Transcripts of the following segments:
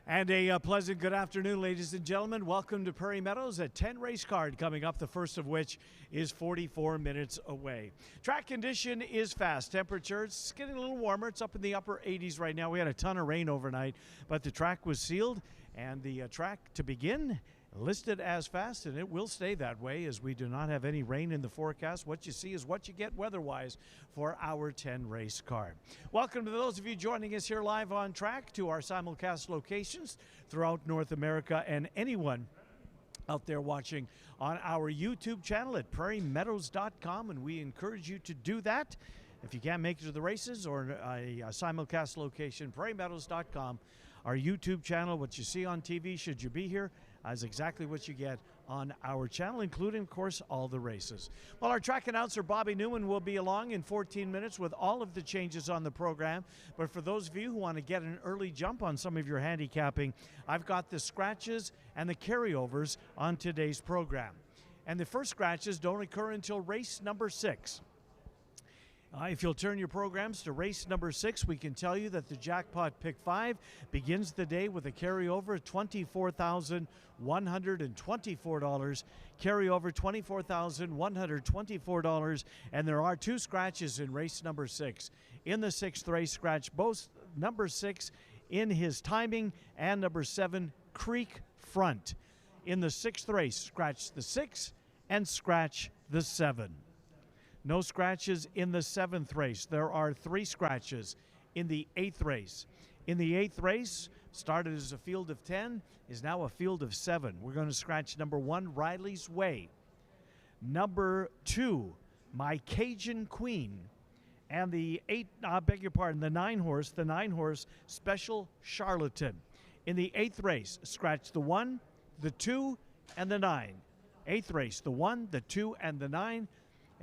And a pleasant good afternoon, ladies and gentlemen. Welcome to Prairie Meadows, a 10-race card coming up, the first of which is 44 minutes away. Track condition is fast. Temperature, it's getting a little warmer. It's up in the upper 80s right now. We had a ton of rain overnight, but the track was sealed, and the track to begin listed as fast, and it will stay that way as we do not have any rain in the forecast. What you see is what you get weather-wise for our 10-race card. Welcome to those of you joining us here live on track to our simulcast locations throughout North America, and anyone out there watching on our YouTube channel at prairiemeadows.com, and we encourage you to do that. If you can't make it to the races or a simulcast location, prairiemeadows.com, our YouTube channel. What you see on TV, should you be here, is exactly what you get on our channel, including, of course, all the races. Well, our track announcer, Bobby Newman, will be along in 14 minutes with all of the changes on the program. But for those of you who want to get an early jump on some of your handicapping, I've got the scratches and the carryovers on today's program. And the first scratches don't occur until race number 6. If you'll turn your programs to race number 6, we can tell you that the jackpot pick 5 begins the day with a carryover of $24,124. Carryover $24,124, and there are 2 scratches in race number 6. In the 6th race, scratch both number 6 in his timing and number 7 Creek Front. In the 6th race, scratch the 6 and scratch the 7. No scratches in the 7th race. There are 3 scratches in the 8th race. In the 8th race, started as a field of 10, is now a field of 7. We're going to scratch number 1, Riley's Way. Number 2, My Cajun Queen. And the 9 horse, Special Charlatan. In the 8th race, scratch the 1, the 2, and the 9. 8th race, the 1, the 2, and the 9.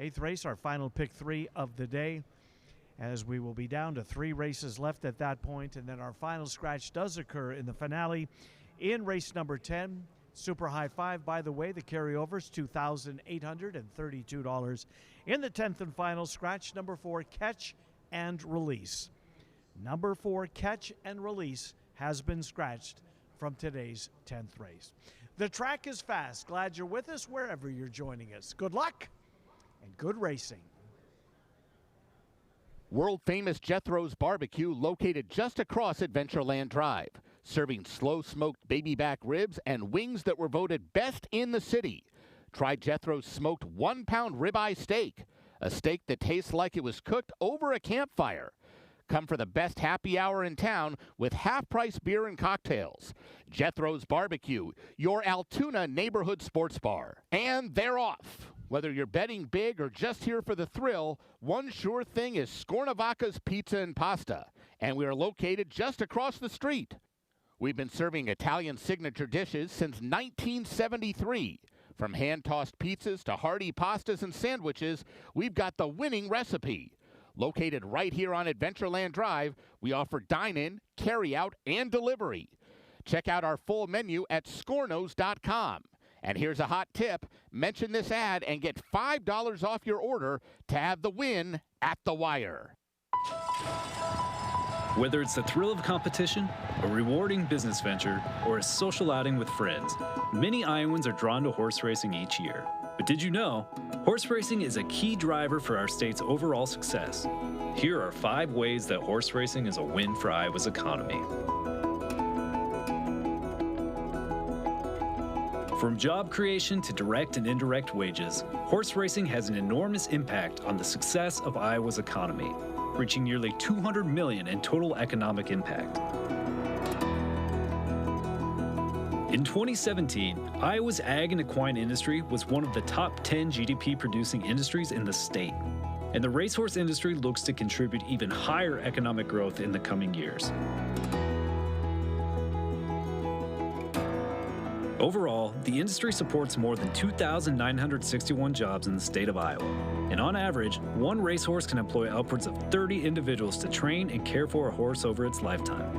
8th race, our final pick 3 of the day, as we will be down to 3 races left at that point, and then our final scratch does occur in the finale in race number 10. Super High 5, by the way, the carryovers $2,832. In the 10th and final scratch, number 4, Catch and Release. Number 4, Catch and Release, has been scratched from today's 10th race. The track is fast. Glad you're with us wherever you're joining us. Good luck and good racing. World-famous Jethro's Barbecue, located just across Adventureland Drive, serving slow-smoked baby back ribs and wings that were voted best in the city. Try Jethro's smoked 1-pound ribeye steak, a steak that tastes like it was cooked over a campfire. Come for the best happy hour in town with half-price beer and cocktails. Jethro's Barbecue, your Altoona neighborhood sports bar. And they're off. Whether you're betting big or just here for the thrill, one sure thing is Scornavacca's Pizza and Pasta, and we are located just across the street. We've been serving Italian signature dishes since 1973. From hand-tossed pizzas to hearty pastas and sandwiches, we've got the winning recipe. Located right here on Adventureland Drive, we offer dine-in, carry-out, and delivery. Check out our full menu at scornos.com. And here's a hot tip. Mention this ad and get $5 off your order to have the win at the wire. Whether it's the thrill of competition, a rewarding business venture, or a social outing with friends, many Iowans are drawn to horse racing each year. But did you know, horse racing is a key driver for our state's overall success. Here are 5 ways that horse racing is a win for Iowa's economy. From job creation to direct and indirect wages, horse racing has an enormous impact on the success of Iowa's economy, reaching nearly $200 million in total economic impact. In 2017, Iowa's ag and equine industry was one of the top 10 GDP-producing industries in the state, and the racehorse industry looks to contribute even higher economic growth in the coming years. Overall, the industry supports more than 2,961 jobs in the state of Iowa, and on average, one racehorse can employ upwards of 30 individuals to train and care for a horse over its lifetime.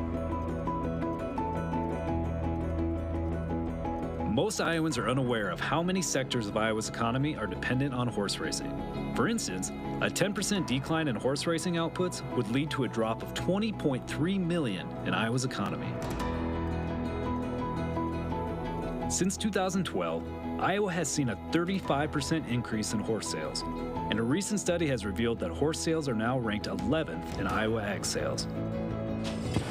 Most Iowans are unaware of how many sectors of Iowa's economy are dependent on horse racing. For instance, a 10% decline in horse racing outputs would lead to a drop of $20.3 million in Iowa's economy. Since 2012, Iowa has seen a 35% increase in horse sales, and a recent study has revealed that horse sales are now ranked 11th in Iowa ag sales.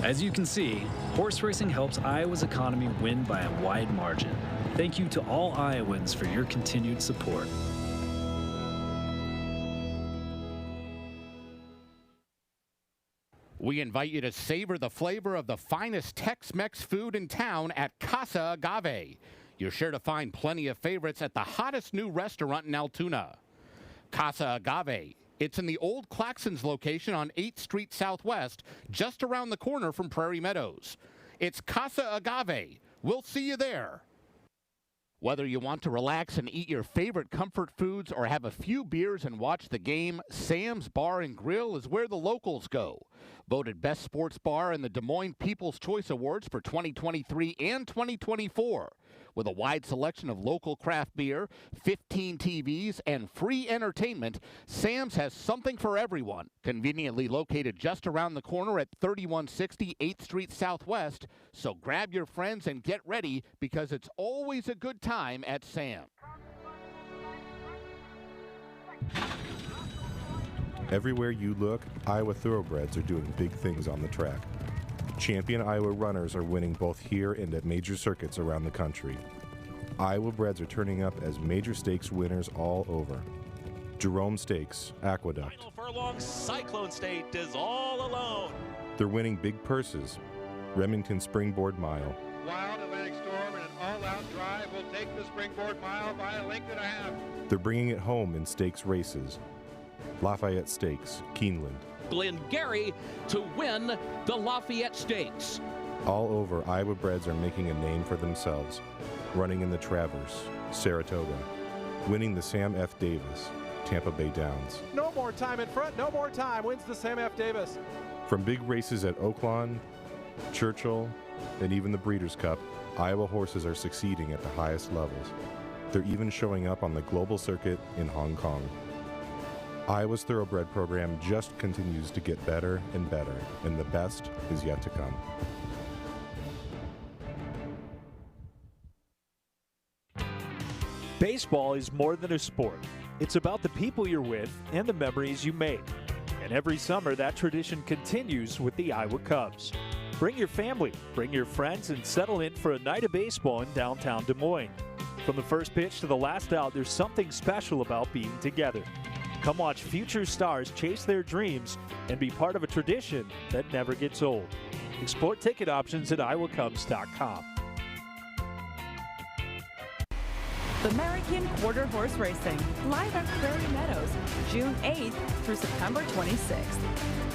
As you can see, horse racing helps Iowa's economy win by a wide margin. Thank you to all Iowans for your continued support. We invite you to savor the flavor of the finest Tex-Mex food in town at Casa Agave. You're sure to find plenty of favorites at the hottest new restaurant in Altoona. Casa Agave. It's in the old Claxons location on 8th Street Southwest, just around the corner from Prairie Meadows. It's Casa Agave. We'll see you there. Whether you want to relax and eat your favorite comfort foods or have a few beers and watch the game, Sam's Bar and Grill is where the locals go. Voted Best Sports Bar in the Des Moines People's Choice Awards for 2023 and 2024. With a wide selection of local craft beer, 15 TVs, and free entertainment, Sam's has something for everyone. Conveniently located just around the corner at 3160 8th Street Southwest. So grab your friends and get ready because it's always a good time at Sam's. Everywhere you look, Iowa thoroughbreds are doing big things on the track. Champion Iowa runners are winning both here and at major circuits around the country. Iowa breds are turning up as major stakes winners all over. Jerome Stakes, Aqueduct. Final furlong, Cyclone State is all alone. They're winning big purses. Remington Springboard Mile. Wild Atlantic Storm and an all-out drive will take the Springboard Mile by a length and a half. They're bringing it home in stakes races. Lafayette Stakes, Keeneland. Glengarry to win the Lafayette Stakes. All over, Iowa breds are making a name for themselves. Running in the Traverse, Saratoga. Winning the Sam F. Davis, Tampa Bay Downs. No more time in front, no more time. Wins the Sam F. Davis. From big races at Oaklawn, Churchill, and even the Breeders' Cup, Iowa horses are succeeding at the highest levels. They're even showing up on the global circuit in Hong Kong. Iowa's thoroughbred program just continues to get better and better, and the best is yet to come. Baseball is more than a sport. It's about the people you're with and the memories you make. And every summer, that tradition continues with the Iowa Cubs. Bring your family, bring your friends, and settle in for a night of baseball in downtown Des Moines. From the first pitch to the last out, there's something special about being together. Come watch future stars chase their dreams and be part of a tradition that never gets old. Explore ticket options at iowacubs.com. The American Quarter Horse Racing, live at Prairie Meadows, June 8th through September 26th.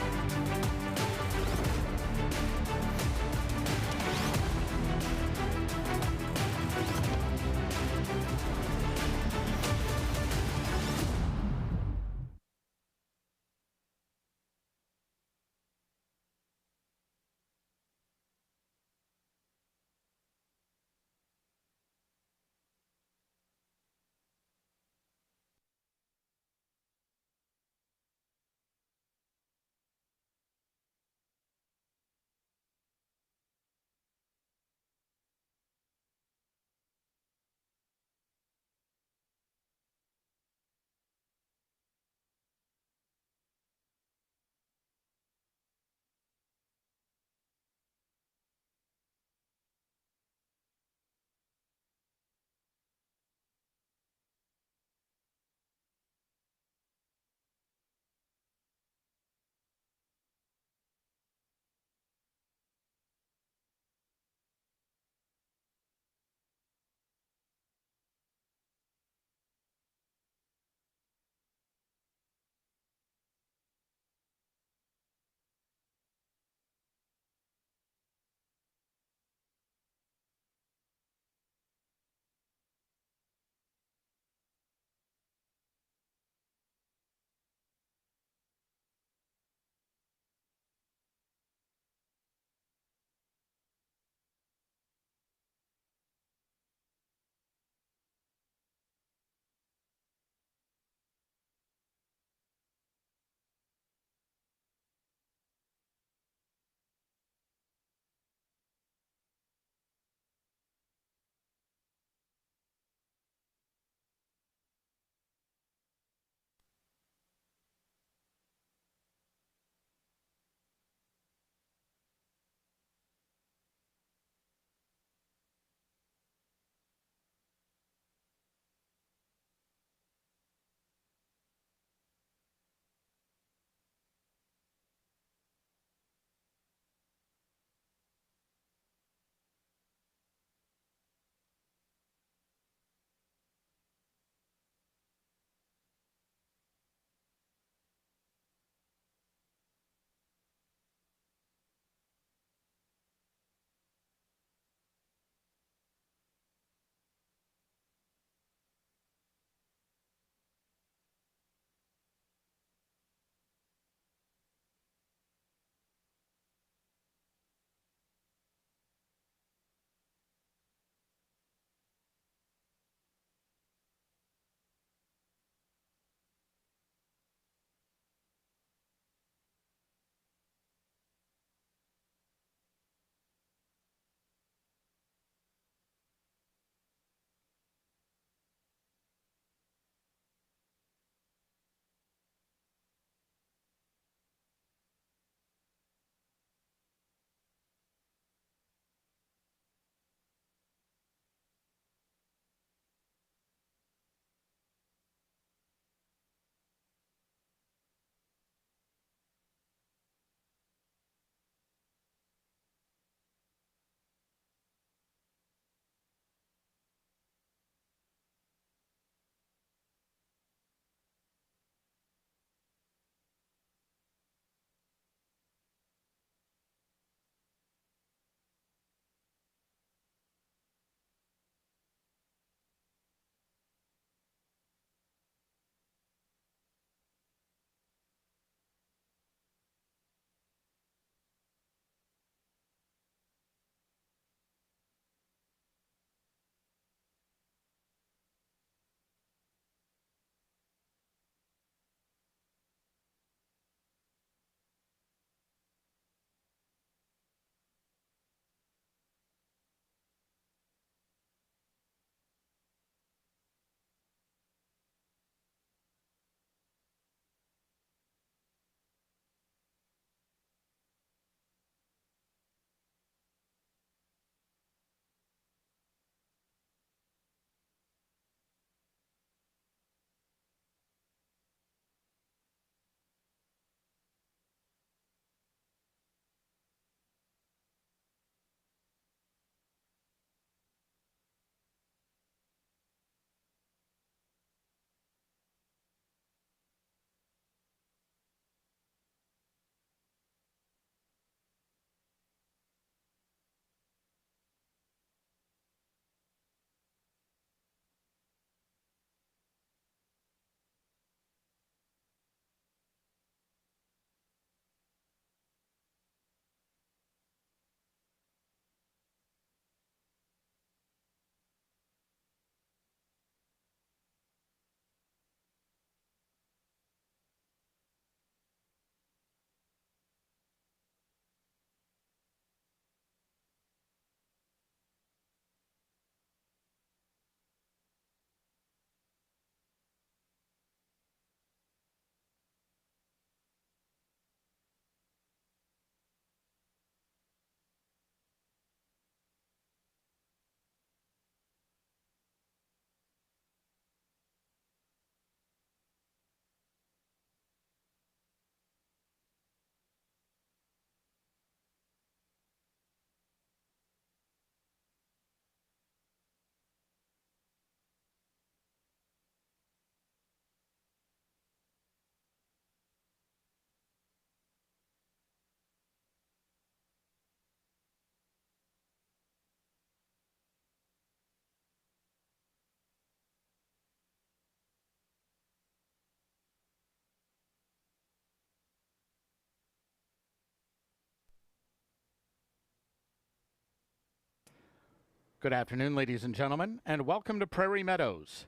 Good afternoon, ladies and gentlemen, and welcome to Prairie Meadows.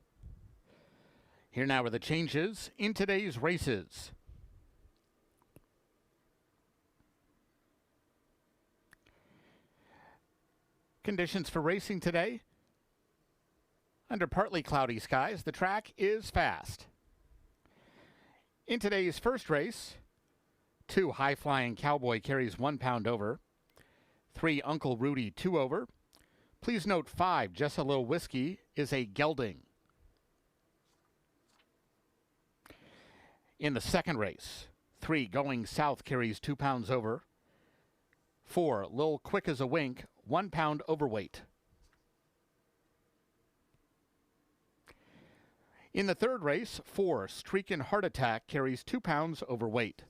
Here now are the changes in today's races. Conditions for racing today. Under partly cloudy skies, the track is fast. In today's first race, 2 High Flying Cowboy carries 1 pound over. 3 Uncle Rudy 2 over. Please note 5 Just a Little Whiskey is a gelding. In the second race, 3 Going South carries 2 pounds over. 4 Lil Quick as a Wink, 1 pound overweight. In the third race, 4 Streakin' Heart Attack carries 2 pounds overweight.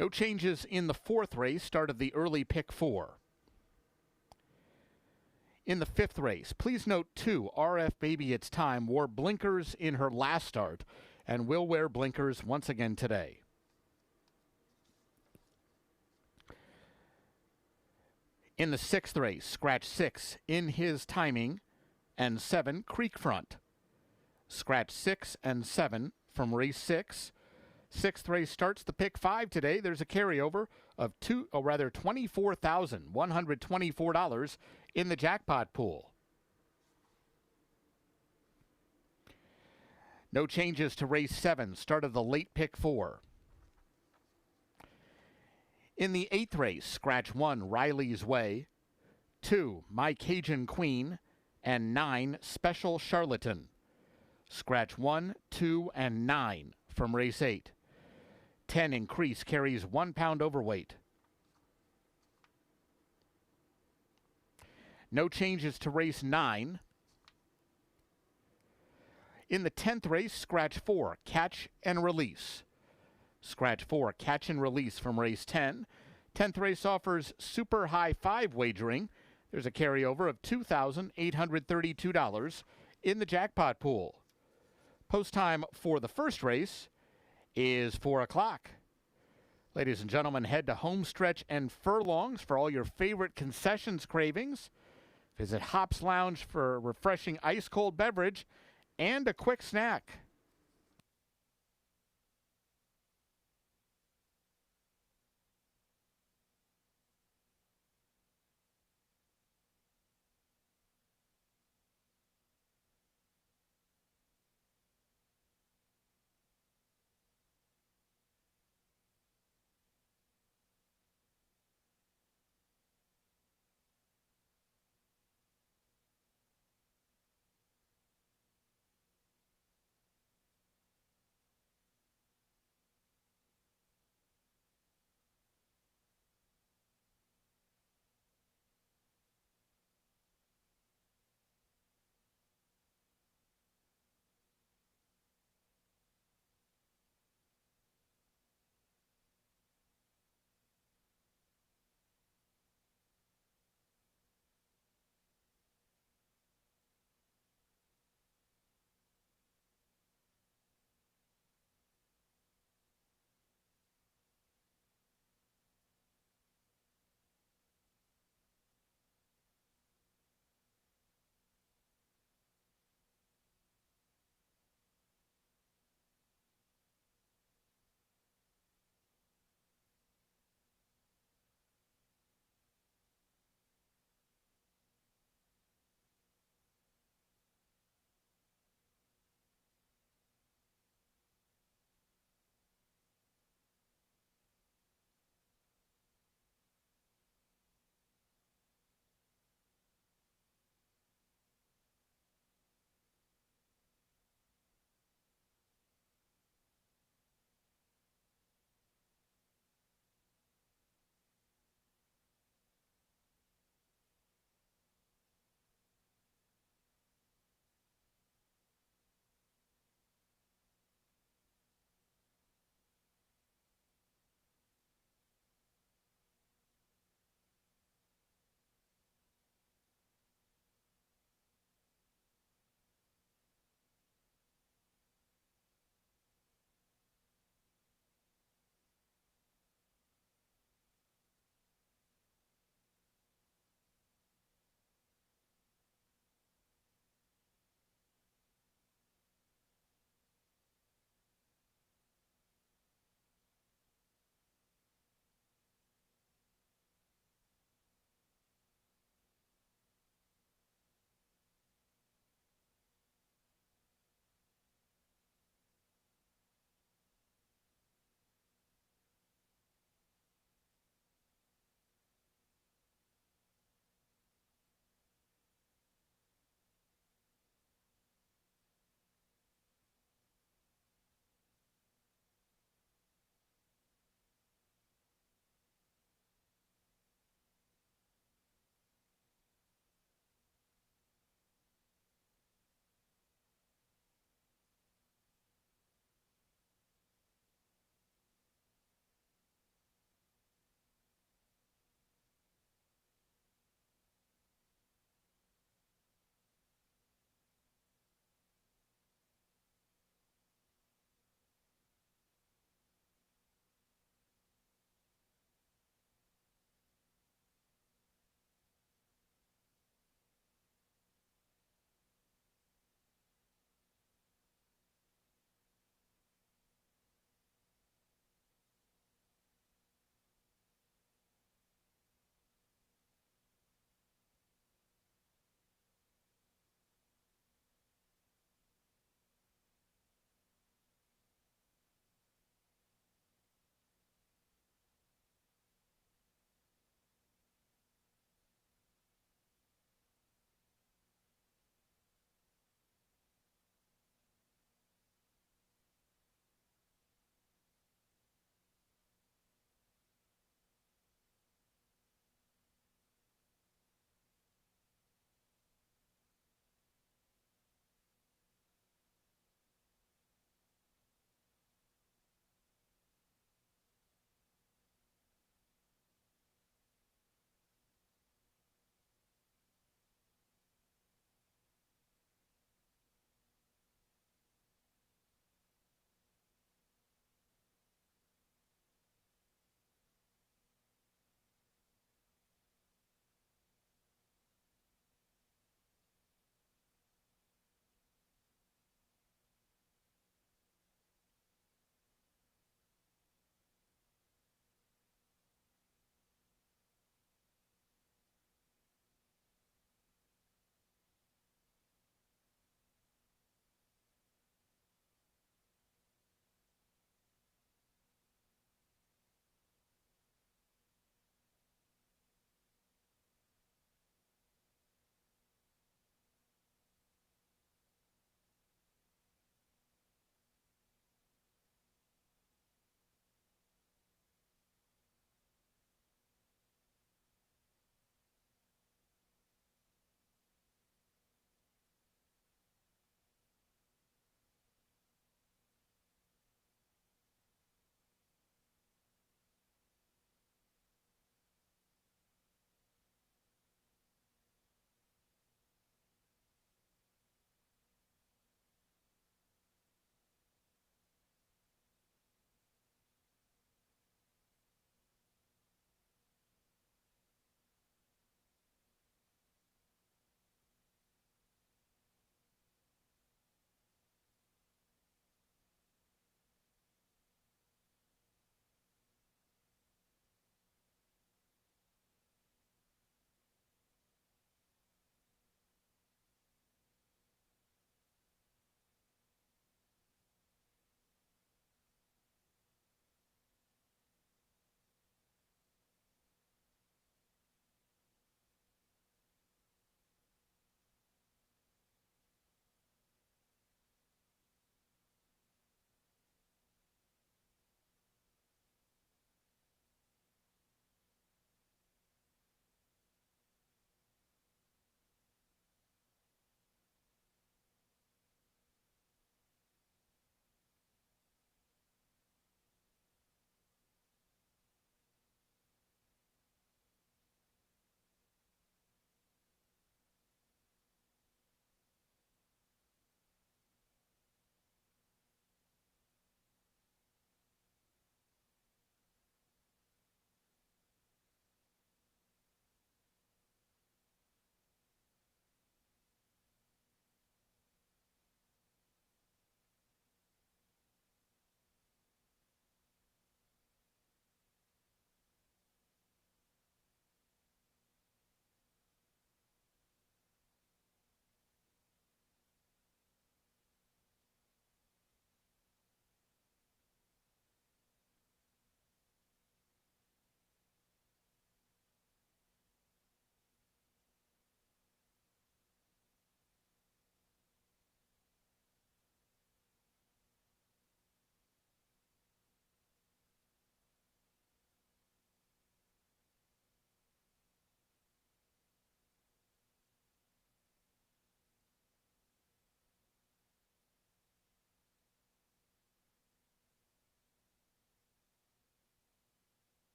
No changes in the fourth race, start of the early pick 4. In the fifth race, please note 2 RF Baby It's Time wore blinkers in her last start and will wear blinkers once again today. In the sixth race, scratch 6 In His Timing and 7 Creek Front. Scratch 6 and 7 from race 6. Sixth race starts the pick 5 today. There's a carryover of $24,124 in the jackpot pool. No changes to race 7, start of the late pick 4. In the eighth race, scratch 1 Riley's Way, 2 My Cajun Queen, and 9 Special Charlatan. Scratch 1, 2, and 9 from race 8. 10 Increase carries 1 pound overweight. No changes to race 9. In the 10th race, scratch 4 Catch and Release. Scratch 4 Catch and Release from race 10. 10th race offers super high 5 wagering. There's a carryover of $2,832 in the jackpot pool. Post time for the first race is 4 o'clock. Ladies and gentlemen, head to Homestretch and Furlongs for all your favorite concessions cravings. Visit Hops Lounge for a refreshing ice-cold beverage and a quick snack.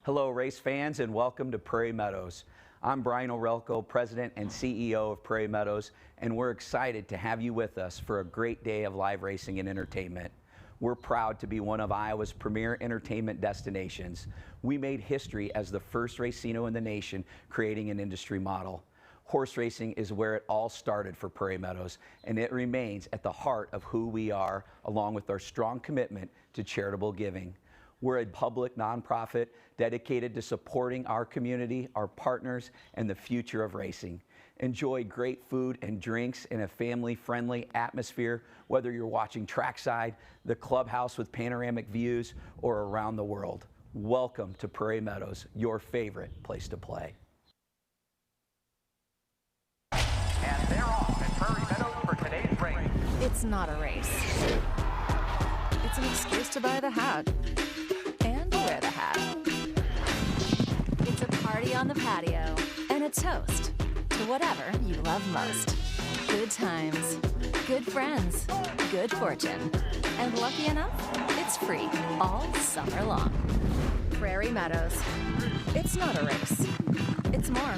Hello, race fans, and welcome to Prairie Meadows. I'm Brian Orelko, President and CEO of Prairie Meadows, and we're excited to have you with us for a great day of live racing and entertainment. We're proud to be one of Iowa's premier entertainment destinations. We made history as the first racino in the nation, creating an industry model. Horse racing is where it all started for Prairie Meadows, and it remains at the heart of who we are, along with our strong commitment to charitable giving. We're a public nonprofit dedicated to supporting our community, our partners, and the future of racing. Enjoy great food and drinks in a family-friendly atmosphere, whether you're watching trackside, the clubhouse with panoramic views, or around the world. Welcome to Prairie Meadows, your favorite place to play. And they're off at Prairie Meadows for today's race. It's not a race. It's an excuse to buy the hat. And wear the hat. It's a party on the patio. And a toast to whatever you love most. Good times, good friends, good fortune. And lucky enough, it's free all summer long. Prairie Meadows. It's not a race. It's more.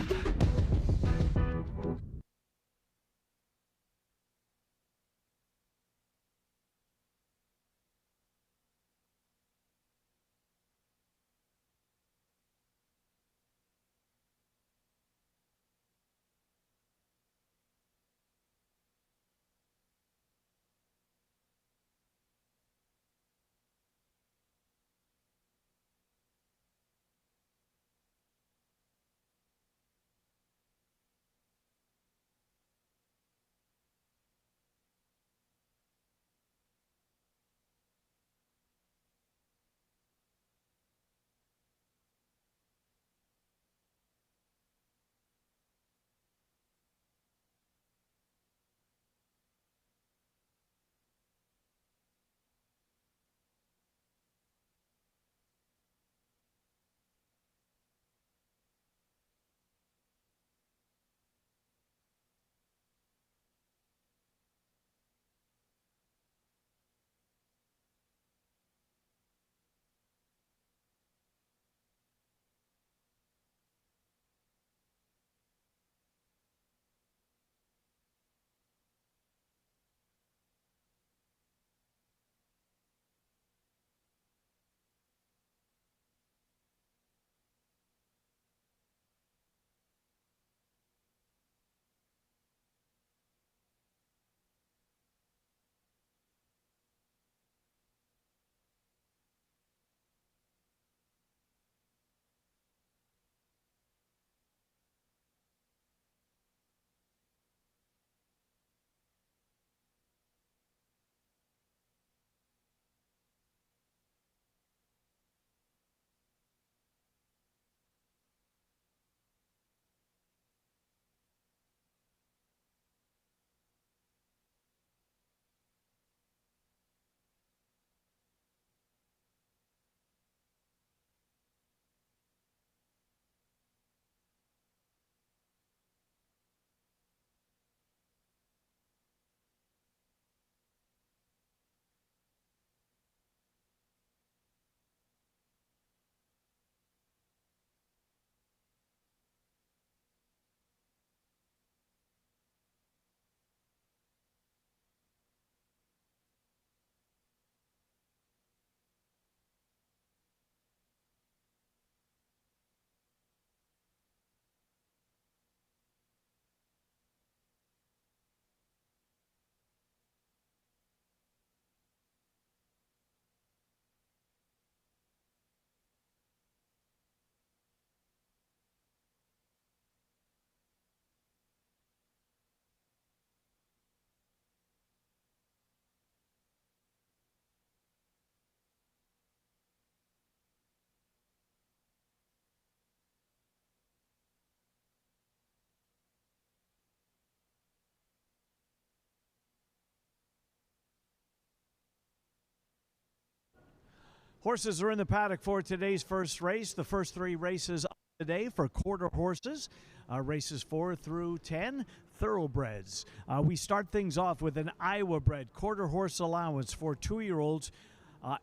Horses are in the paddock for today's first race. The first three races of the day for quarter horses, races 4 through 10, thoroughbreds. We start things off with an Iowa bred quarter horse allowance for 2-year-olds,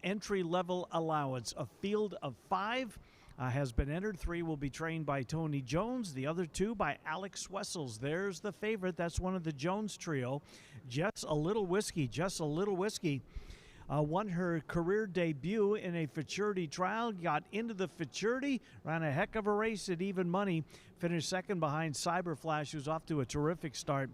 entry-level allowance, a field of 5. has been entered. 3 will be trained by Tony Jones. The other 2 by Alex Wessels. There's the favorite. That's one of the Jones trio. Just a Little Whiskey. Just a Little Whiskey. Won her career debut in a futurity trial, got into the futurity, ran a heck of a race at even money, finished second behind Cyberflash, who's off to a terrific start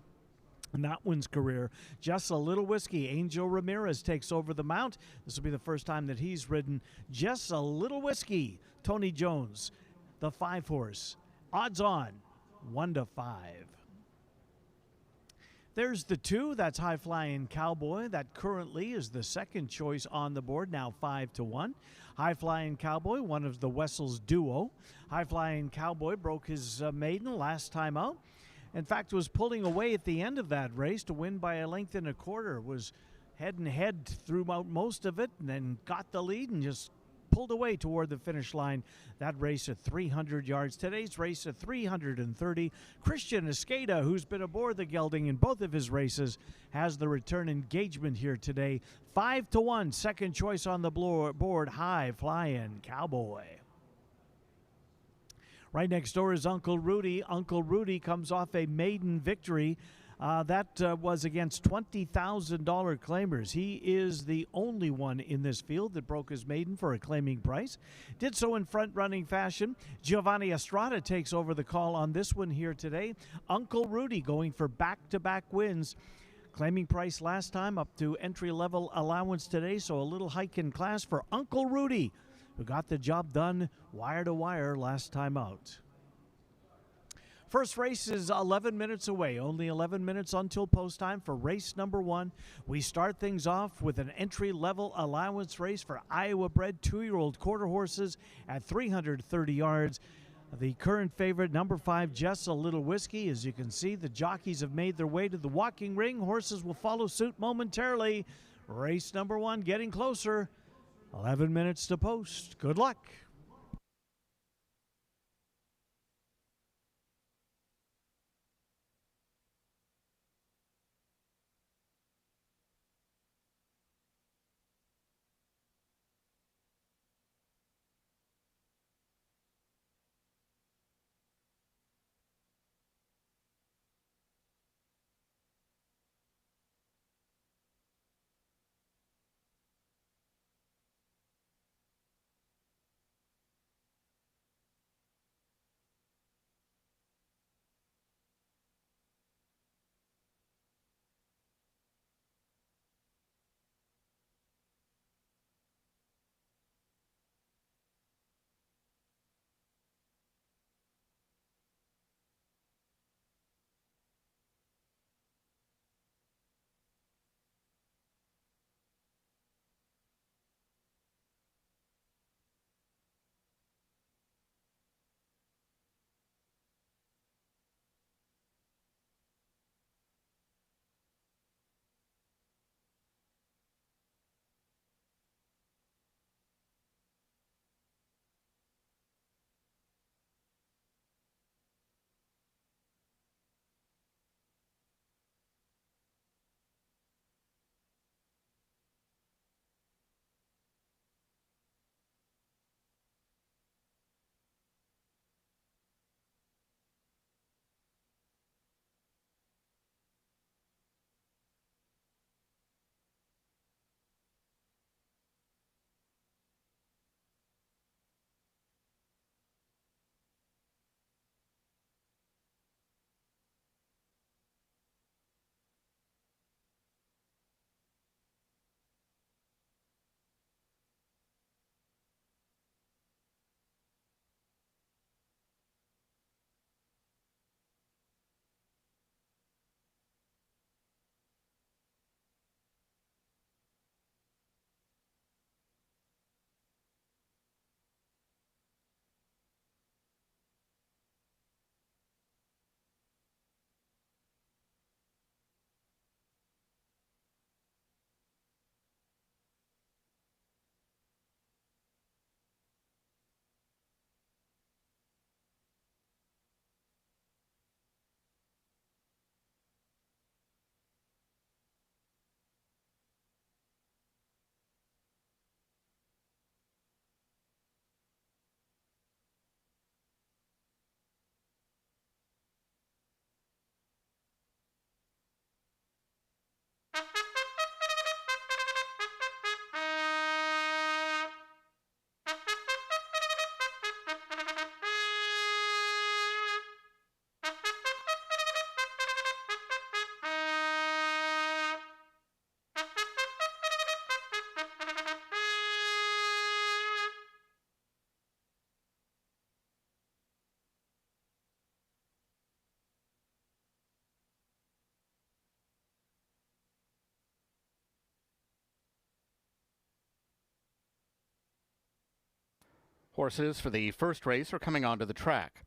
in that one's career. Just a Little Whiskey. Angel Ramirez takes over the mount. This will be the first time that he's ridden Just a Little Whiskey. Tony Jones, the 5-horse. Odds on, 1-5. There's the 2. That's High Flying Cowboy. That currently is the second choice on the board, now 5-1. High Flying Cowboy, one of the Wessels duo. High Flying Cowboy broke his maiden last time out. In fact, was pulling away at the end of that race to win by a length and a quarter. Was head and head throughout most of it, and then got the lead and just pulled away toward the finish line. That race at 300 yards. Today's race at 330. Christian Escada, who's been aboard the gelding in both of his races, has the return engagement here today. 5-1, second choice on the board, High Flying Cowboy. Right next door is Uncle Rudy. Uncle Rudy comes off a maiden victory. That was against $20,000 claimers. He is the only one in this field that broke his maiden for a claiming price. Did so in front-running fashion. Giovanni Estrada takes over the call on this one here today. Uncle Rudy going for back-to-back wins. Claiming price last time up to entry-level allowance today, so a little hike in class for Uncle Rudy, who got the job done wire to wire last time out. First race is 11 minutes away, only 11 minutes until post time for race number 1. We start things off with an entry-level allowance race for Iowa-bred 2-year-old quarter horses at 330 yards. The current favorite, number 5, Just a Little Whiskey. As you can see, the jockeys have made their way to the walking ring. Horses will follow suit momentarily. Race number 1 getting closer. 11 minutes to post. Good luck. Horses for the first race are coming onto the track.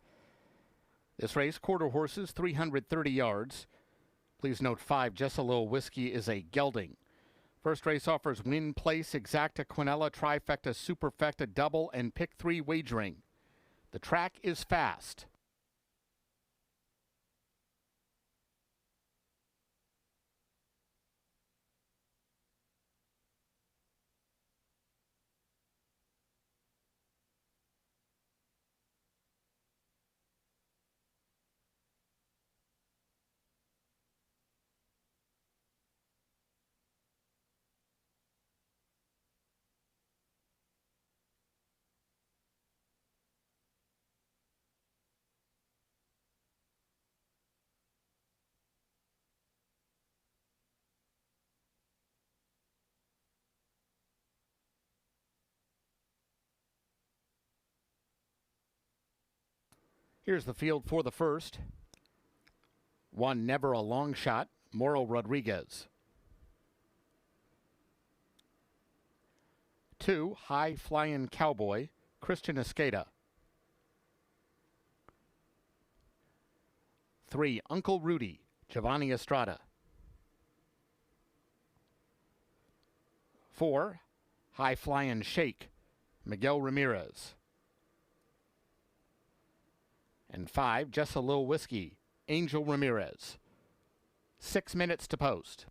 This race, quarter horses, 330 yards. Please note 5, Just a Little Whiskey, is a gelding. First race offers win, place, exacta, quinella, trifecta, superfecta, double, and pick 3 wagering. The track is fast. Here's the field for the first. 1, Never a Long Shot, Moro Rodriguez. 2, High Flying Cowboy, Christian Escada. 3, Uncle Rudy, Giovanni Estrada. 4, High Flying Shake, Miguel Ramirez. And 5, Just a Little Whiskey, Angel Ramirez. 6 minutes to post.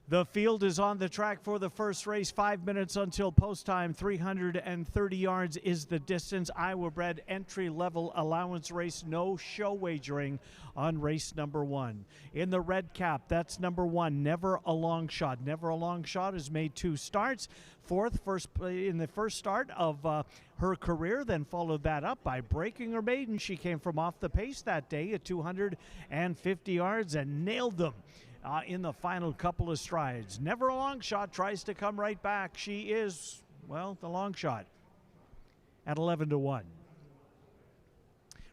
The field is on the track for the first race. 5 minutes until post time. 330 yards is the distance. Iowa bred entry-level allowance race. No show wagering on race number 1. In the red cap, that's number 1, Never a Long Shot. Never a Long Shot has made 2 starts. In the first start of her career, then followed that up by breaking her maiden. She came from off the pace that day at 250 yards and nailed them in the final couple of strides. Never a Long Shot tries to come right back. She is, well, the long shot at 11-1.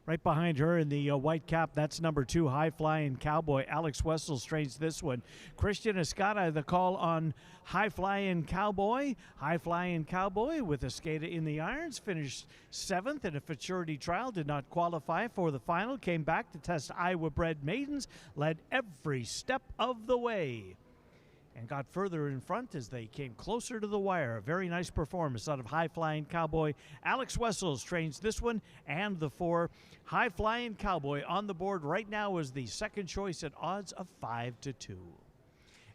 Right behind her in the white cap, that's number 2, High Flying Cowboy. Alex Wessel strains this one. Christian Escada, the call on High Flying Cowboy. High Flying Cowboy with Escada in the irons, finished 7th in a futurity trial, did not qualify for the final, came back to test Iowa bred maidens, led every step of the way, and got further in front as they came closer to the wire. A very nice performance out of High Flying Cowboy. Alex Wessels trains this one, and the 4, High Flying Cowboy, on the board right now is the second choice at odds of 5-2.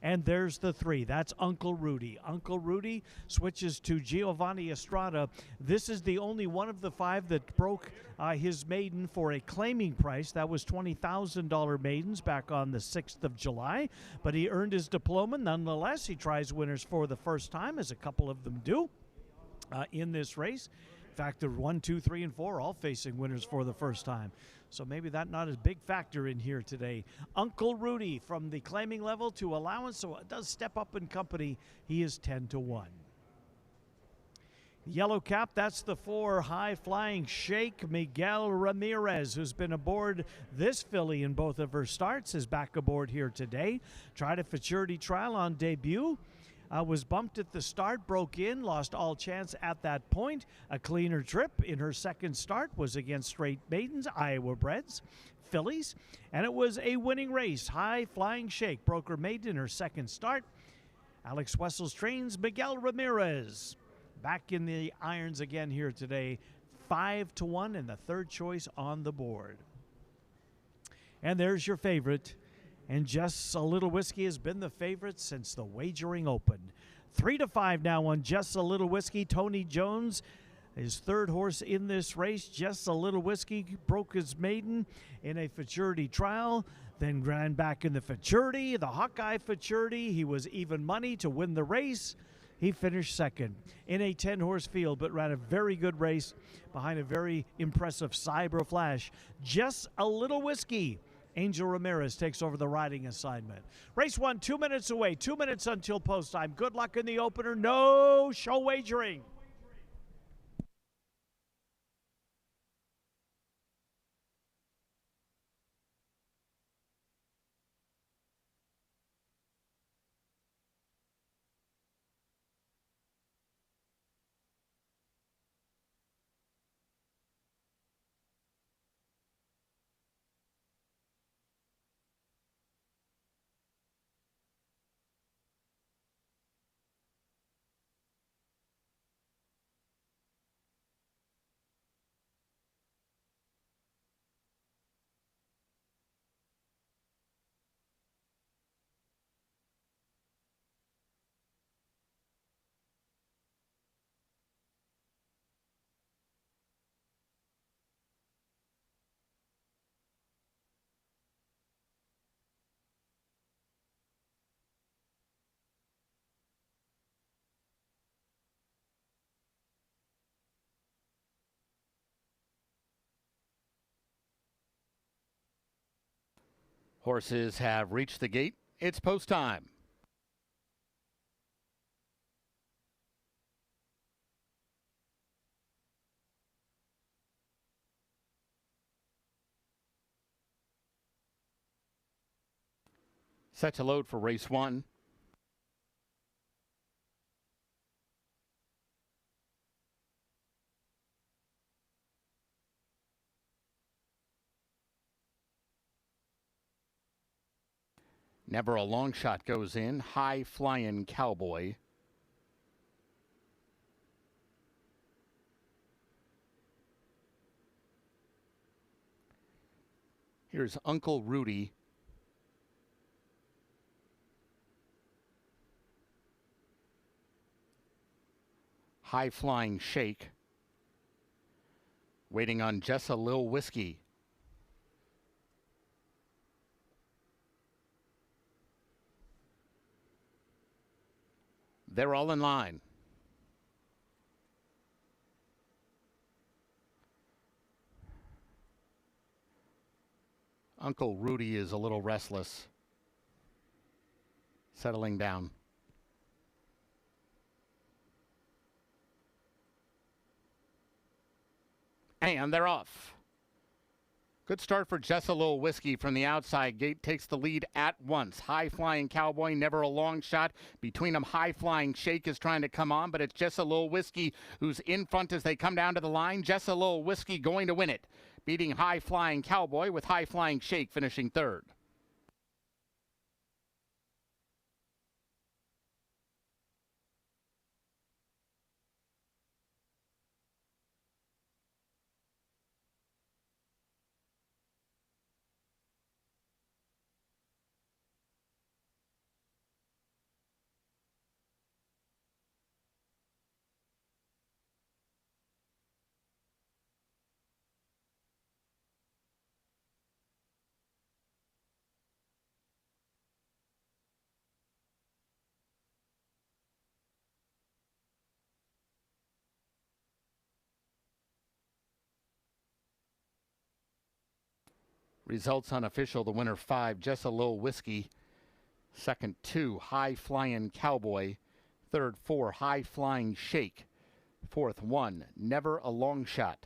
And there's the 3. That's Uncle Rudy. Uncle Rudy switches to Giovanni Estrada. This is the only one of the 5 that broke his maiden for a claiming price. That was $20,000 maidens back on the 6th of July. But he earned his diploma nonetheless. He tries winners for the first time, as a couple of them do in this race. In fact, the 1, 2, 3, and 4 all facing winners for the first time. So maybe that not a big factor in here today. Uncle Rudy from the claiming level to allowance, so it does step up in company. He is 10-1. Yellow cap, that's the 4, High Flying Shake. Miguel Ramirez, who's been aboard this filly in both of her starts, is back aboard here today. Tried a futurity trial on debut. Was bumped at the start, broke in, lost all chance at that point. A cleaner trip in her second start was against straight maidens, Iowa breds, fillies, and it was a winning race. High Flying Shake broke her maiden in her second start. Alex Wessels trains Miguel Ramirez. Back in the irons again here today, 5-1, and the third choice on the board. And there's your favorite, And Just a Little Whiskey has been the favorite since the wagering opened. 3-5 now on Just a Little Whiskey. Tony Jones, his third horse in this race. Just a Little Whiskey broke his maiden in a futurity trial, then ran back in the futurity, the Hawkeye futurity. He was even money to win the race. He finished second in a 10-horse field, but ran a very good race behind a very impressive Cyber Flash. Just a Little Whiskey. Angel Ramirez takes over the riding assignment. Race 1, 2 minutes away, 2 minutes until post time. Good luck in the opener. No show wagering. Horses have reached the gate. It's post time. Set to load for race 1. Never a Long Shot goes in. High Flying Cowboy. Here's Uncle Rudy. High Flying Shake. Waiting on Just a Lil Whiskey. They're all in line. Uncle Rudy is a little restless. Settling down. And they're off. Good start for Just a Little Whiskey from the outside gate. Takes the lead at once. High Flying Cowboy, Never a Long Shot. Between them, High Flying Shake is trying to come on, but it's Just a Little Whiskey who's in front as they come down to the line. Just a Little Whiskey going to win it, beating High Flying Cowboy, with High Flying Shake finishing third. Results unofficial. The winner 5, Just a Little Whiskey. Second 2, High Flying Cowboy. Third 4, High Flying Shake. Fourth 1, Never a Long Shot.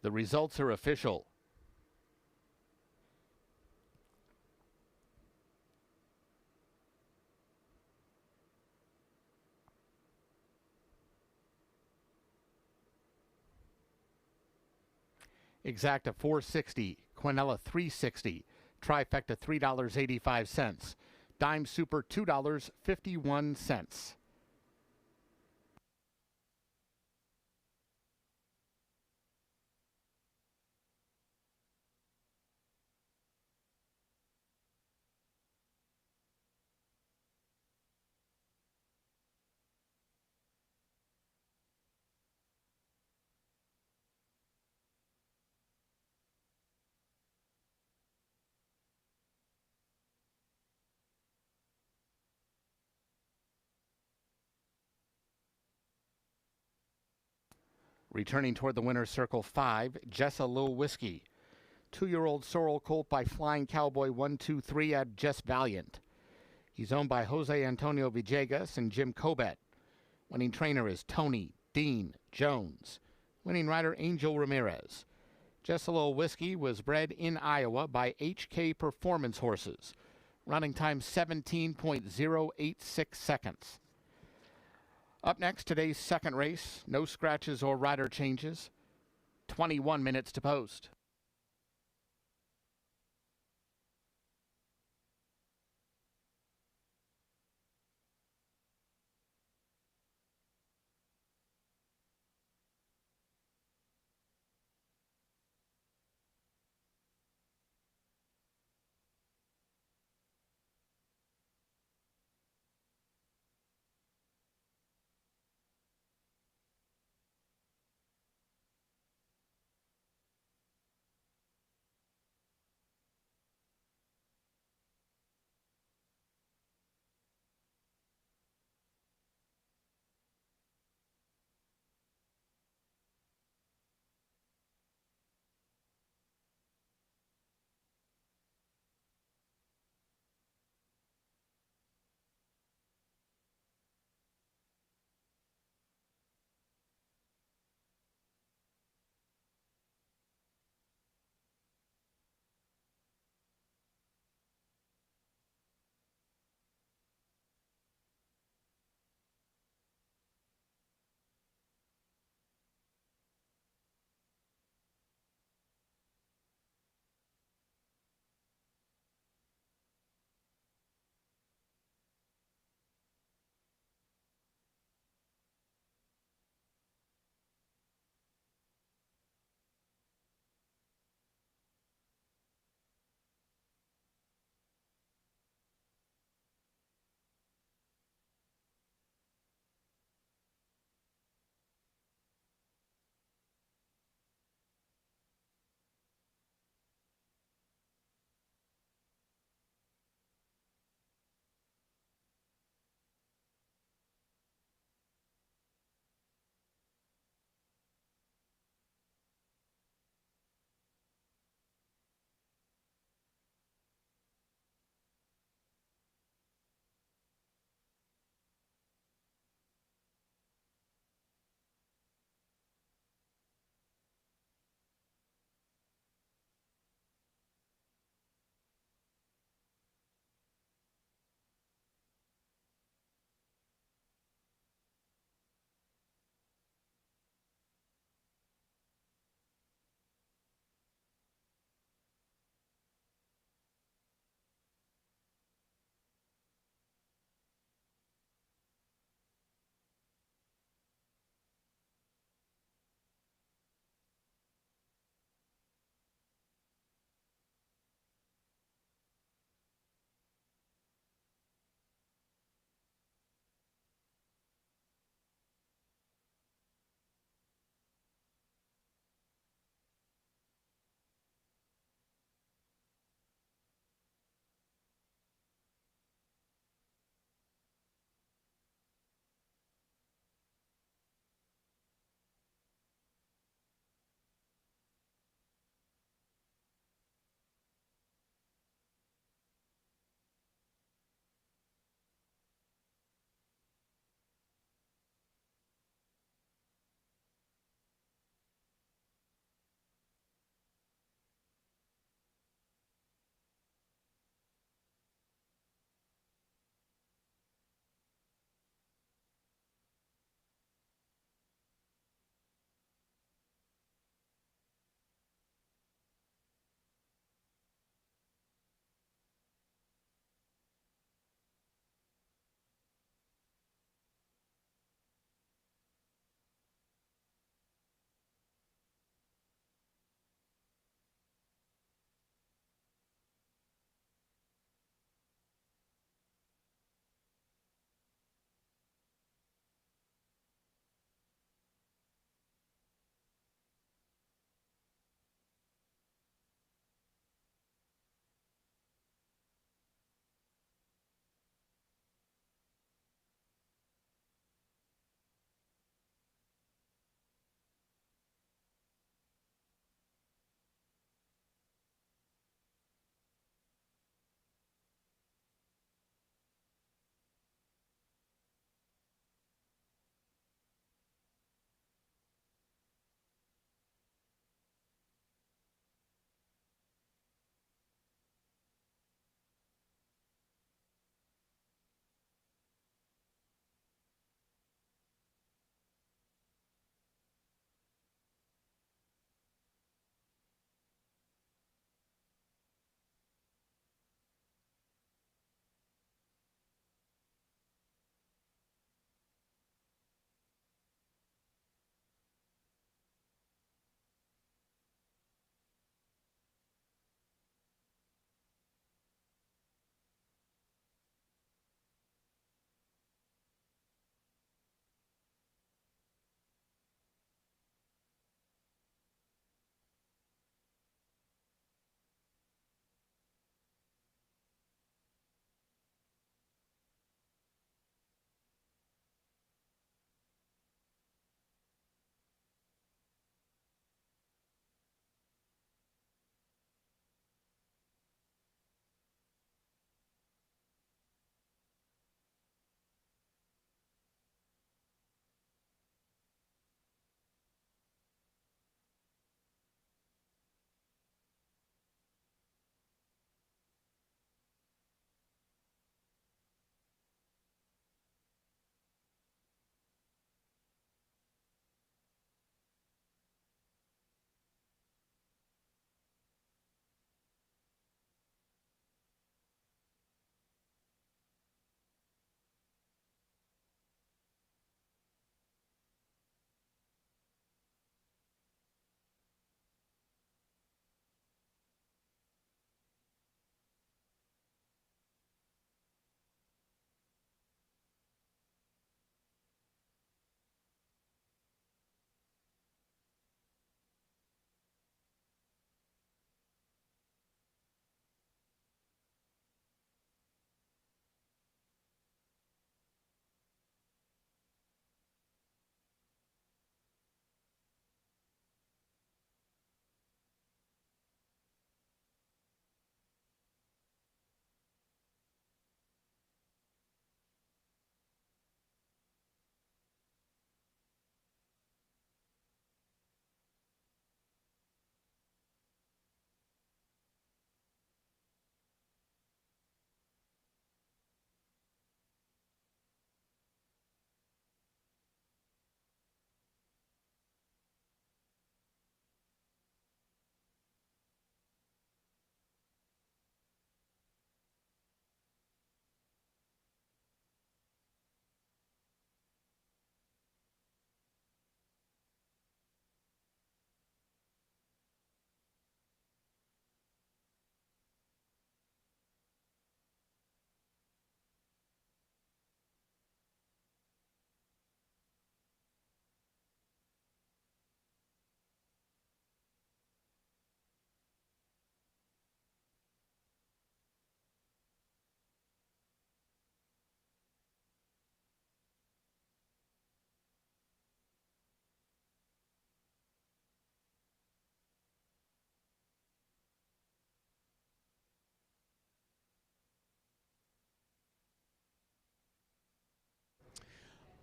The results are official. Exacta $4.60, Quinella $3.60, Trifecta $3.85, Dime Super $2.51. Returning toward the winner's circle, 5, Jessa Lil Whiskey. 2-year-old Sorrel Colt by Flying Cowboy 123 at Jess Valiant. He's owned by Jose Antonio Villegas and Jim Cobet. Winning trainer is Tony Dean Jones. Winning rider Angel Ramirez. Jessa Lil Whiskey was bred in Iowa by HK Performance Horses. Running time 17.086 seconds. Up next, today's second race. No scratches or rider changes. 21 minutes to post.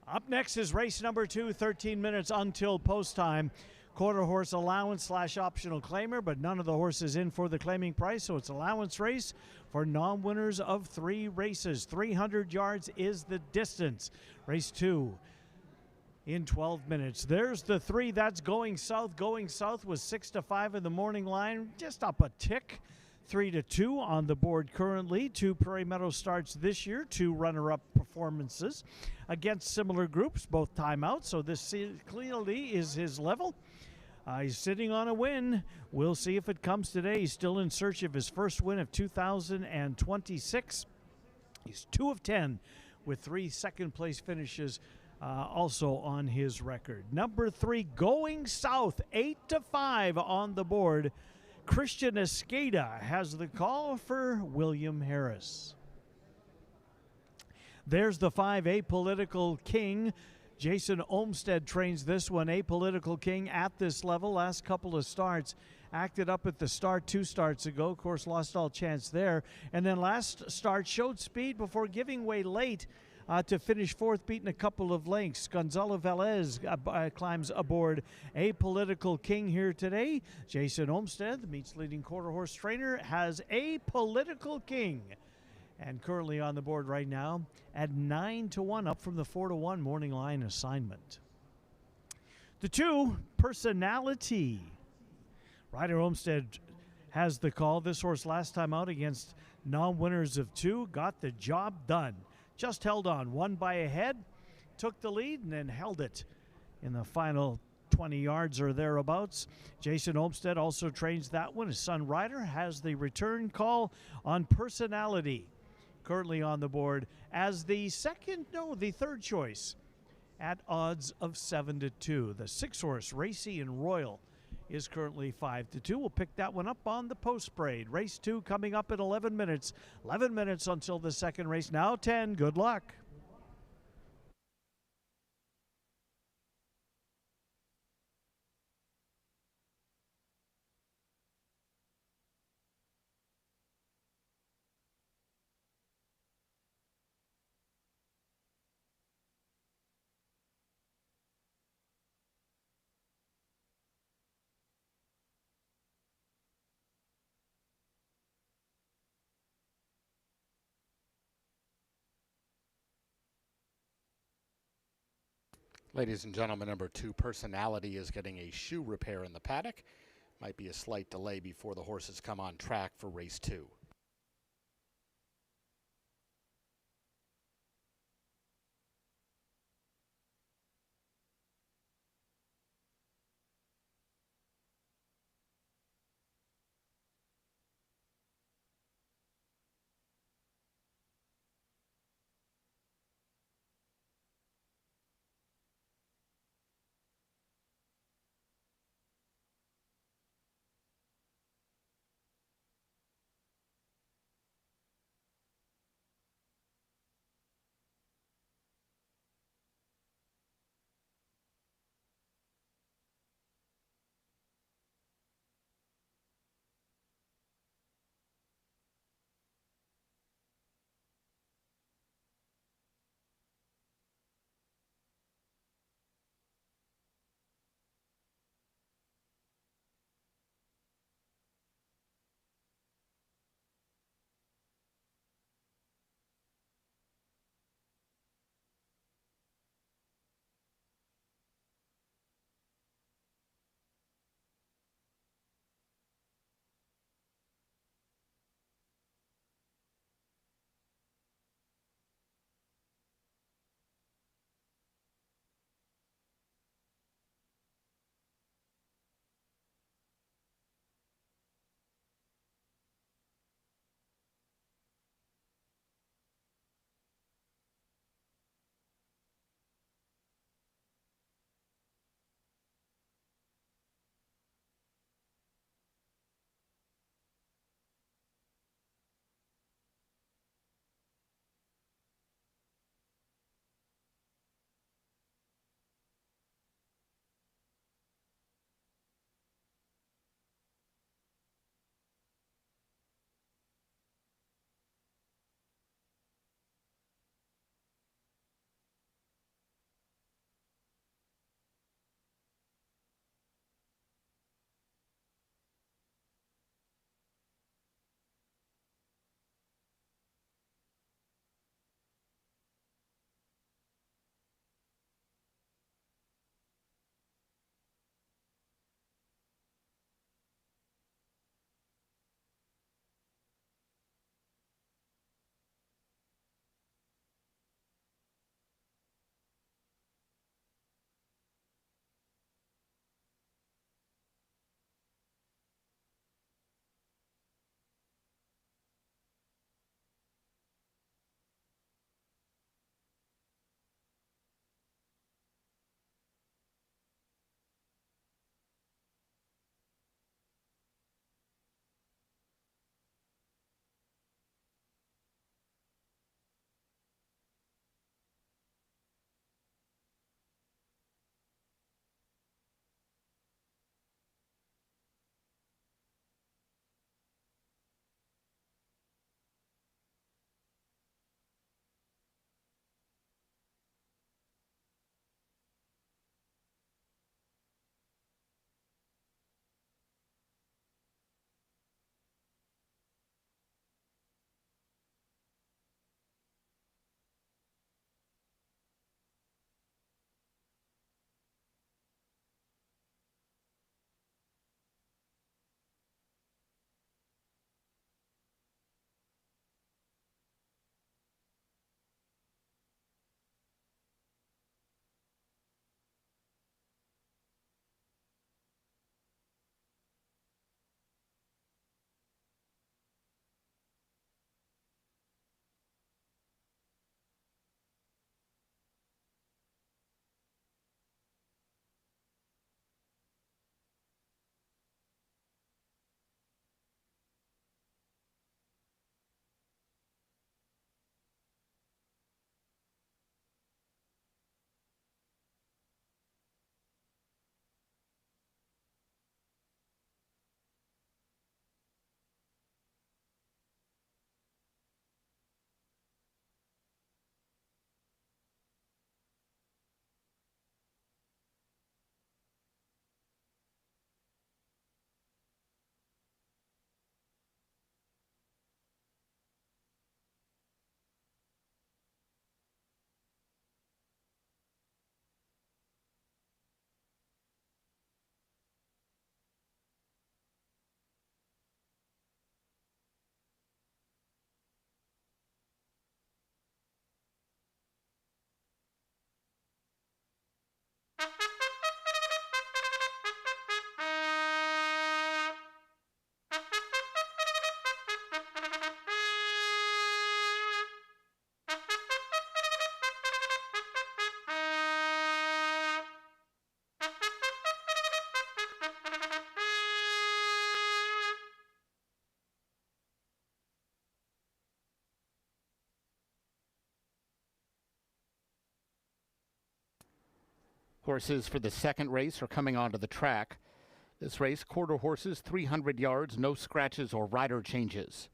Up next is race number 2, 13 minutes until post time. Quarter horse allowance / optional claimer, but none of the horses in for the claiming price, so it's allowance race for non-winners of 3 races. 300 yards is the distance. Race 2 in 12 minutes. There's the 3 that's going south. Going south was 6-5 in the morning line, just up a tick. 3-2 on the board currently. 2 Prairie Meadows starts this year, 2 runner-up performances against similar groups, both timeouts, so this clearly is his level. He's sitting on a win. We'll see if it comes today. He's still in search of his first win of 2026. He's 2 of 10 with 3 second-place finishes also on his record. Number 3, Going South, 8-5 on the board. Christian Escada has the call for William Harris. There's the 5, Apolitical King. Jason Olmstead trains this one. Apolitical King at this level. Last couple of starts, acted up at the start 2 starts ago. Of course, lost all chance there. And then last start showed speed before giving way late to finish 4th, beating a couple of lengths. Gonzalo Velez climbs aboard. Apolitical King here today. Jason Olmstead, the meet's leading quarter horse trainer, has Apolitical King. And currently on the board right now at 9-1, up from the 4-1 morning line assignment. The 2, Personality. Ryder Olmstead has the call. This horse last time out against non-winners of 2 got the job done. Just held on, won by a head, took the lead, and then held it in the final 20 yards or thereabouts. Jason Olmstead also trains that one. His son Ryder has the return call on Personality. Currently on the board as the third choice at odds of 7-2. The 6 horse, Racy and Royal, is currently 5-2. We'll pick that one up on the post parade. Race 2 coming up in 11 minutes. 11 minutes until the second race. Now 10. Good luck. Ladies and gentlemen, number 2, Personality, is getting a shoe repair in the paddock. Might be a slight delay before the horses come on track for race 2. Horses for the second race are coming onto the track. This race, quarter horses, 300 yards, no scratches or rider changes.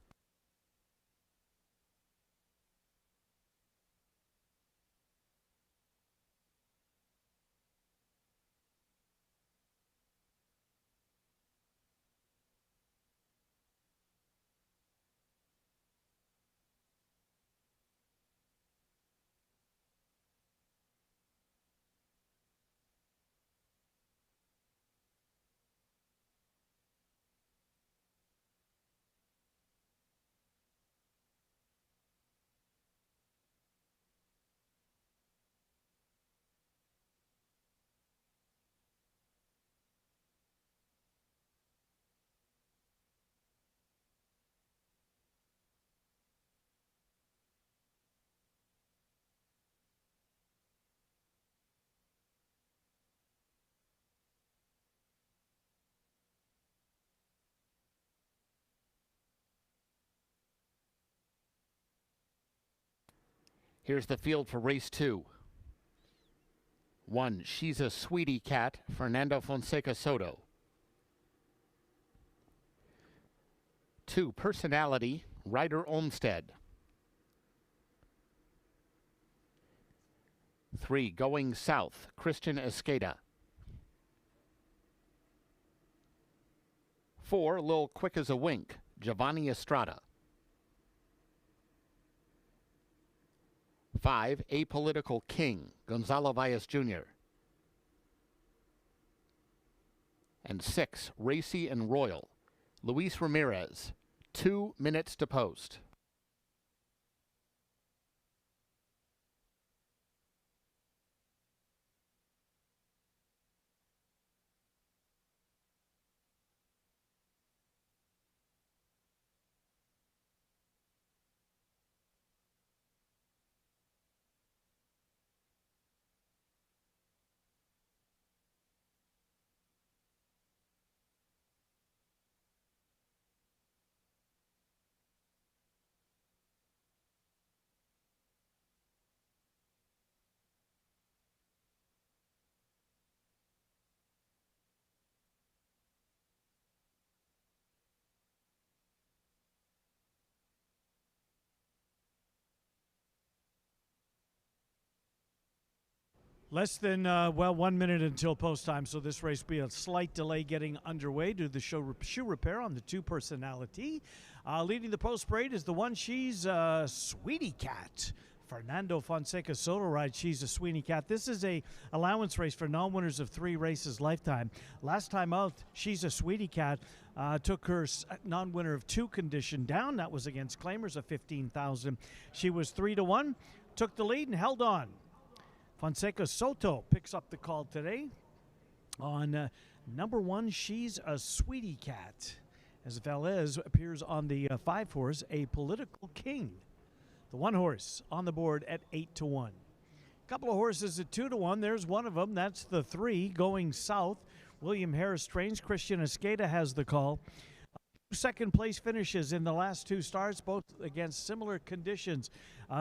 Here's the field for race 2. 1, She's a Sweetie Cat, Fernando Fonseca Soto. 2, Personality, Ryder Olmsted. 3, Going South, Christian Escada. 4, Lil Quick as a Wink, Giovanni Estrada. 5, Apolitical King, Gonzalo Valles Jr. And 6, Racy and Royal, Luis Ramirez. 2 minutes to post. Less than, 1 minute until post time, so this race will be a slight delay getting underway due to the shoe repair on the 2 Personality. Leading the post parade is the 1, She's a Sweetie Cat. Fernando Fonseca Soto rides She's a Sweetie Cat. This is a allowance race for non-winners of 3 races lifetime. Last time out, She's a Sweetie Cat took her non-winner of 2 condition down. That was against claimers of 15,000. She was 3-1, took the lead and held on. Fonseca Soto picks up the call today on number 1, She's a Sweetie Cat, as Velez appears on the 5 horse, Apolitical King. The 1 horse on the board at 8-1. A couple of horses at 2-1. There's one of them. That's the 3, Going South. William Harris trains. Christian Escada has the call. 2 second place finishes in the last 2 starts, both against similar conditions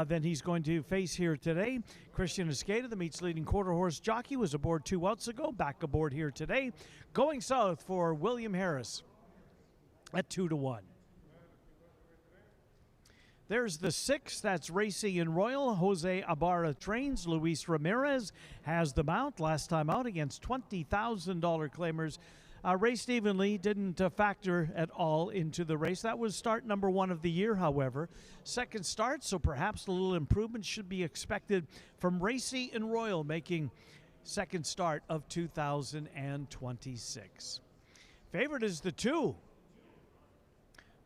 than he's going to face here today. Christian Escada, the meet's leading quarter horse jockey, was aboard 2 outs ago, back aboard here today. Going South for William Harris at 2-1. There's the 6, that's Racy and Royal. Jose Ibarra trains. Luis Ramirez has the mount. Last time out against $20,000 claimers. Raced evenly, didn't factor at all into the race. That was start number 1 of the year, however. Second start, so perhaps a little improvement should be expected from Racy and Royal, making second start of 2026. Favorite is the 2.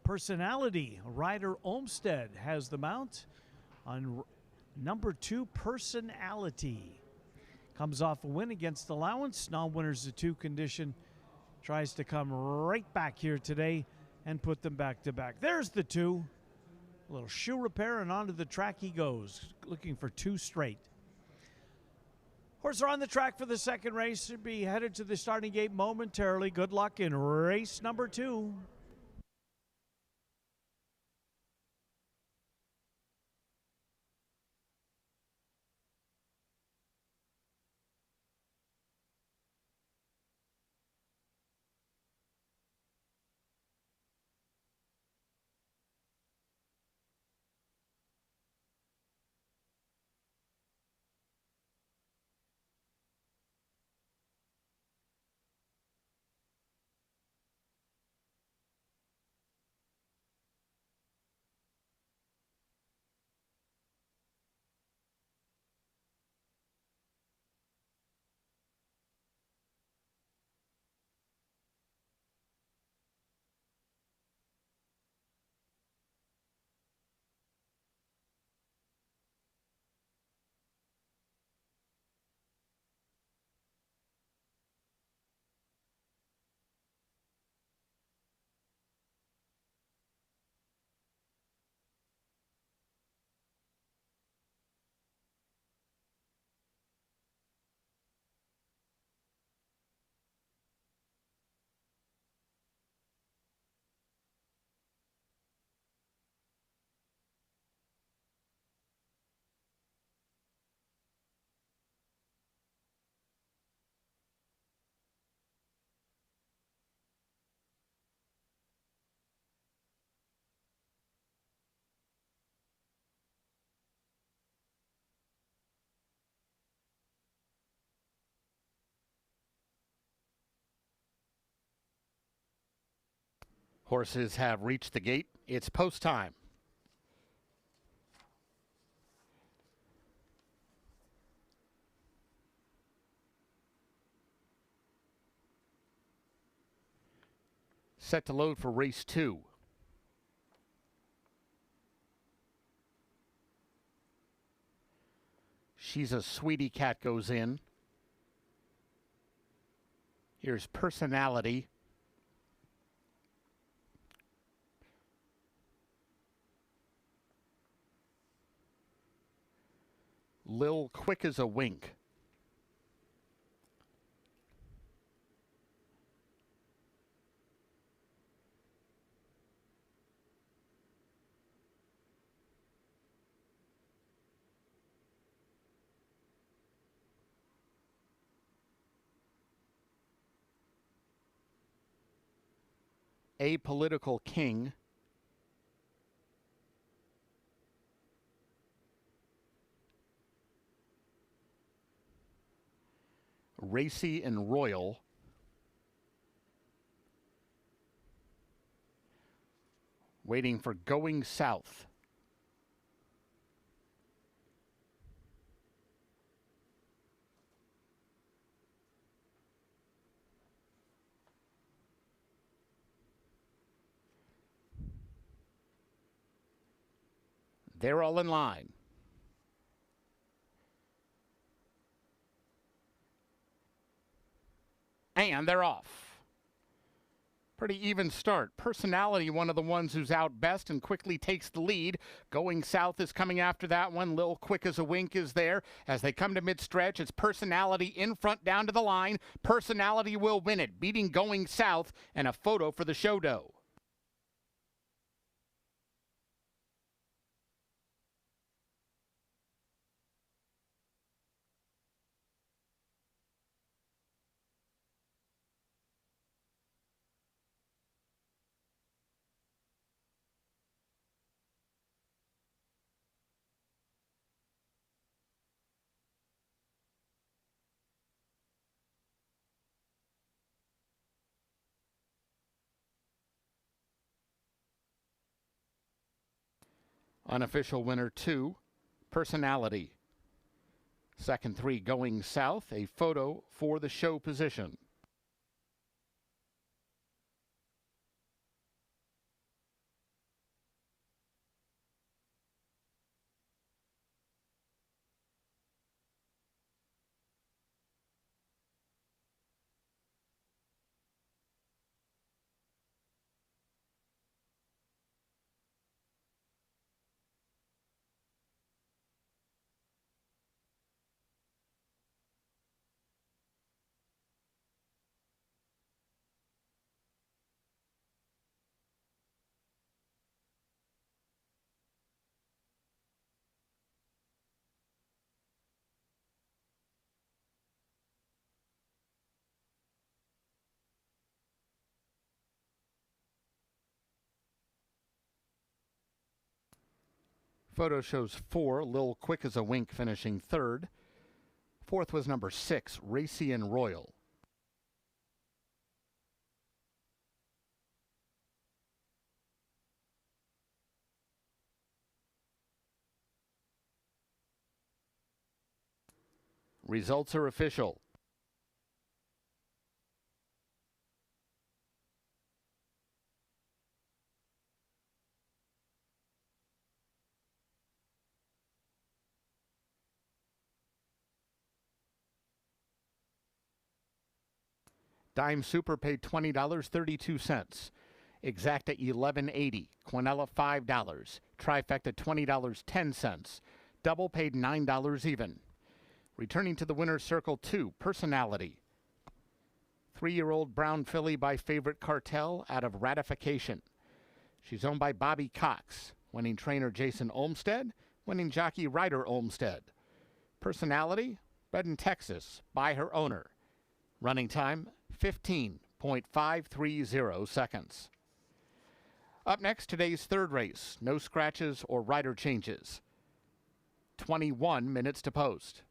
Personality, Ryder Olmsted has the mount on number 2, Personality. Comes off a win against Allowance. Non-winners of 2 condition. Tries to come right back here today and put them back to back. There's the 2. A little shoe repair and onto the track he goes, looking for 2 straight. Horses are on the track for the second race. Should be headed to the starting gate momentarily. Good luck in race number 2. Horses have reached the gate. It's post time. Set to load for race 2. She's a Sweetie Cat goes in. Here's Personality. Lil Quick as a Wink. Apolitical King. Racy and Royal. Waiting for Going South. They're all in line. And they're off. Pretty even start. Personality, one of the ones who's out best and quickly takes the lead. Going South is coming after that one. Lil Quick as a Wink is there. As they come to mid-stretch, it's Personality in front down to the line. Personality will win it, beating Going South, and a photo for the show dough. Unofficial winner 2, Personality. Second 3, Going South, a photo for the show position. Photo shows 4, Lil Quick as a Wink finishing 3rd. 4th was number 6, Racy and Royal. Results are official. Dime Super paid $20.32. Exacta $11.80. Quinella $5. Trifecta $20.10. Double paid $9 even. Returning to the winner's circle 2, Personality. 3-year-old brown filly by Favorite Cartel out of Ratification. She's owned by Bobby Cox, winning trainer Jason Olmstead, winning jockey Ryder Olmstead. Personality, bred in Texas by her owner. Running time, 15.530 seconds. Up next, today's 3rd race. No scratches or rider changes. 21 minutes to post.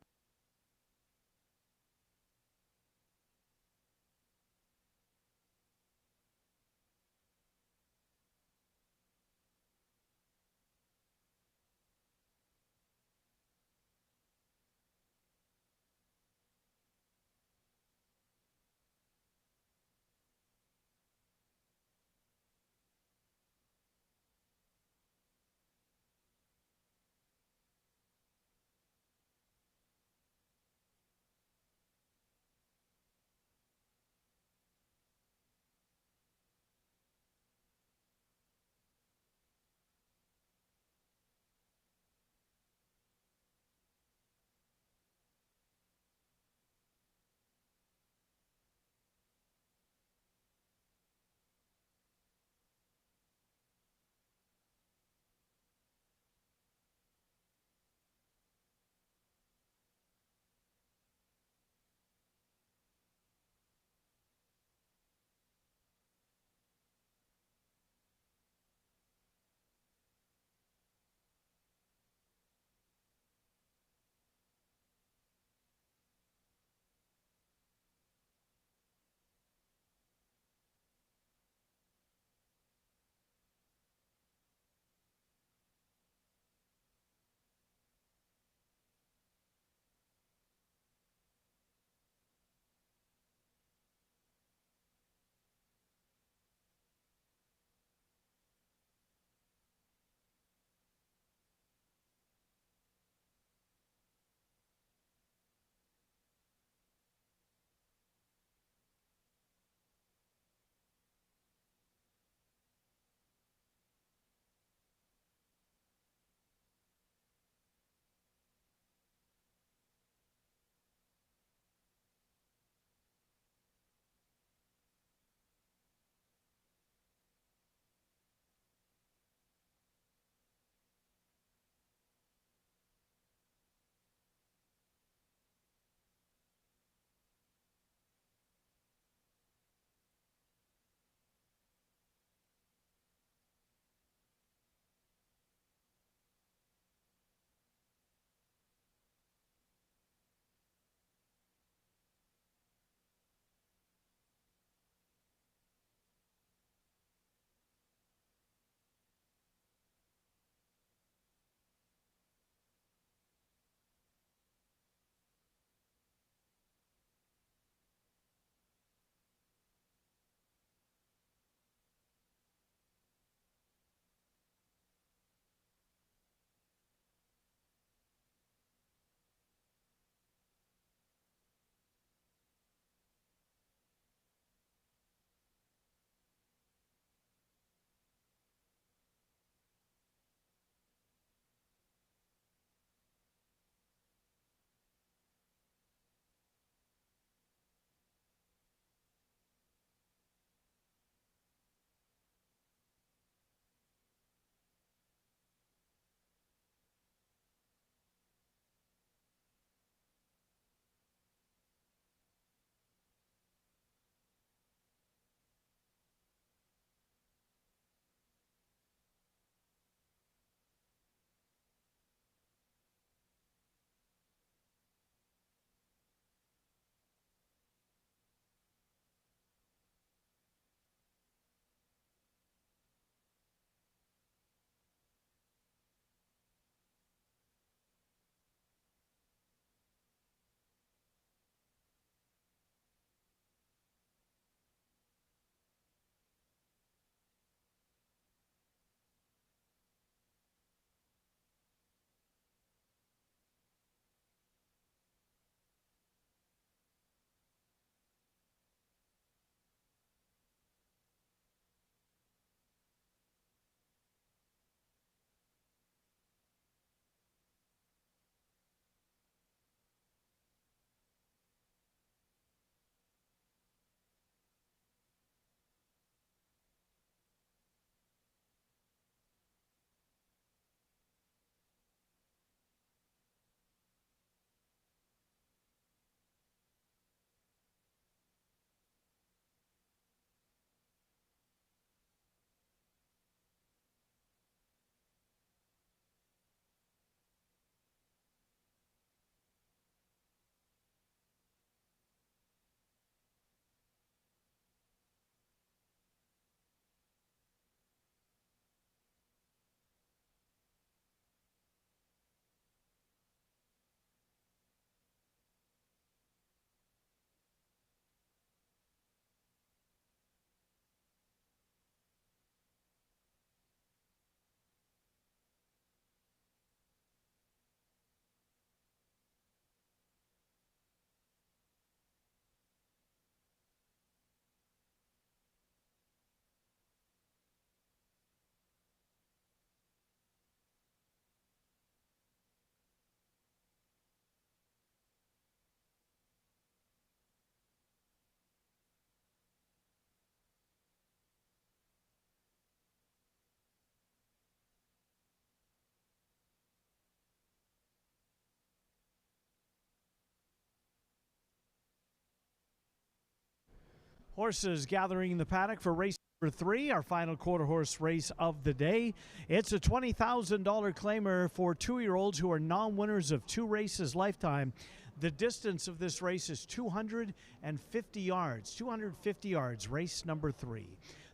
Horses gathering in the paddock for race number 3, our final quarter horse race of the day. It's a $20,000 claimer for 2-year-olds who are non-winners of 2 races lifetime. The distance of this race is 250 yards. 250 yards, race number 3.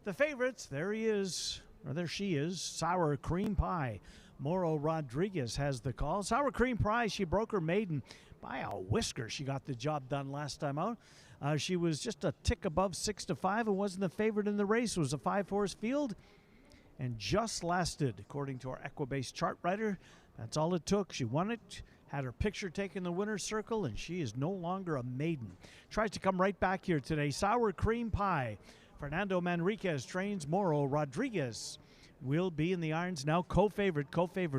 The favorites, there she is, Sour Cream Pie. Moro Rodriguez has the call. Sour Cream Pie, she broke her maiden by a whisker. She got the job done last time out. She was just a tick above 6-5 and wasn't the favorite in the race. It was a 5-horse field and just lasted, according to our Equibase chart writer. That's all it took. She won it, had her picture taken in the winner's circle, and she is no longer a maiden. Tries to come right back here today. Sour Cream Pie. Fernando Manriquez trains. Moro Rodriguez will be in the irons now. Co-favorite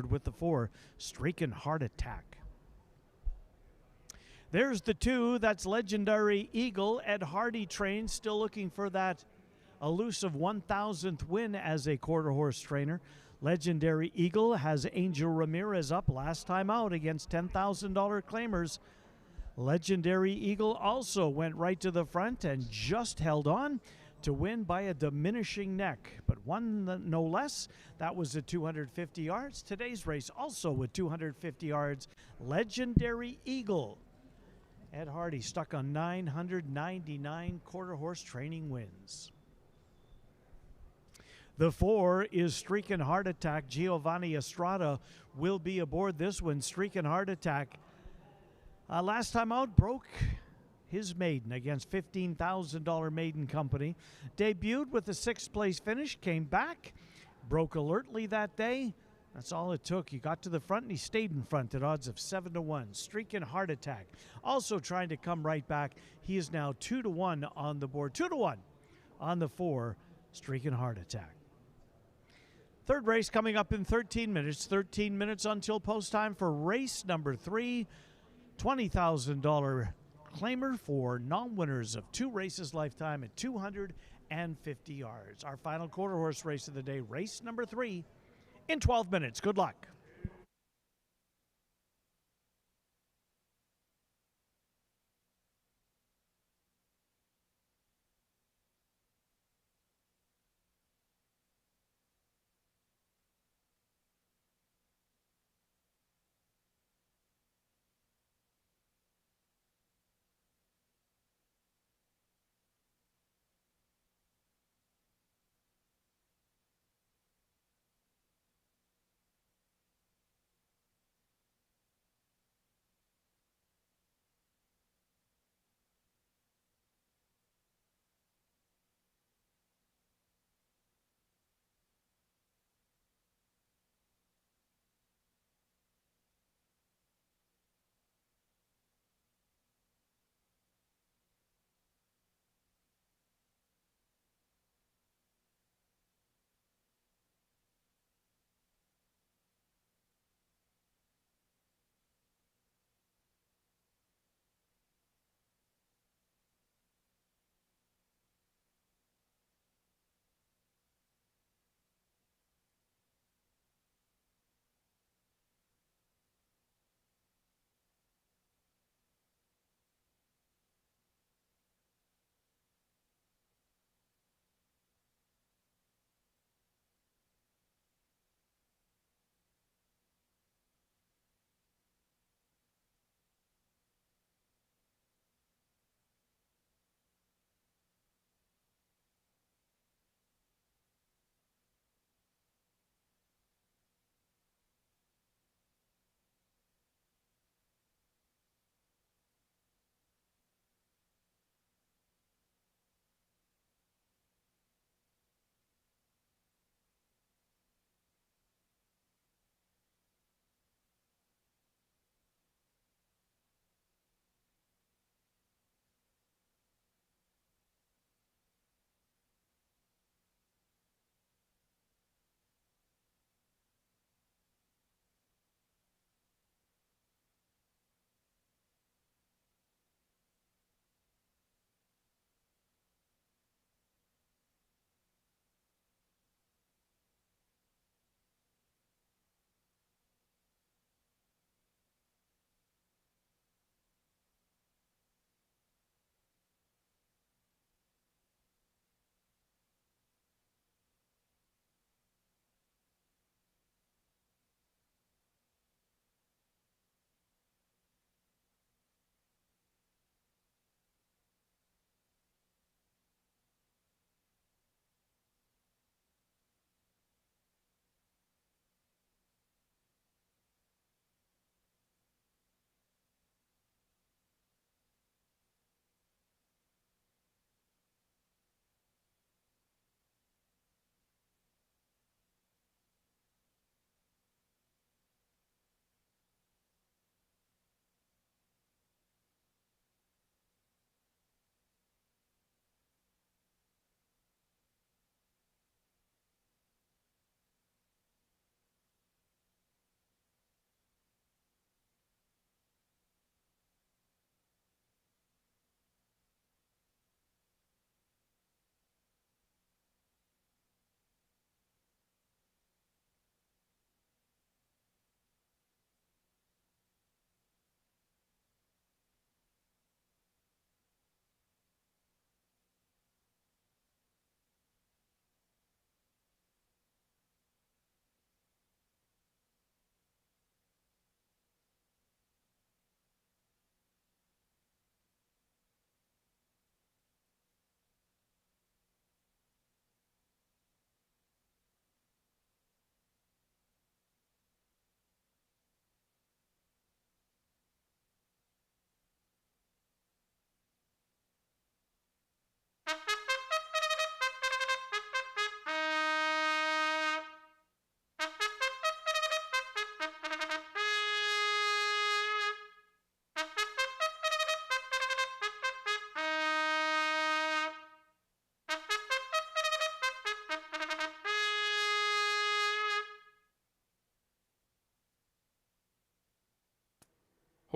with the 4, Streakin' Heart Attack. There's the 2. That's Legendary Eagle. Ed Hardy trains, still looking for that elusive 1,000th win as a quarter horse trainer. Legendary Eagle has Angel Ramirez up last time out against $10,000 claimers. Legendary Eagle also went right to the front and just held on to win by a diminishing neck, but won no less. That was at 250 yards. Today's race also with 250 yards. Legendary Eagle. Ed Hardy stuck on 999 quarter horse training wins. The 4 is Streakin' Heart Attack. Giovanni Estrada will be aboard this one. Streakin' Heart Attack. Last time out, broke his maiden against $15,000 maiden company. Debuted with a 6th place finish, came back, broke alertly that day. That's all it took. He got to the front and he stayed in front at odds of 7-1. Streakin' Heart Attack also trying to come right back. He is now 2-1 on the board. 2-1 on the 4, Streakin' Heart Attack. Third race coming up in 13 minutes. 13 minutes until post time for race number 3. $20,000 claimer for non-winners of 2 races lifetime at 250 yards. Our final quarter horse race of the day, race number 3, in 12 minutes. Good luck.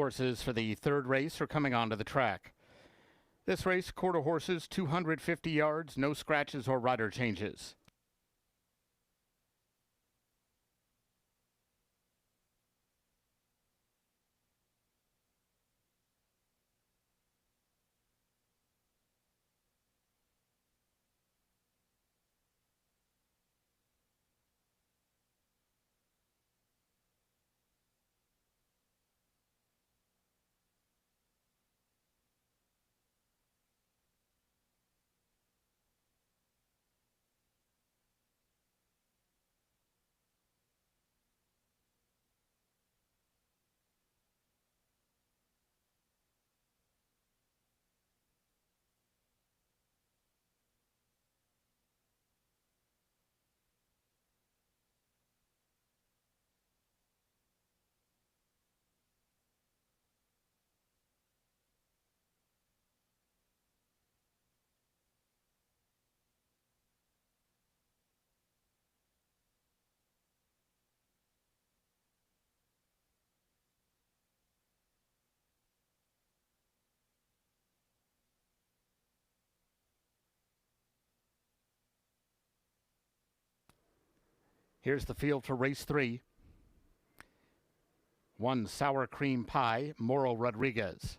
horses for the third race are coming onto the track. This race, quarter horses, 250 yards, no scratches or rider changes. Here's the field for race 3. 1, Sour Cream Pie, Moro Rodriguez.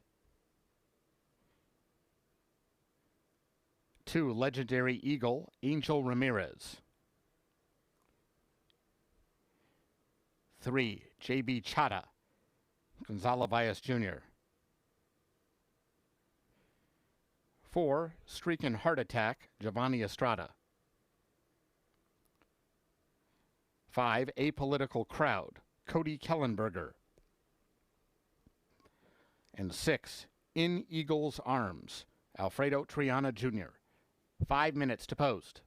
2, Legendary Eagle, Angel Ramirez. 3, JB Chata, Gonzalo Valles Jr. 4, Streakin' Heart Attack, Giovanni Estrada. 5, Apolitical Crowd, Cody Kellenberger. And 6, In Eagle's Arms, Alfredo Triana Jr. 5 minutes to post.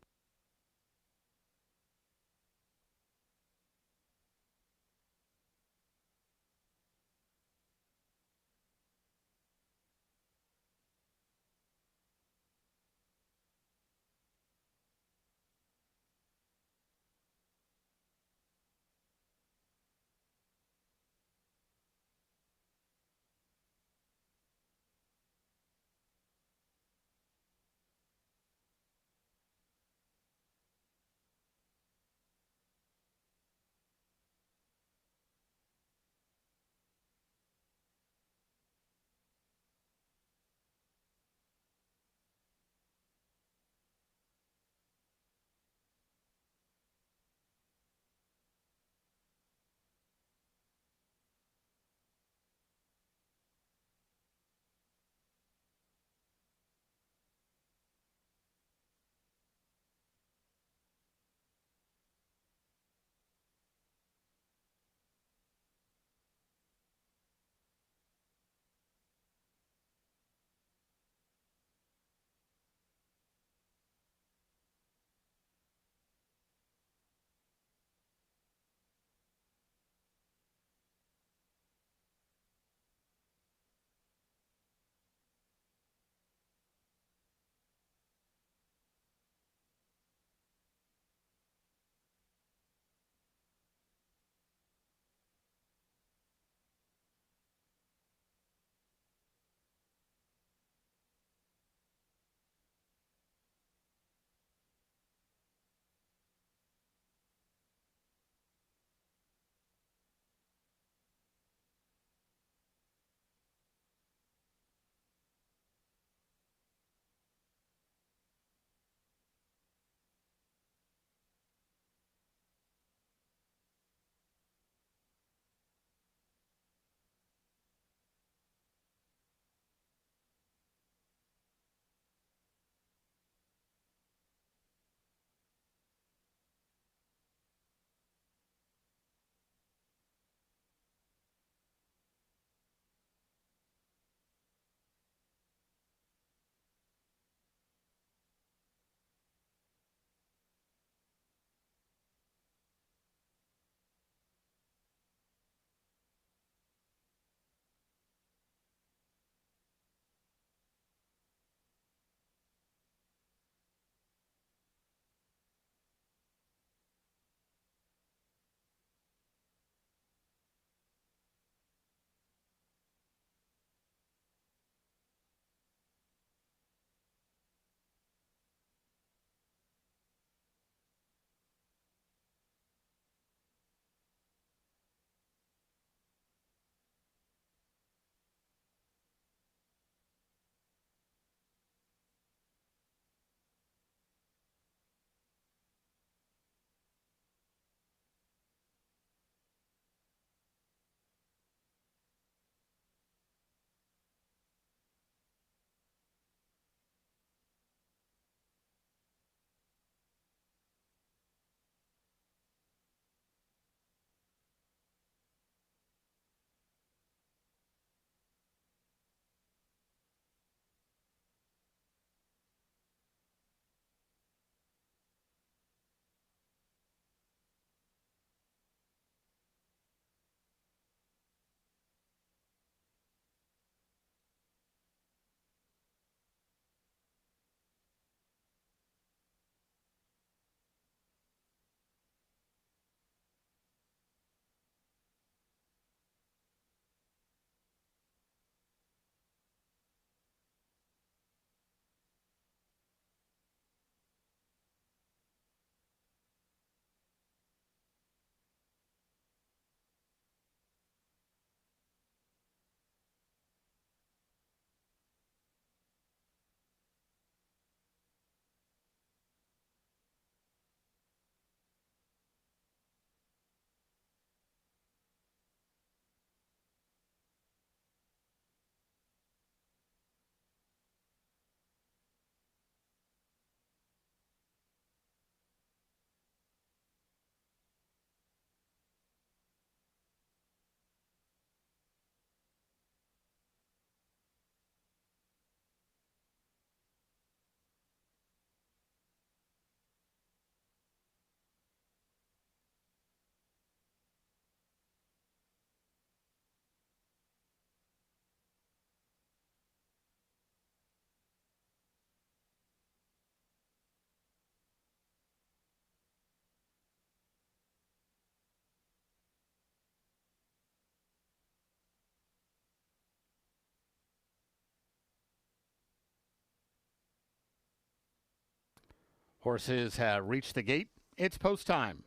Horses have reached the gate. It's post time.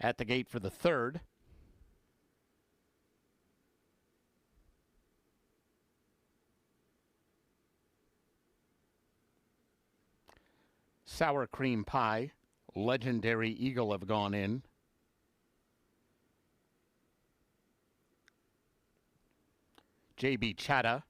At the gate for the third. Sour Cream Pie, Legendary Eagle have gone in. JB Chatta.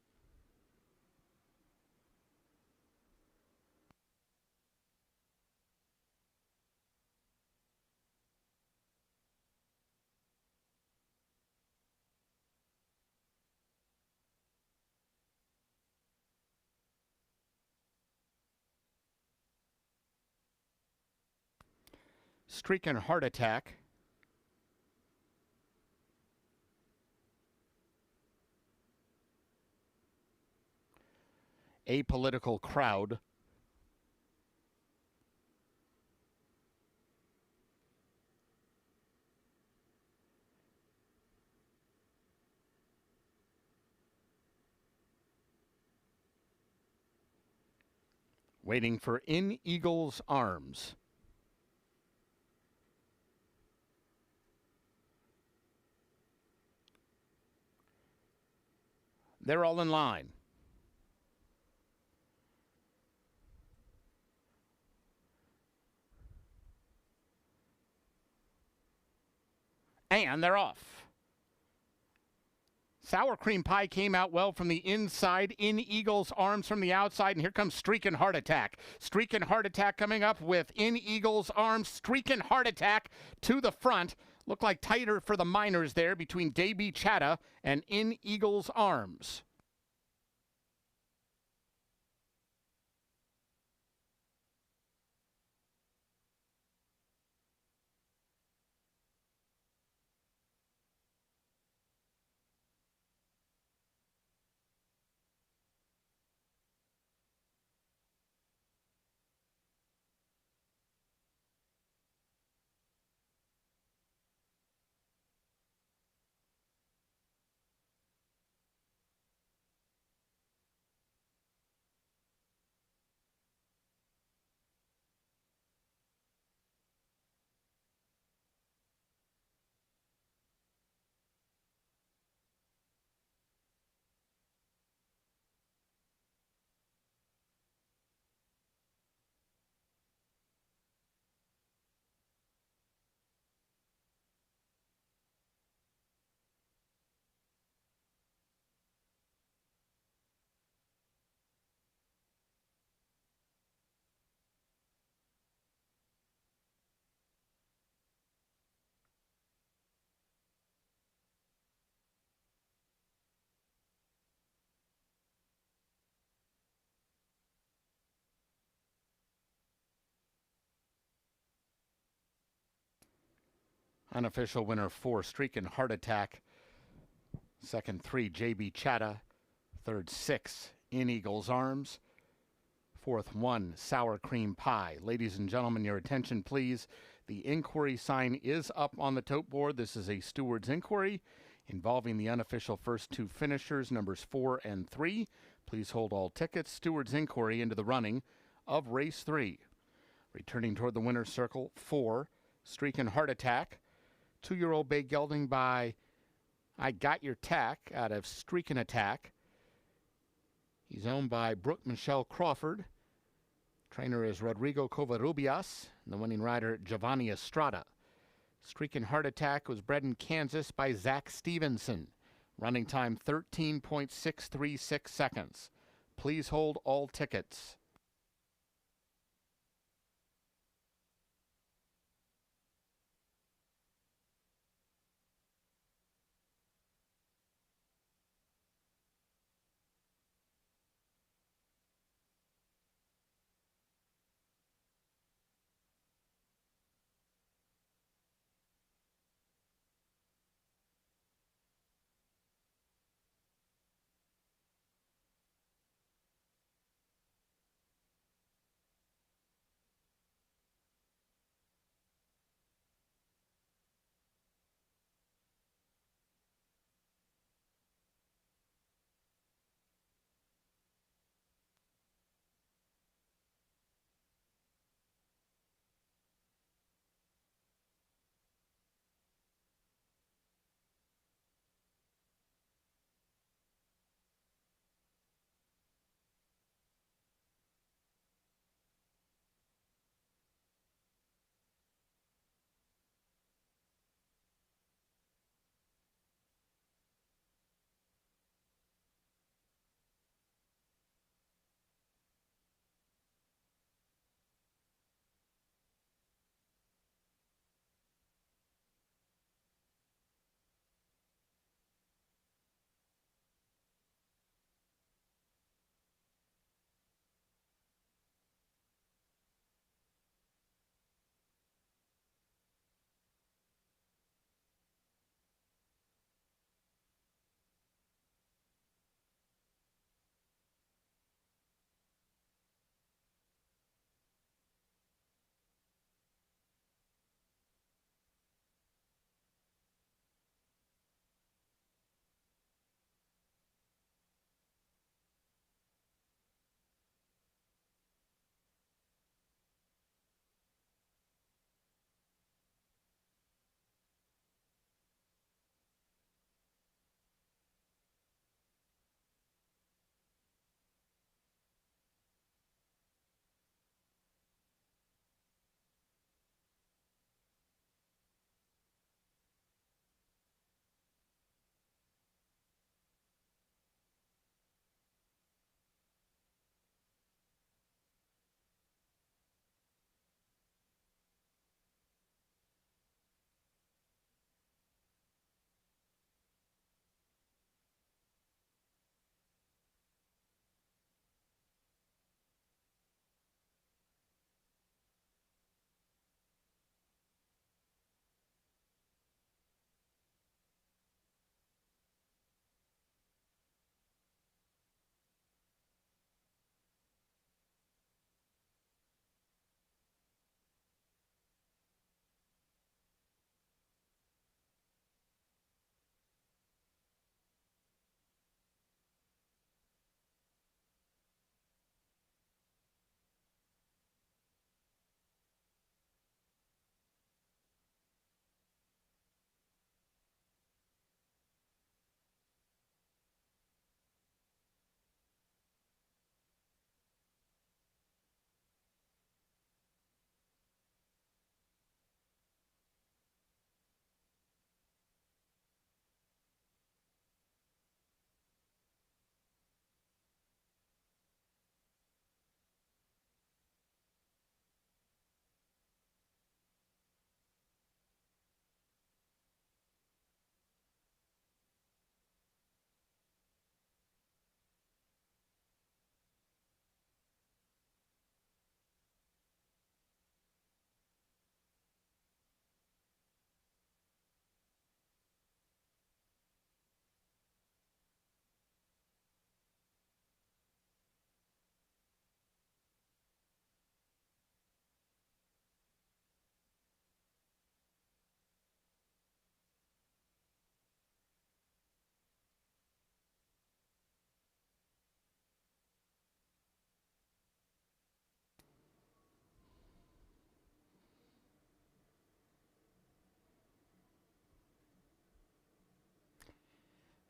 Streakin' Heart Attack. Apolitical Crowd. Waiting for In Eagle's Arms. They're all in line. And they're off. Sour Cream Pie came out well from the inside, In Eagle's Arms from the outside, and here comes Streakin' Heart Attack. Streakin' Heart Attack coming up with In Eagle's Arms. Streakin' Heart Attack to the front. Looked like tighter for the minors there between JB Chatta and In Eagle's Arms. Unofficial winner 4, Streakin' Heart Attack. Second 3, JB Chatta. Third 6, In Eagle's Arms. Fourth 1, Sour Cream Pie. Ladies and gentlemen, your attention please. The inquiry sign is up on the tote board. This is a steward's inquiry involving the unofficial first 2 finishers, numbers 4 and 3. Please hold all tickets. Steward's inquiry into the running of race 3. Returning toward the winner's circle, 4, Streakin' Heart Attack. 2-year-old bay gelding by I Got Your Tack out of Streakin' Attack. He's owned by Brooke Michelle Crawford. Trainer is Rodrigo Covarrubias. And the winning rider, Giovanni Estrada. Streakin' Heart Attack was bred in Kansas by Zach Stevenson. Running time 13.636 seconds. Please hold all tickets.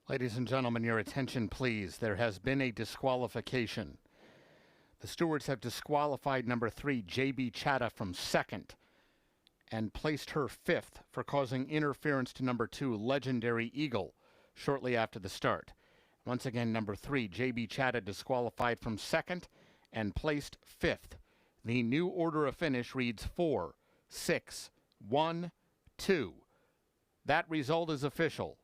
Ladies and gentlemen, your attention, please. There has been a disqualification. The stewards have disqualified number 3, J.B. Chatta, from second and placed her fifth for causing interference to number 2, Legendary Eagle, shortly after the start. Once again, number 3, J.B. Chatta, disqualified from second and placed fifth. The new order of finish reads 4, 6, 1, 2. That result is official.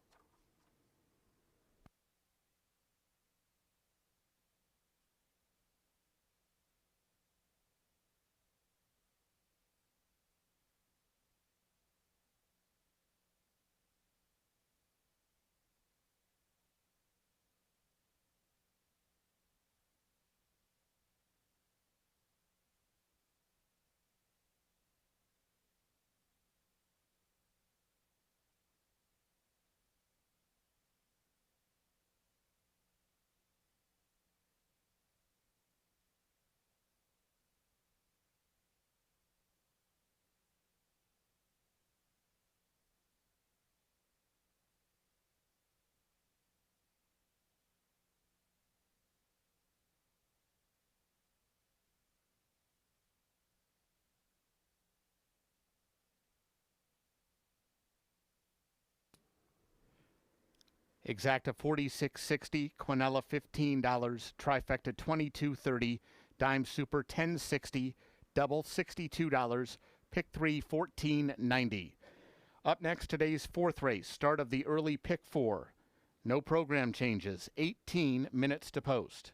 Exacta $46.60, Quinella $15, Trifecta $22.30, Dime Super $10.60, Double $62, Pick 3 $14.90. Up next, today's fourth race, start of the early Pick 4. No program changes, 18 minutes to post.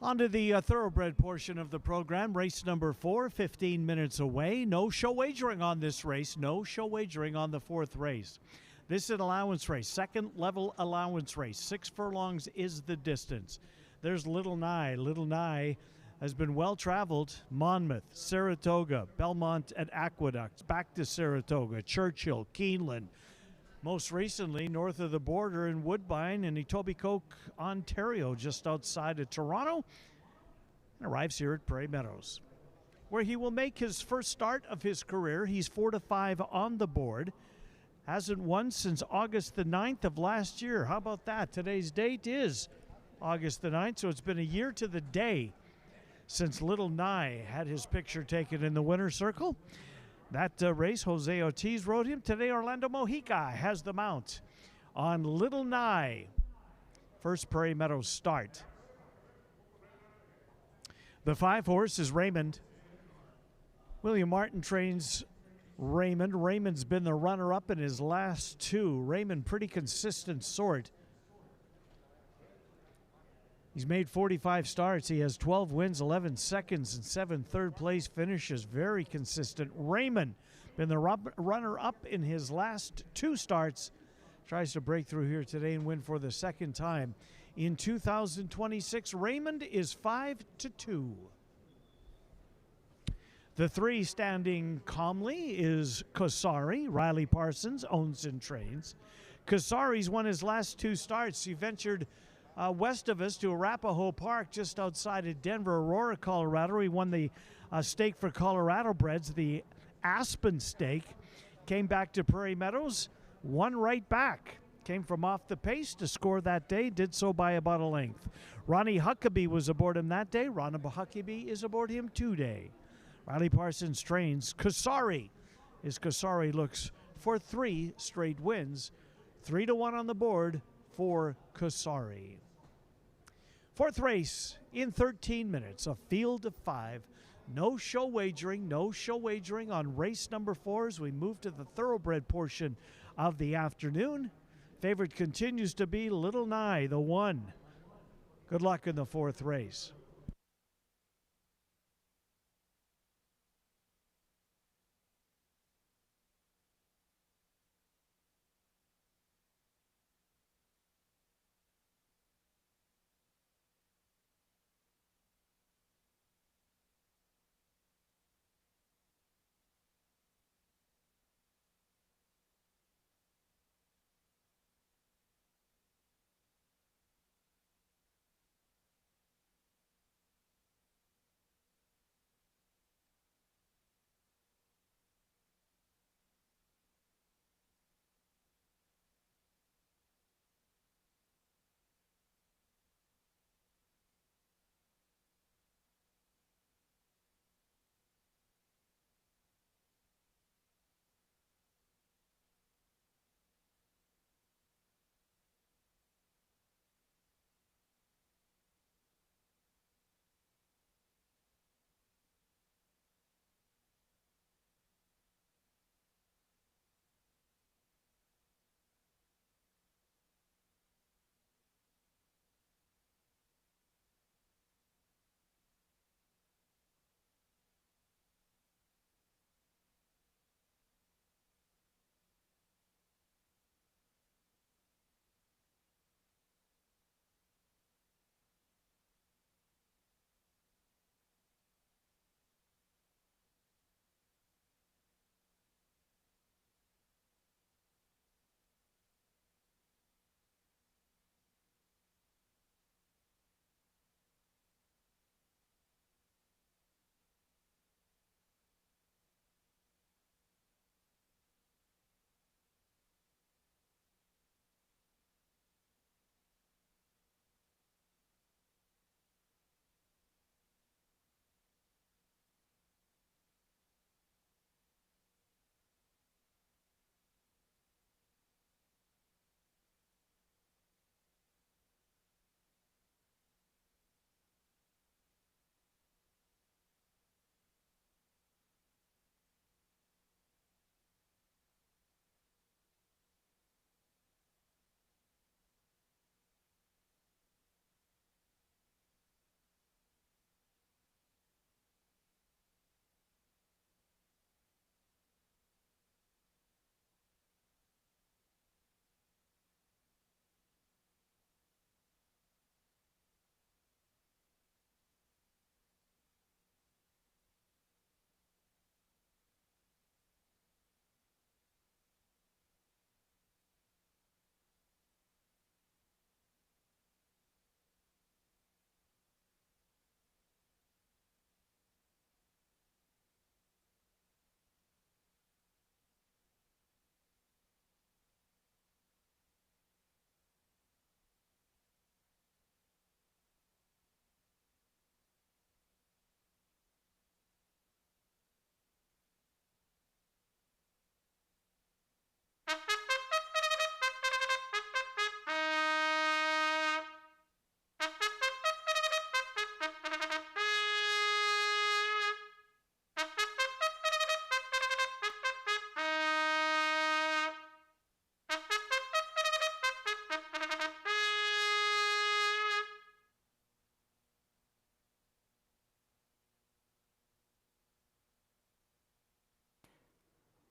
On to the thoroughbred portion of the program. Race number 4, 15 minutes away. No show wagering on this race. No show wagering on the 4th race. This is an allowance race, second level allowance race. 6 furlongs is the distance. There's Little Nye. Little Nye has been well traveled. Monmouth, Saratoga, Belmont at Aqueducts, back to Saratoga, Churchill, Keeneland. Most recently, north of the border in Woodbine and Etobicoke, Ontario, just outside of Toronto, and arrives here at Prairie Meadows, where he will make his first start of his career. He's 4-5 on the board. Hasn't won since August the 9th of last year. How about that? Today's date is August the 9th, so it's been a year to the day since Little Nye had his picture taken in the winner's circle. That race, Jose Ortiz rode him. Today, Orlando Mojica has the mount on Little Nye. First Prairie Meadows start. The 5 horse is Raymond. William Martin trains Raymond. Raymond's been the runner-up in his last 2. Raymond, pretty consistent sort. He's made 45 starts. He has 12 wins, 11 seconds, and 7 third-place finishes. Very consistent. Raymond, been the runner-up in his last 2 starts. Tries to break through here today and win for the second time in 2026. Raymond is 5-2. The 3 standing calmly is Kosari. Riley Parsons owns and trains. Kosari's won his last 2 starts. He ventured west of us to Arapahoe Park just outside of Denver, Aurora, Colorado. He won the stake for Colorado breds, the Aspen stake. Came back to Prairie Meadows, won right back. Came from off the pace to score that day, did so by about a length. Ronnie Huckabee was aboard him that day. Ronnie Huckabee is aboard him today. Riley Parsons trains Kosari. Kosari looks for 3 straight wins. 3-1 on the board for Kosari. 4th race in 13 minutes, a field of 5. No show wagering on race number 4 as we move to the thoroughbred portion of the afternoon. Favorite continues to be Little Nye, the 1. Good luck in the 4th race.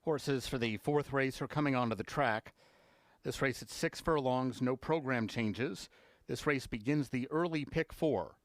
Horses for the fourth race are coming onto the track. This race at 6 furlongs, no program changes. This race begins the early pick 4.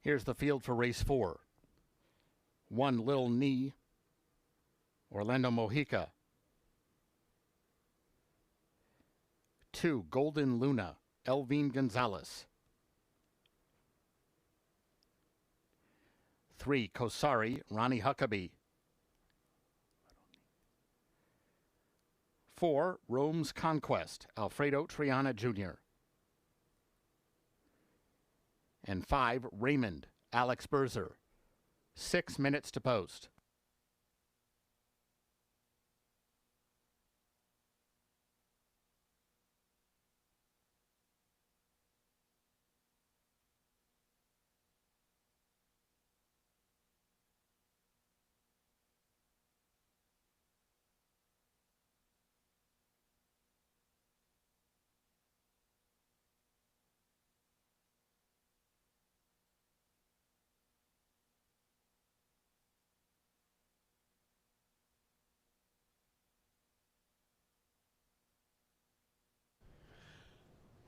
Here's the field for race 4. 1, Little Knee, Orlando Mojica. 2, Golden Luna, Elvine Gonzalez. 3, Kosari, Ronnie Huckabee. 4, Rome's Conquest, Alfredo Triana Jr. And 5, Raymond, Alex Berzer. 6 minutes to post.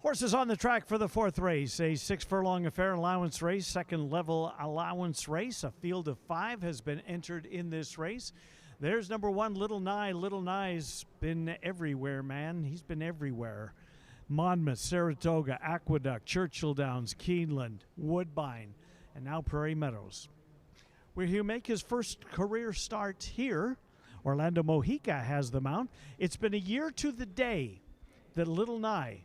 Horses on the track for the fourth race, a 6 furlong affair allowance race, second level allowance race. A field of 5 has been entered in this race. There's number 1, Little Nye. Little Nye's been everywhere, man. He's been everywhere. Monmouth, Saratoga, Aqueduct, Churchill Downs, Keeneland, Woodbine, and now Prairie Meadows. Where he'll make his first career start here. Orlando Mojica has the mount. It's been a year to the day that Little Nye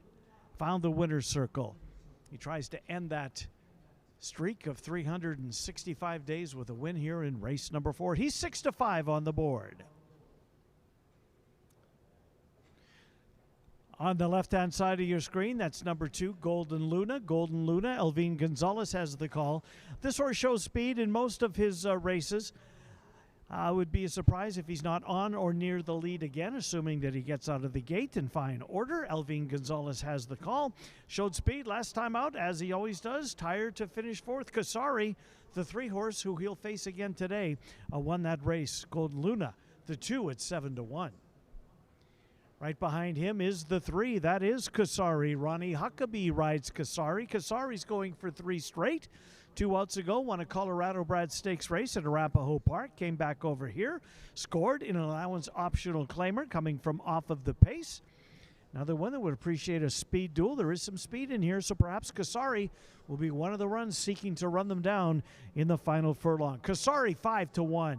found the winner's circle. He tries to end that streak of 365 days with a win here in race number 4. He's 6-5 on the board. On the left-hand side of your screen, that's number 2, Golden Luna. Golden Luna, Elvine Gonzalez has the call. This horse shows speed in most of his races. I would be surprised if he's not on or near the lead again, assuming that he gets out of the gate in fine order. Elvine Gonzalez has the call. Showed speed last time out, as he always does. Tired to finish 4th. Kasari, the 3-horse who he'll face again today, won that race. Golden Luna, the 2 at 7-1. Right behind him is the 3. That is Kasari. Ronnie Huckabee rides Kasari. Kasari's going for 3 straight. 2 outs ago, won a Colorado Brad Stakes race at Arapahoe Park. Came back over here. Scored in an allowance optional claimer coming from off of the pace. Another one that would appreciate a speed duel. There is some speed in here, so perhaps Kasari will be one of the runs seeking to run them down in the final furlong. Kasari 5-1.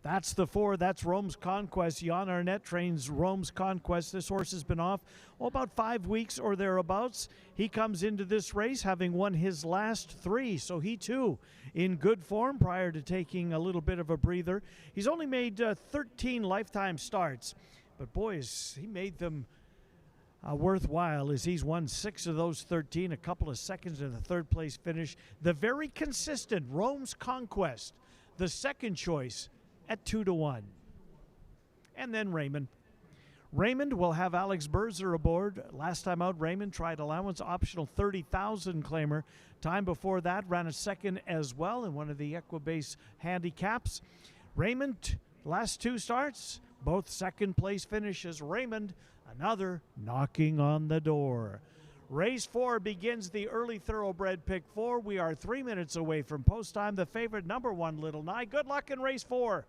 That's the 4. That's Rome's Conquest. Jan Arnett trains Rome's Conquest. This horse has been off about 5 weeks or thereabouts. He comes into this race having won his last 3, so he too in good form prior to taking a little bit of a breather. He's only made 13 lifetime starts, but boys, he made them worthwhile as he's won 6 of those 13, a couple of seconds in the 3rd place finish. The very consistent Rome's Conquest, the second choice, at 2-1. And then Raymond. Raymond will have Alex Berzer aboard. Last time out, Raymond tried allowance optional 30,000 claimer. Time before that, ran a second as well in one of the Equibase handicaps. Raymond, last 2 starts, Both second place finishes. Raymond, another knocking on the door. Race 4 begins the early thoroughbred pick 4. We are 3 minutes away from post time. The favorite, number 1, Little Nye. Good luck in race 4.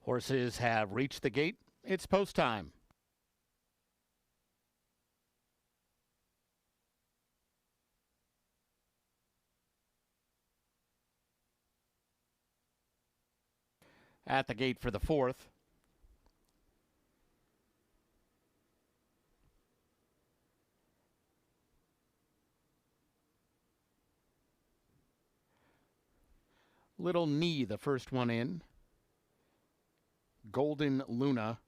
Horses have reached the gate. It's post time. At the gate for the 4th. Little Knee, the first one in. Golden Luna.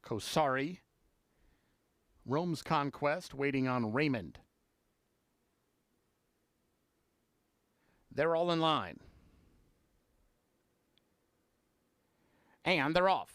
Kosari. Rome's Conquest waiting on Raymond. They're all in line. And they're off.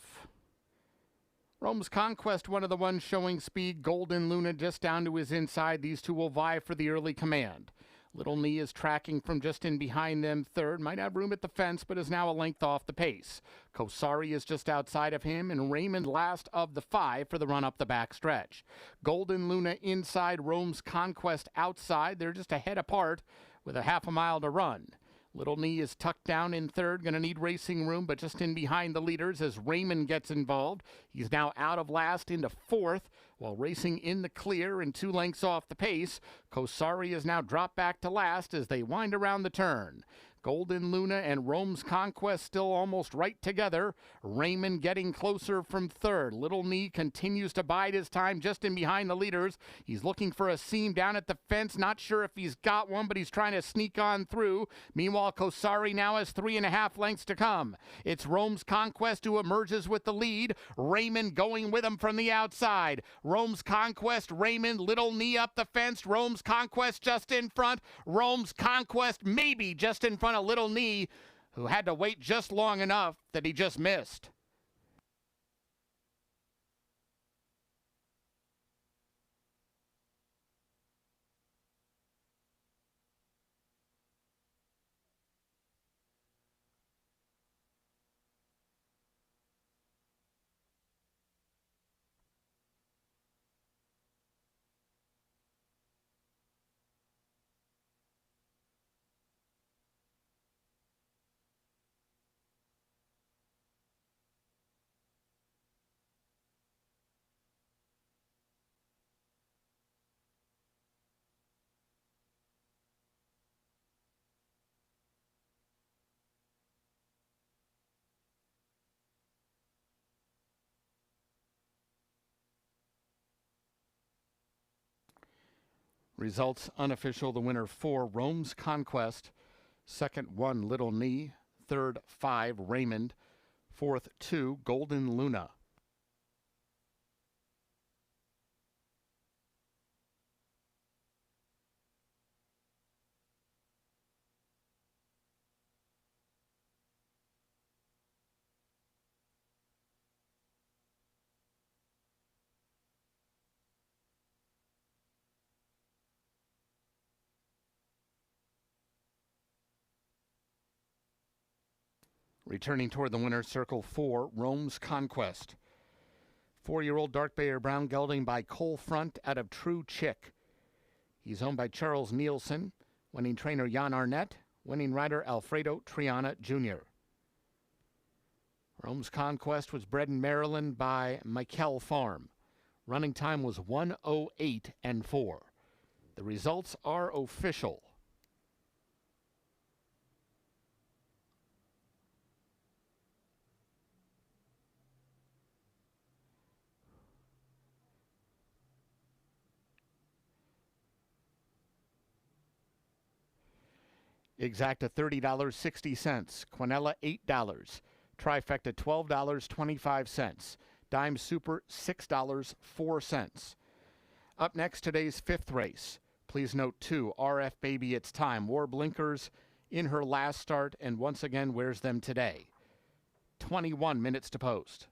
Rome's Conquest, one of the ones showing speed. Golden Luna just down to his inside. These two will vie for the early command. Little Knee is tracking from just in behind them third. Might have room at the fence, but is now a length off the pace. Kosari is just outside of him, and Raymond last of the 5 for the run up the back stretch. Golden Luna inside, Rome's Conquest outside. They're just a head apart with a half a mile to run. Little Knee is tucked down in third, going to need racing room, but just in behind the leaders as Raymond gets involved. He's now out of last into 4th, while racing in the clear and 2 lengths off the pace. Kosari is now dropped back to last as they wind around the turn. Golden Luna and Rome's Conquest still almost right together. Raymond getting closer from third. Little Knee continues to bide his time just in behind the leaders. He's looking for a seam down at the fence. Not sure if he's got one, but he's trying to sneak on through. Meanwhile, Kosari now has 3.5 lengths to come. It's Rome's Conquest who emerges with the lead. Raymond going with him from the outside. Rome's Conquest, Raymond, Little Knee up the fence. Rome's Conquest just in front. Rome's Conquest maybe just in front of Little Knee, who had to wait just long enough that he just missed. Results unofficial. The winner 4, Rome's Conquest. Second 1, Little Knee. Third 5, Raymond. Fourth 2, Golden Luna. Returning toward the winner's circle 4, Rome's Conquest. 4-year-old dark bay or brown gelding by Cole Front out of True Chick. He's owned by Charles Nielsen, winning trainer Jan Arnett, winning rider Alfredo Triana Jr. Rome's Conquest was bred in Maryland by Mikel Farm. Running time was 1:08 and 4. The results are official. Exacta $30.60. Quinella $8. Trifecta $12.25. Dime Super $6.04. Up next, today's 5th race. Please note 2, RF Baby It's Time. Wore blinkers in her last start and once again wears them today. 21 minutes to post.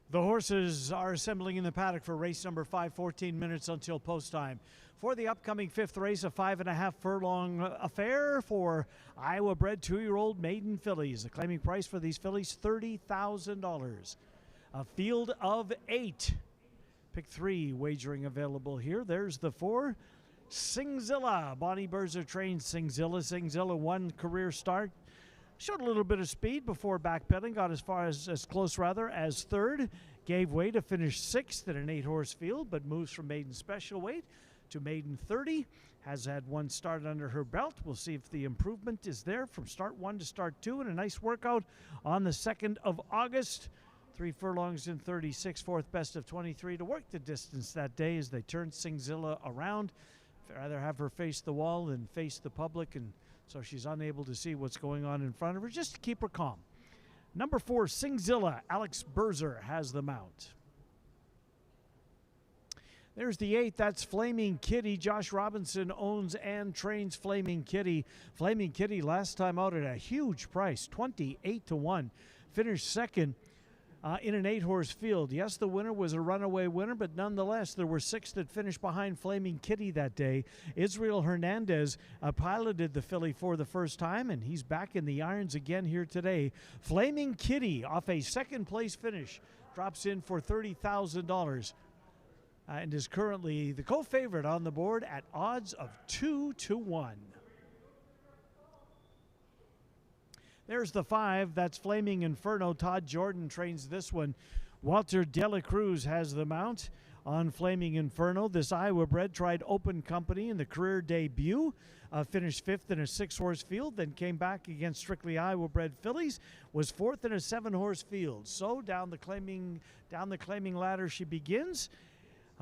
The horses are assembling in the paddock for race number 5, 14 minutes until post time. For the upcoming fifth race, a 5.5 furlong affair for Iowa bred 2-year-old maiden fillies. The claiming price for these fillies, $30,000. A field of 8. Pick 3 wagering available here. There's the 4. Singzilla. Bonnie Burzer trained Singzilla. Singzilla, one career start. Showed a little bit of speed before backpedaling, got as close as third. Gave way to finish 6th in an 8-horse field, but moves from maiden special weight to maiden 30. Has had one start under her belt. We'll see if the improvement is there from start 1 to start 2, and a nice workout on the 2nd of August. 3 furlongs in 36, fourth best of 23 to work the distance that day as they turn Singzilla around. Rather have her face the wall than face the public, and so she's unable to see what's going on in front of her, just to keep her calm. Number 4, Singzilla. Alex Burzer has the mount. There's the 8. That's Flaming Kitty. Josh Robinson owns and trains Flaming Kitty. Flaming Kitty last time out at a huge price, 28-1. Finished second in an 8-horse field. Yes, the winner was a runaway winner, but nonetheless, there were 6 that finished behind Flaming Kitty that day. Israel Hernandez piloted the filly for the first time, and he's back in the irons again here today. Flaming Kitty, off a second-place finish, drops in for $30,000 and is currently the co-favorite on the board at odds of 2-1. There's the 5. That's Flaming Inferno. Todd Jordan trains this one. Walter Dela Cruz has the mount on Flaming Inferno. This Iowa bred tried Open Company in the career debut. Finished 5th in a 6-horse field, then came back against strictly Iowa bred fillies. Was 4th in a 7-horse field. So down the claiming ladder she begins.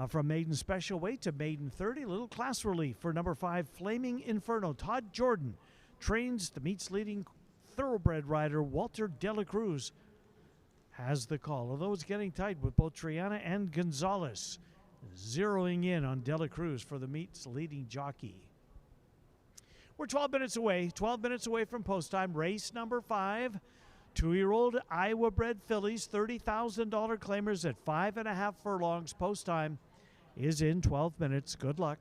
From maiden special weight to maiden 30. A little class relief for number 5, Flaming Inferno. Todd Jordan trains the meet's leading thoroughbred rider Walter Dela Cruz has the call, although it's getting tight with both Triana and Gonzalez zeroing in on Dela Cruz for the meet's leading jockey. We're 12 minutes away from post time. Race number 5, 2-year-old Iowa bred fillies, $30,000 claimers at 5.5 furlongs. Post time is in 12 minutes. Good luck.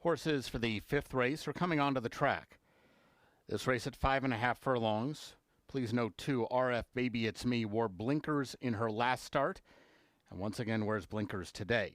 Horses for the 5th race are coming onto the track. This race at 5.5 furlongs. Please note, too, RF Baby It's Me wore blinkers in her last start and once again wears blinkers today.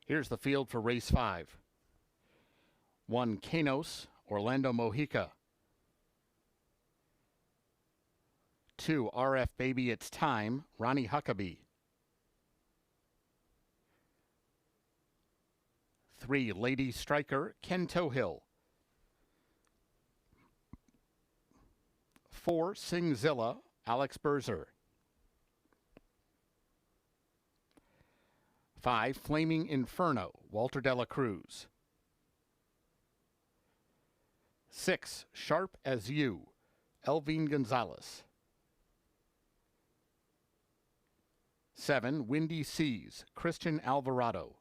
Here's the field for race 5. 1, Kanos, Orlando Mojica. 2, RF Baby It's Time, Ronnie Huckabee. 3, Lady Striker, Ken Tohill. 4, Singzilla, Alex Berzer. 5, Flaming Inferno, Walter Dela Cruz. 6, Sharp as You, Elvin Gonzalez. 7, Windy Seas, Christian Alvarado.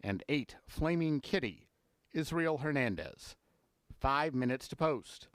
And 8, Flaming Kitty, Israel Hernandez. 5 minutes to post.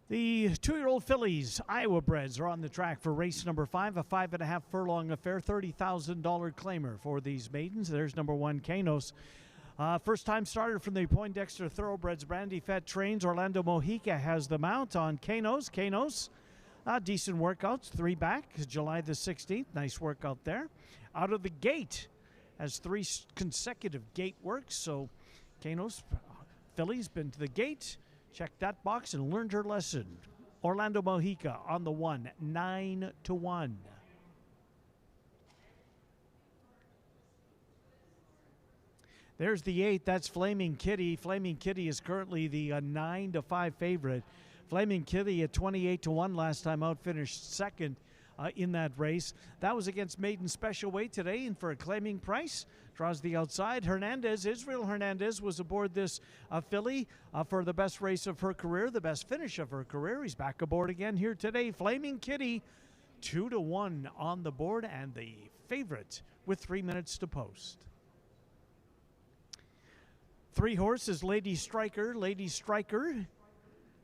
The 2-year-old fillies, Iowa breds, are on the track for race number 5, a 5.5 furlong affair, $30,000 claimer for these maidens. There's number 1, Kanos. First time starter from the Poindexter Thoroughbreds Brandy Fett Trains. Orlando Mojica has the mount on Kanos. Kanos, decent workouts, 3 back, July the 16th. Nice workout there. Out of the gate, has 3 consecutive gate works. So Kanos, fillies, been to the gate. Checked that box and learned her lesson. Orlando Mojica on the 1, 9-1. There's the 8. That's Flaming Kitty. Flaming Kitty is currently the 9-5 favorite. Flaming Kitty at 28-1 last time out, finished second in that race. That was against maiden special weight today, and for a claiming price, draws the outside. Hernandez, Israel Hernandez, was aboard this filly for the best race of her career, the best finish of her career. He's back aboard again here today. Flaming Kitty, 2-1 on the board, and the favorite with 3 minutes to post. 3 horses, Lady Striker. Lady Striker,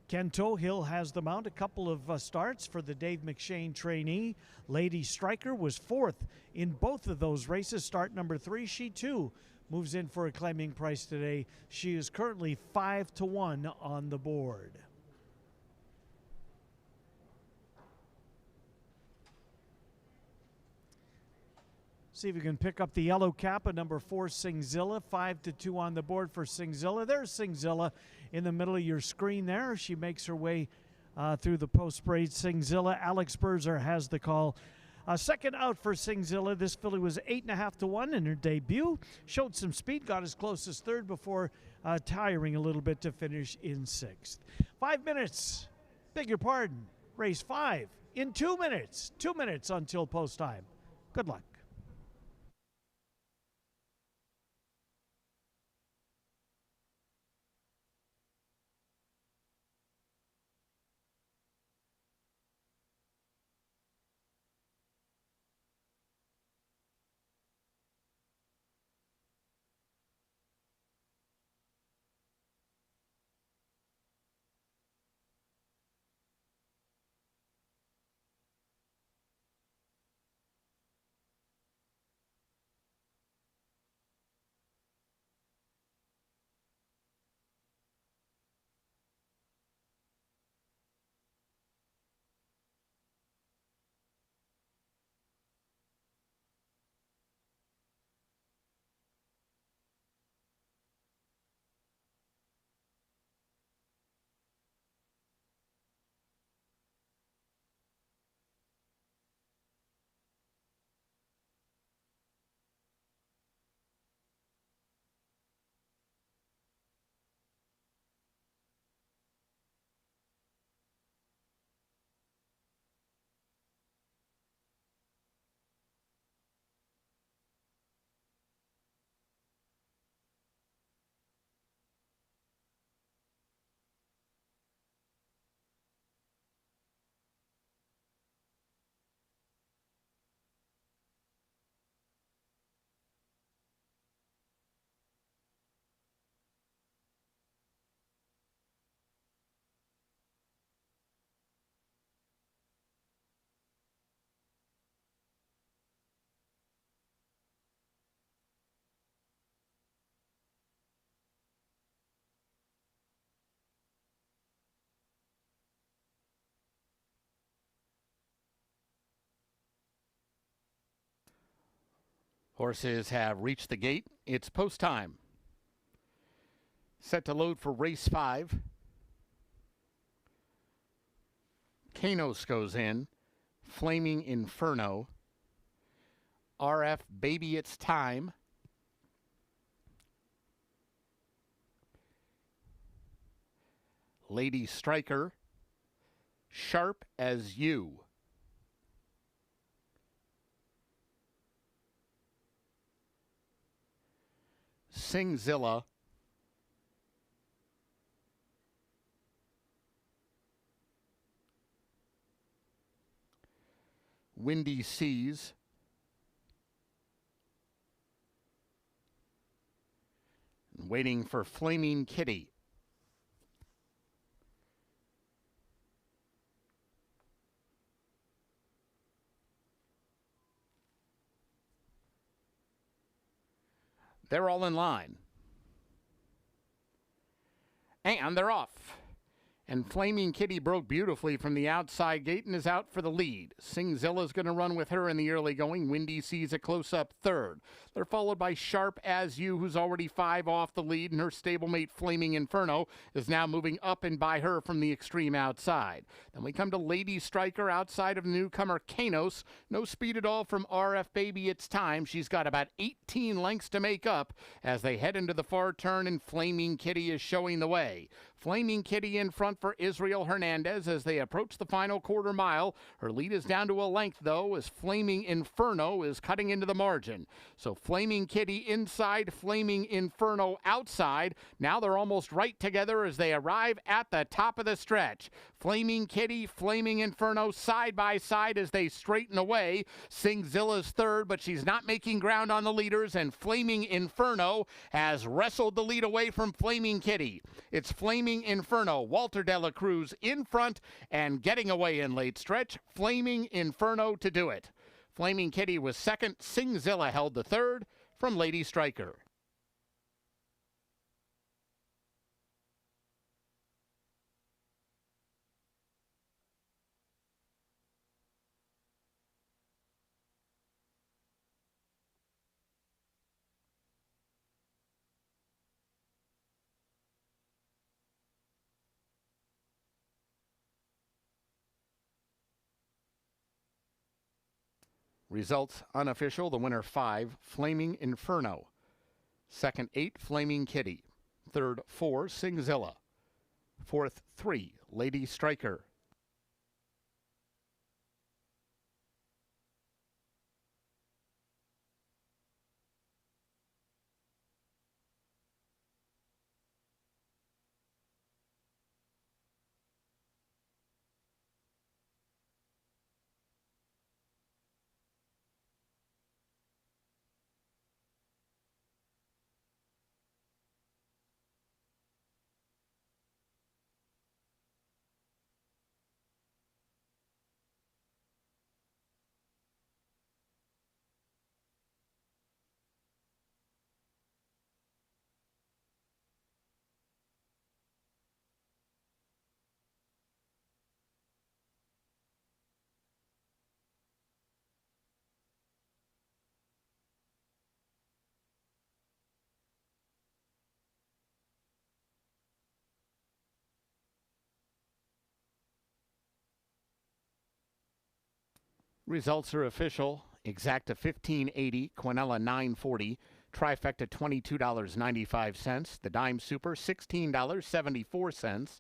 Ken Tohill has the mount. A couple of starts for the Dave McShane trainee. Lady Striker was 4th in both of those races. Start number 3, she too moves in for a claiming price today. She is currently 5-1 on the board. See if we can pick up the yellow cap of number 4, Singzilla. 5-2 on the board for Singzilla. There's Singzilla in the middle of your screen there. She makes her way through the post parade. Singzilla. Alex Berzer has the call. Second out for Singzilla. This filly was 8.5-1 in her debut. Showed some speed, got as close as 3rd before tiring a little bit to finish in 6th. 5 minutes. Beg your pardon. Race 5 in 2 minutes. 2 minutes until post time. Good luck. Horses have reached the gate. It's post time. Set to load for race 5. Kanos goes in. Flaming Inferno. RF Baby It's Time. Lady Striker. Sharp as You. Singzilla. Windy Seas. And waiting for Flaming Kitty. They're all in line. And they're off. And Flaming Kitty broke beautifully from the outside gate and is out for the lead. Singzilla's going to run with her in the early going. Windy Seas a close-up third. They're followed by Sharp As You, who's already 5 off the lead, and her stablemate Flaming Inferno is now moving up and by her from the extreme outside. Then we come to Lady Striker outside of newcomer Kanos. No speed at all from RF Baby It's Time. She's got about 18 lengths to make up as they head into the far turn, and Flaming Kitty is showing the way. Flaming Kitty in front for Israel Hernandez as they approach the final quarter mile. Her lead is down to a length, though, as Flaming Inferno is cutting into the margin. So Flaming Kitty inside, Flaming Inferno outside. Now they're almost right together as they arrive at the top of the stretch. Flaming Kitty, Flaming Inferno side by side as they straighten away. Singzilla's third, but she's not making ground on the leaders, and Flaming Inferno has wrestled the lead away from Flaming Kitty. It's Flaming Inferno, Walter De La Cruz in front and getting away in late stretch. Flaming Inferno to do it. Flaming Kitty was second. Singzilla held the third from Lady Striker. Results unofficial. The winner 5, Flaming Inferno. Second 8, Flaming Kitty. Third 4, Singzilla. Fourth 3, Lady Striker. Results are official. Exacta $15.80, Quinella $9.40, Trifecta $22.95, the Dime Super $16.74,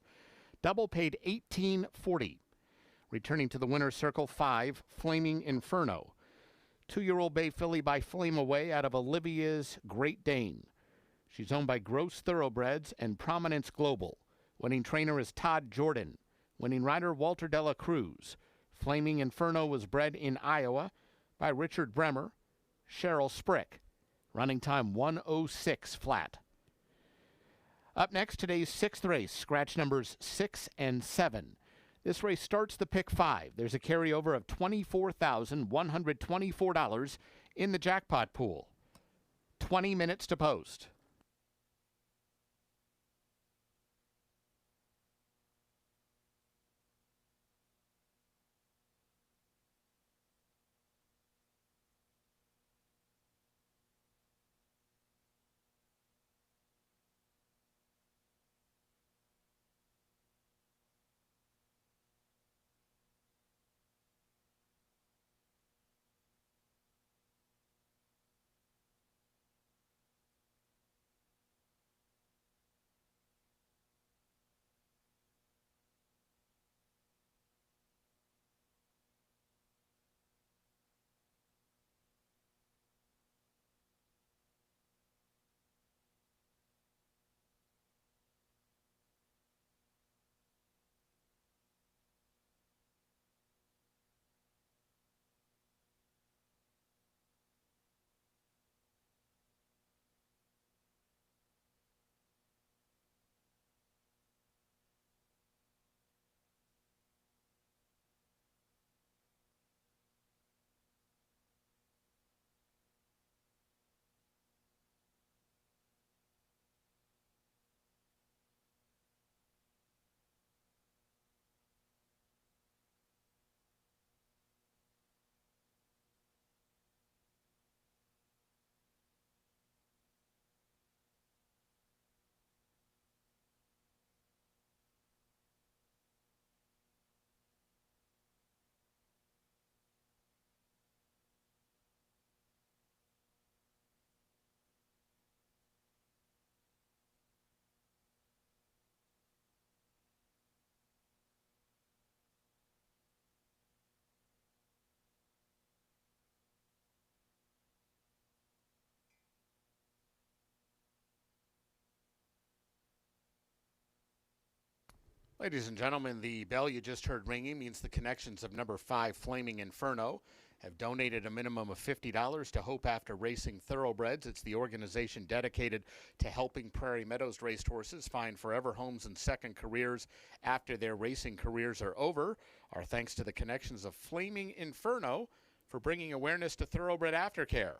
Double paid $18.40. Returning to the winner's circle, 5, Flaming Inferno. 2-year-old bay filly by Flame Away out of Olivia's Great Dane. She's owned by Gross Thoroughbreds and Prominence Global. Winning trainer is Todd Jordan. Winning rider Walter De La Cruz. Flaming Inferno was bred in Iowa by Richard Bremer, Cheryl Sprick. Running time 1:06 flat. Up next, today's 6th race, scratch numbers 6 and 7. This race starts the pick 5. There's a carryover of $24,124 in the jackpot pool. 20 minutes to post. Ladies and gentlemen, the bell you just heard ringing means the connections of number 5 Flaming Inferno have donated a minimum of $50 to Hope After Racing Thoroughbreds. It's the organization dedicated to helping Prairie Meadows racehorses find forever homes and second careers after their racing careers are over. Our thanks to the connections of Flaming Inferno for bringing awareness to thoroughbred aftercare.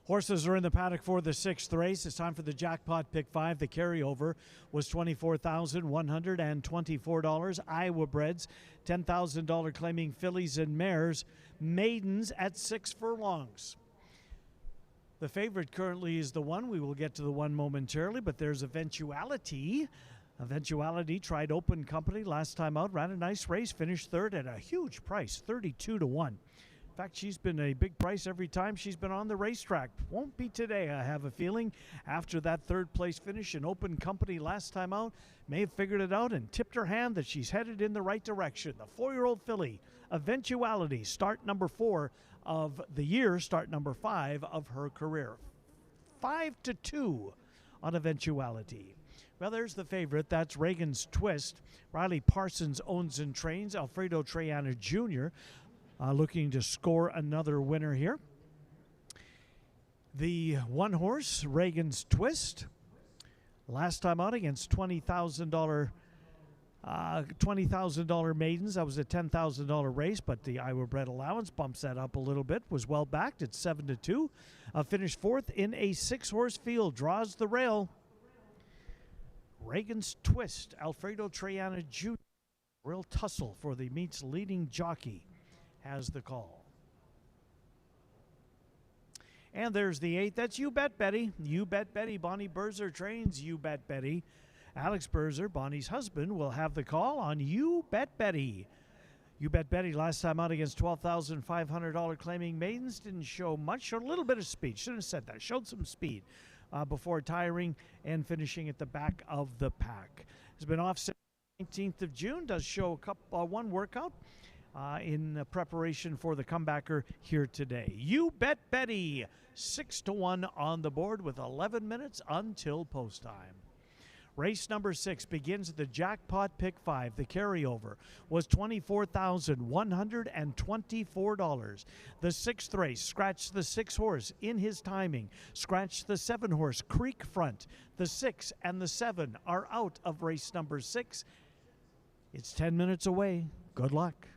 Horses are in the paddock for the 6th race. It's time for the jackpot pick 5. The carryover was $24,124. Iowa breds, $10,000 claiming fillies and mares. Maidens at 6 furlongs. The favorite currently is the 1. We will get to the 1 momentarily, but there's Eventuality. Eventuality tried Open Company last time out, ran a nice race, finished 3rd at a huge price, 32-1. In fact, she's been a big price every time she's been on the racetrack. Won't be today, I have a feeling. After that 3rd place finish in Open Company last time out, may have figured it out and tipped her hand that she's headed in the right direction. The 4-year-old filly, Eventuality, start number 4 of the year, start number 5 of her career. 5-2 on Eventuality. Well, there's the favorite. That's Reagan's Twist. Riley Parsons owns and trains. Alfredo Triana Jr. Looking to score another winner here. The 1 horse, Reagan's Twist. Last time out against $20,000 maidens. That was a $10,000 race, but the Iowa bred allowance bumps that up a little bit. Was well backed at 7-2. Finished 4th in a 6-horse field. Draws the rail. Reagan's Twist. Alfredo Triana Jr. Real tussle for the meet's leading jockey. Has the call. And there's the 8. That's You Bet Betty. You Bet Betty. Bonnie Berzer trains You Bet Betty. Alex Berzer, Bonnie's husband, will have the call on You Bet Betty. You Bet Betty last time out against $12,500 claiming maidens. Didn't show much. Showed a little bit of speed. Shouldn't have said that. Showed some speed before tiring and finishing at the back of the pack. Has been off since 19th of June. Does show one workout in preparation for the comebacker here today. You Bet Betty, 6-1 on the board with 11 minutes until post time. Race number 6 begins at the jackpot pick 5. The carryover was $24,124. The 6th race, scratch the 6 horse in his timing. Scratch the 7 horse Creek Front. The 6 and the 7 are out of race number 6. It's 10 minutes away. Good luck.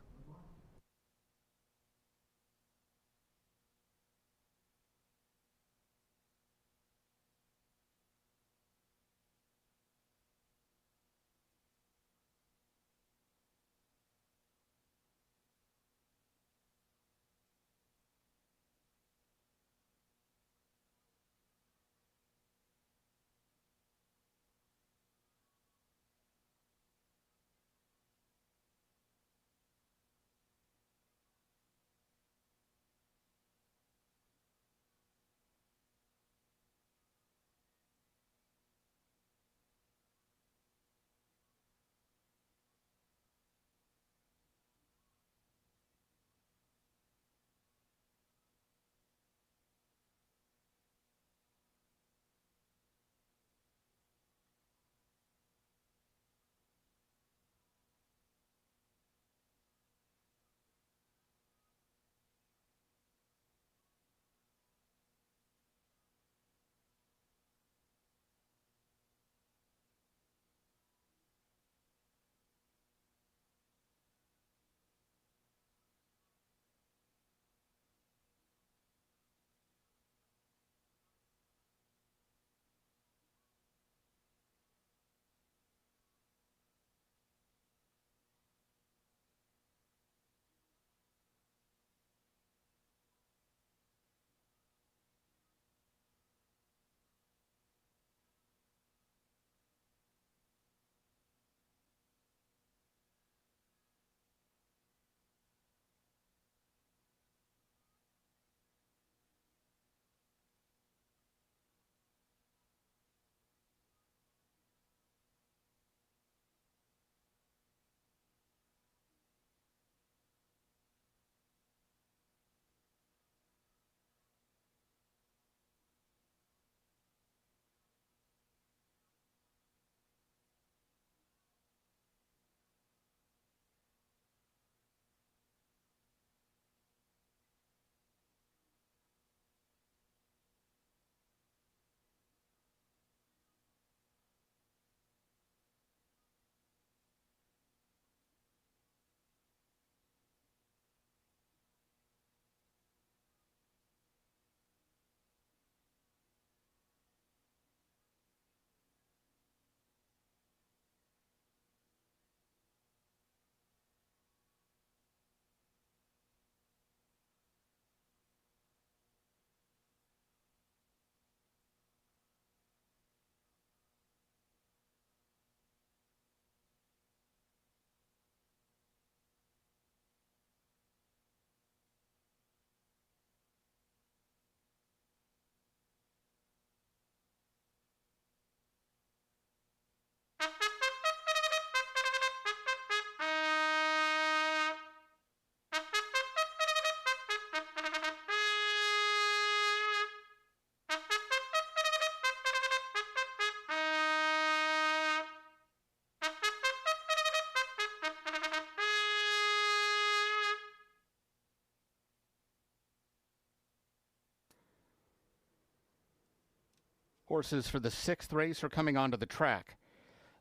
Horses for the 6th race are coming onto the track.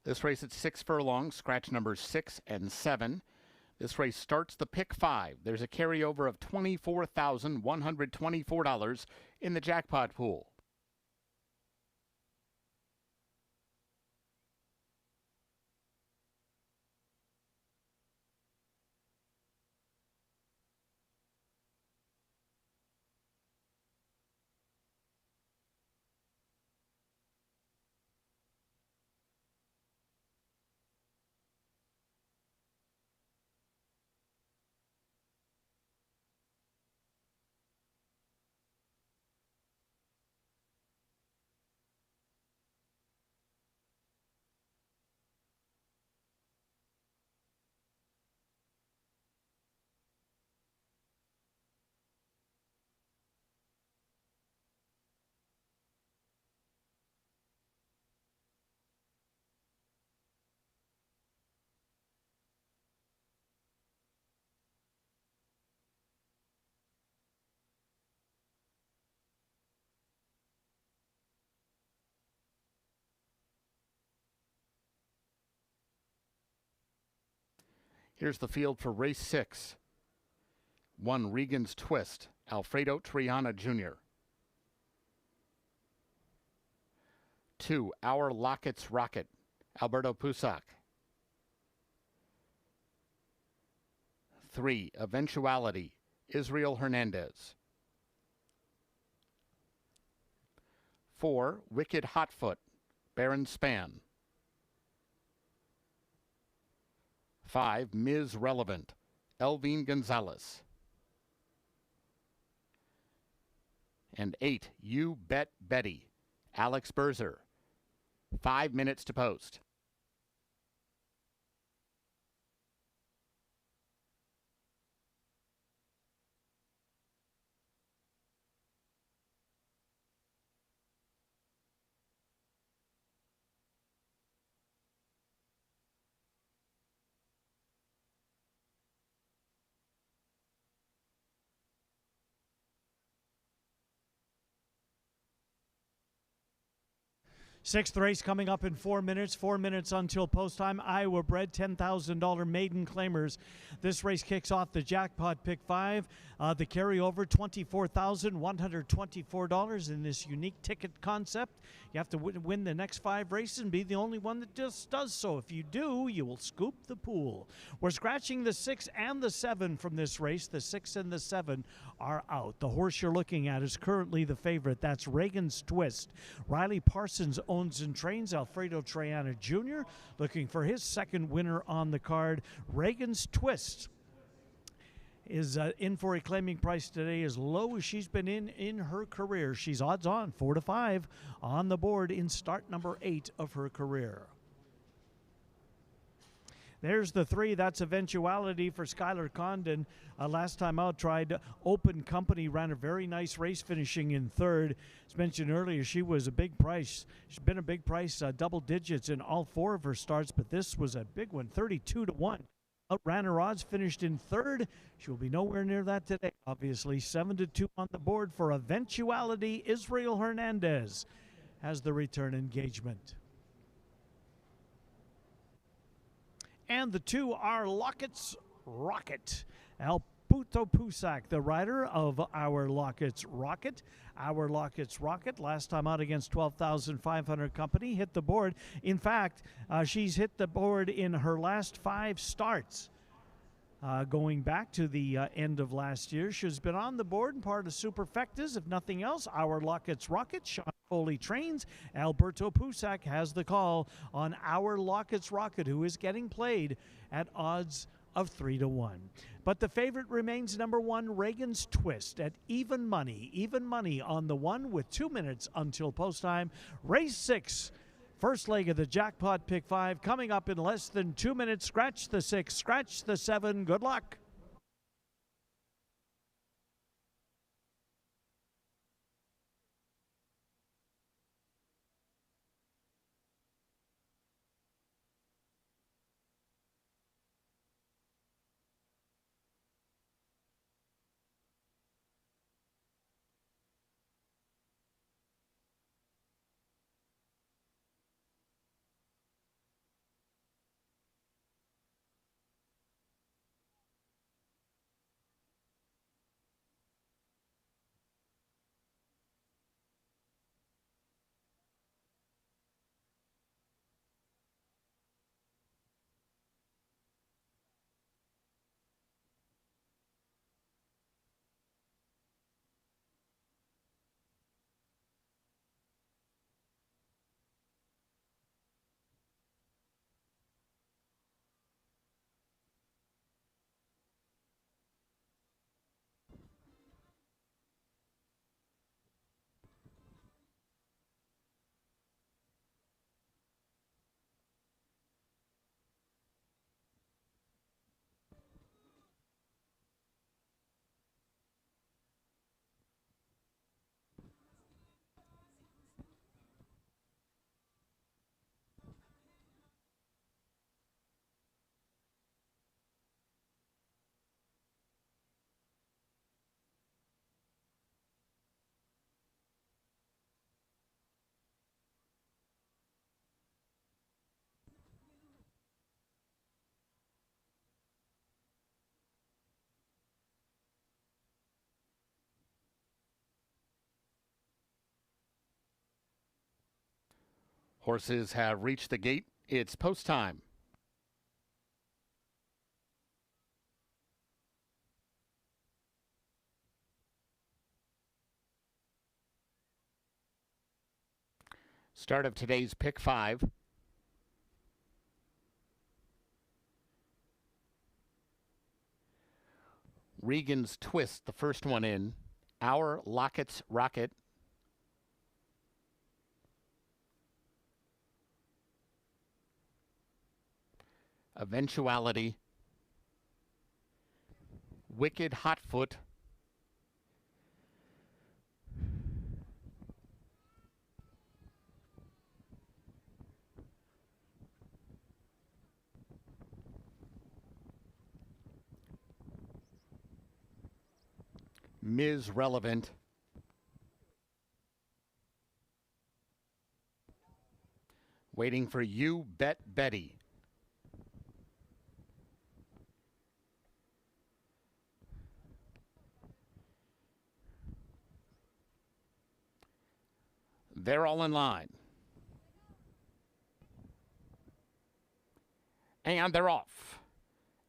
This race at 6 furlongs, scratch numbers 6 and 7. This race starts the pick 5. There's a carryover of $24,124 in the jackpot pool. Here's the field for race 6. 1, Regan's Twist, Alfredo Triana Jr. 2, Our Locket's Rocket, Alberto Pusac. 3, Eventuality, Israel Hernandez. 4, Wicked Hotfoot, Baron Span. 5, Ms. Relevant, Elvine Gonzalez. And 8, You Bet Betty, Alex Berzer. 5 minutes to post. Sixth race coming up in 4 minutes. 4 minutes until post time. Iowa bred $10,000 maiden claimers. This race kicks off the jackpot pick 5. The carryover $24,124 in this unique ticket concept. You have to win the next 5 races and be the only one that just does so. If you do, you will scoop the pool. We're scratching the 6 and the 7 from this race. The 6 and the 7 are out. The horse you're looking at is currently the favorite. That's Reagan's Twist. Riley Parsons owns and trains Alfredo Triana Jr. looking for his second winner on the card. Reagan's Twist is in for a claiming price today as low as she's been in her career. She's odds on 4-5 on the board in start number 8 of her career. There's the 3. That's Eventuality for Skylar Condon. Last time out, tried Open Company, ran a very nice race, finishing in 3rd. As mentioned earlier, she was a big price. She's been a big price, double digits in all 4 of her starts, but this was a big one, 32-1. Outran her odds, finished in 3rd. She will be nowhere near that today, obviously. 7-2 on the board for Eventuality. Israel Hernandez has the return engagement. And the 2 are Locket's Rocket. Alberto Pusac, the rider of Our Locket's Rocket. Our Locket's Rocket, last time out against 12,500 company, hit the board. In fact, she's hit the board in her last 5 starts. Going back to the end of last year, she's been on the board and part of Superfectas. If nothing else, Our Locket's Rocket. Sean Foley trains. Alberto Pusac has the call on Our Locket's Rocket, who is getting played at odds of 3-1. But the favorite remains number 1, Reagan's Twist, at even money. Even money on the 1 with 2 minutes until post time. Race 6. First leg of the jackpot pick 5 coming up in less than 2 minutes. Scratch the 6, scratch the 7. Good luck. Horses have reached the gate. It's post time. Start of today's pick 5. Regan's Twist, the first one in. Our Locket's Rocket. Eventuality. Wicked Hotfoot. Ms. Relevant. Waiting for You Bet Betty. They're all in line. And they're off.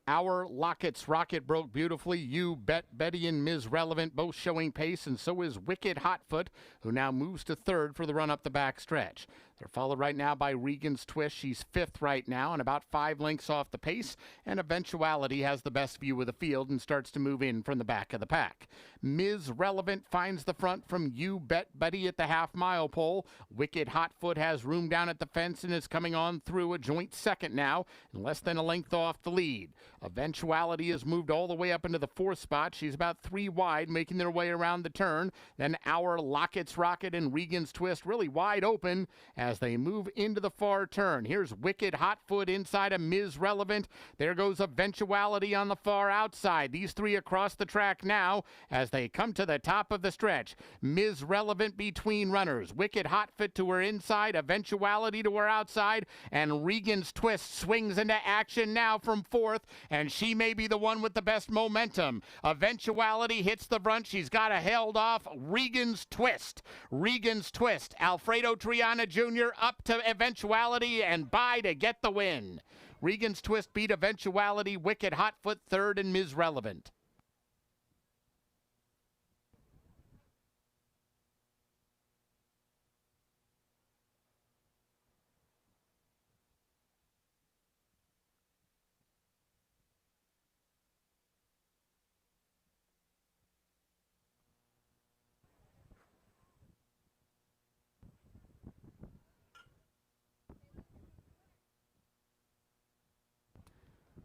Our Locket's Rocket broke beautifully. You Bet Betty and Ms. Relevant both showing pace, and so is Wicked Hotfoot, who now moves to third for the run up the back stretch. They're followed right now by Regan's Twist. She's fifth right now and about 5 lengths off the pace, and Eventuality has the best view of the field and starts to move in from the back of the pack. Ms. Relevant finds the front from You Bet Betty at the half-mile pole. Wicked Hotfoot has room down at the fence and is coming on through a joint second now, and less than a length off the lead. Eventuality has moved all the way up into the 4th spot. She's about 3 wide, making their way around the turn. Then Our Locket's Rocket and Regan's Twist really wide open as they move into the far turn. Here's Wicked Hotfoot inside of Ms. Relevant. There goes Eventuality on the far outside. These 3 across the track now as they come to the top of the stretch. Ms. Relevant between runners. Wicked Hotfoot to her inside, Eventuality to her outside, and Regan's Twist swings into action now from 4th, and she may be the one with the best momentum. Eventuality hits the front. She's got a held off Regan's Twist. Regan's Twist. Alfredo Triana Jr. up to Eventuality and by to get the win. Regan's Twist beat Eventuality, Wicked Hotfoot third, and Ms. Relevant.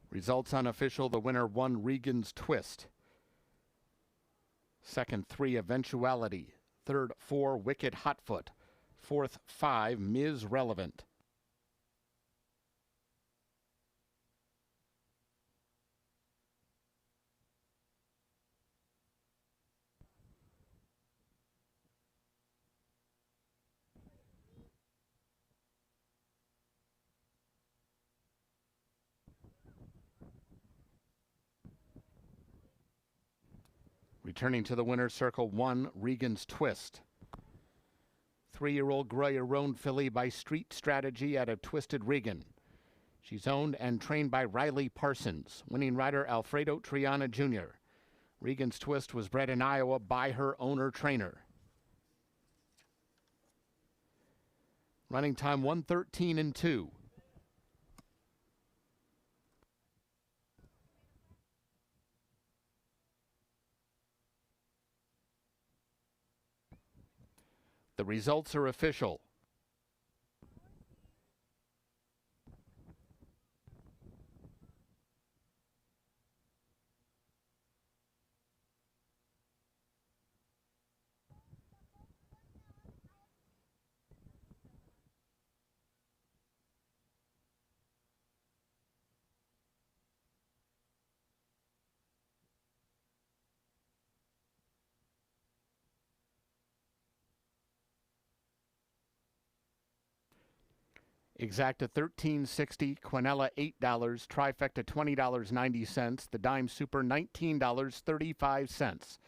Results unofficial. The winner won Regan's Twist. Second, 3, Eventuality. Third, 4, Wicked Hotfoot. Fourth, 5, Ms. Relevant. Returning to the winner's circle, 1, Regan's Twist. 3-year-old Grey Roan filly by Street Strategy out of Twisted Regan. She's owned and trained by Riley Parsons. Winning rider Alfredo Triana Jr. Regan's Twist was bred in Iowa by her owner-trainer. Running time 1:13.2. The results are official. Exacta $13.60, Quinella $8, Trifecta $20.90, the Dime Super $19.35.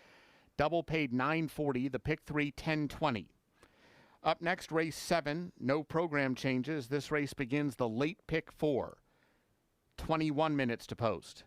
Double paid $9.40, the Pick 3 $10.20. Up next, race 7, no program changes. This race begins the late pick 4. 21 minutes to post.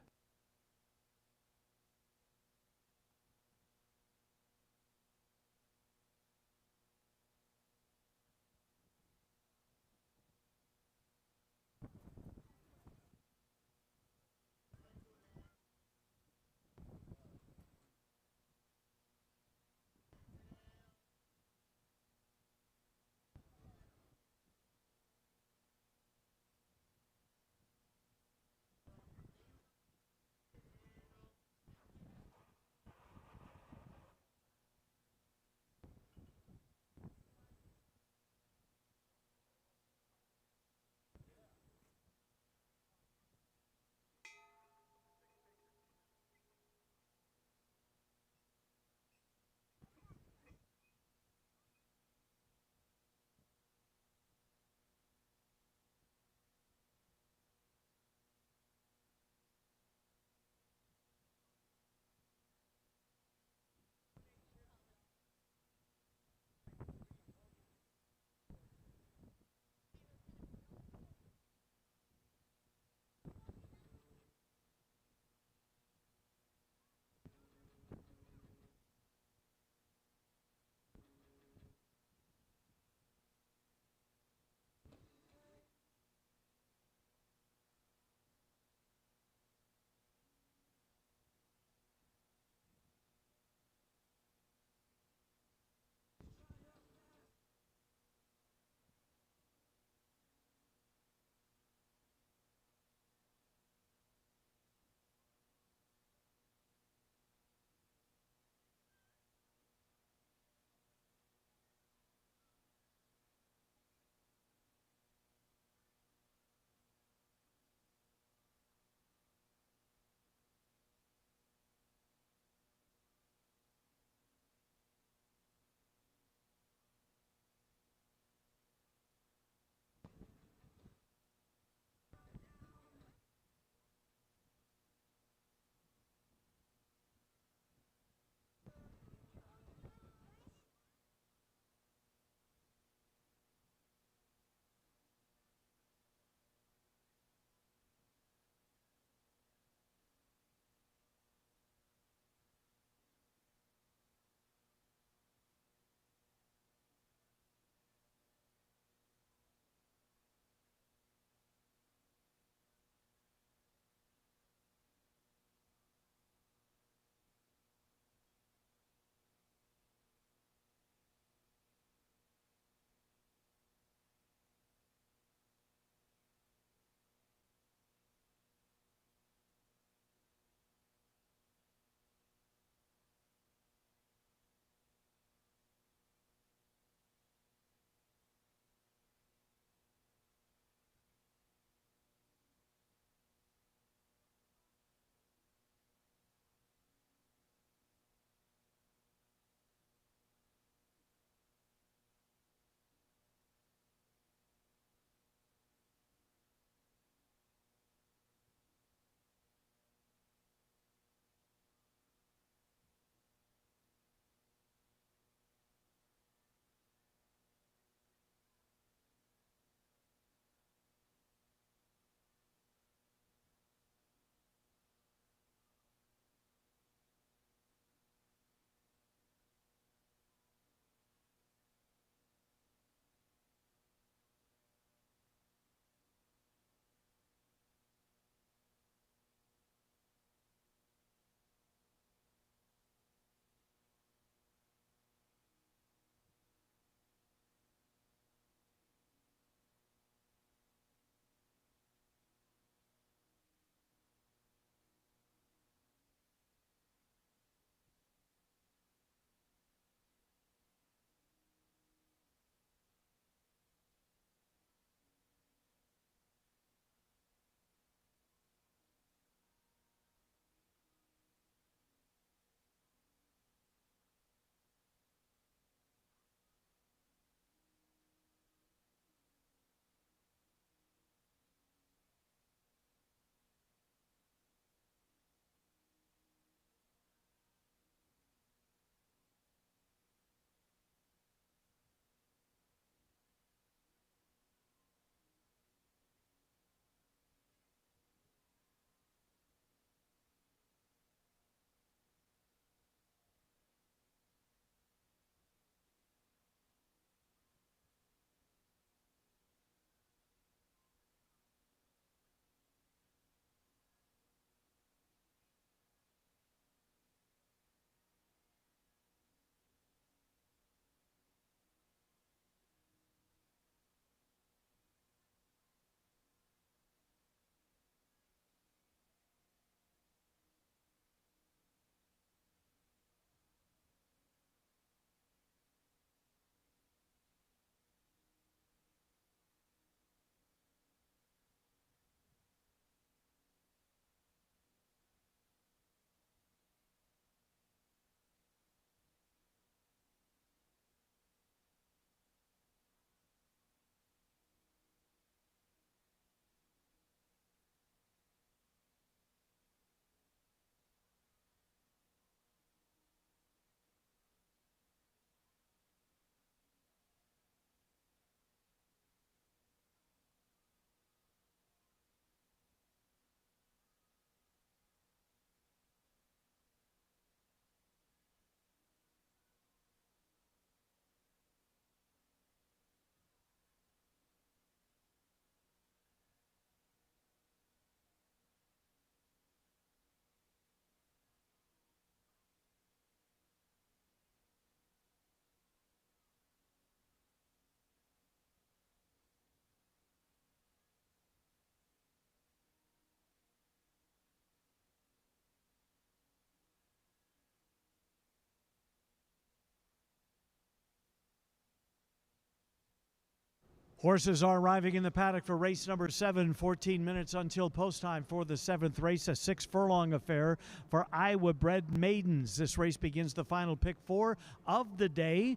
Horses are arriving in the paddock for race number 7, 14 minutes until post time for the 7th race, a 6-furlong affair for Iowa-bred maidens. This race begins the final pick 4 of the day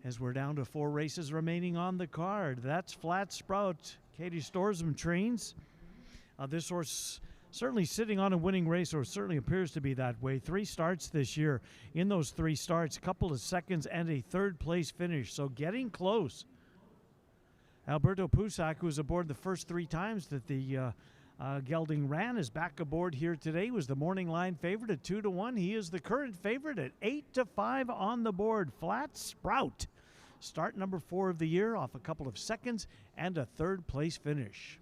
as we're down to 4 races remaining on the card. That's Flat Sprout, Katie Storsum trains. This horse certainly sitting on a winning race, or certainly appears to be that way. 3 starts this year. In those 3 starts, a couple of seconds and a 3rd place finish, so getting close. Alberto Pusac, who was aboard the first 3 times that the gelding ran, is back aboard here today. Was the morning line favorite at 2-1. He is the current favorite at 8-5 on the board. Flat Sprout, start number 4 of the year, off a couple of seconds and a 3rd place finish.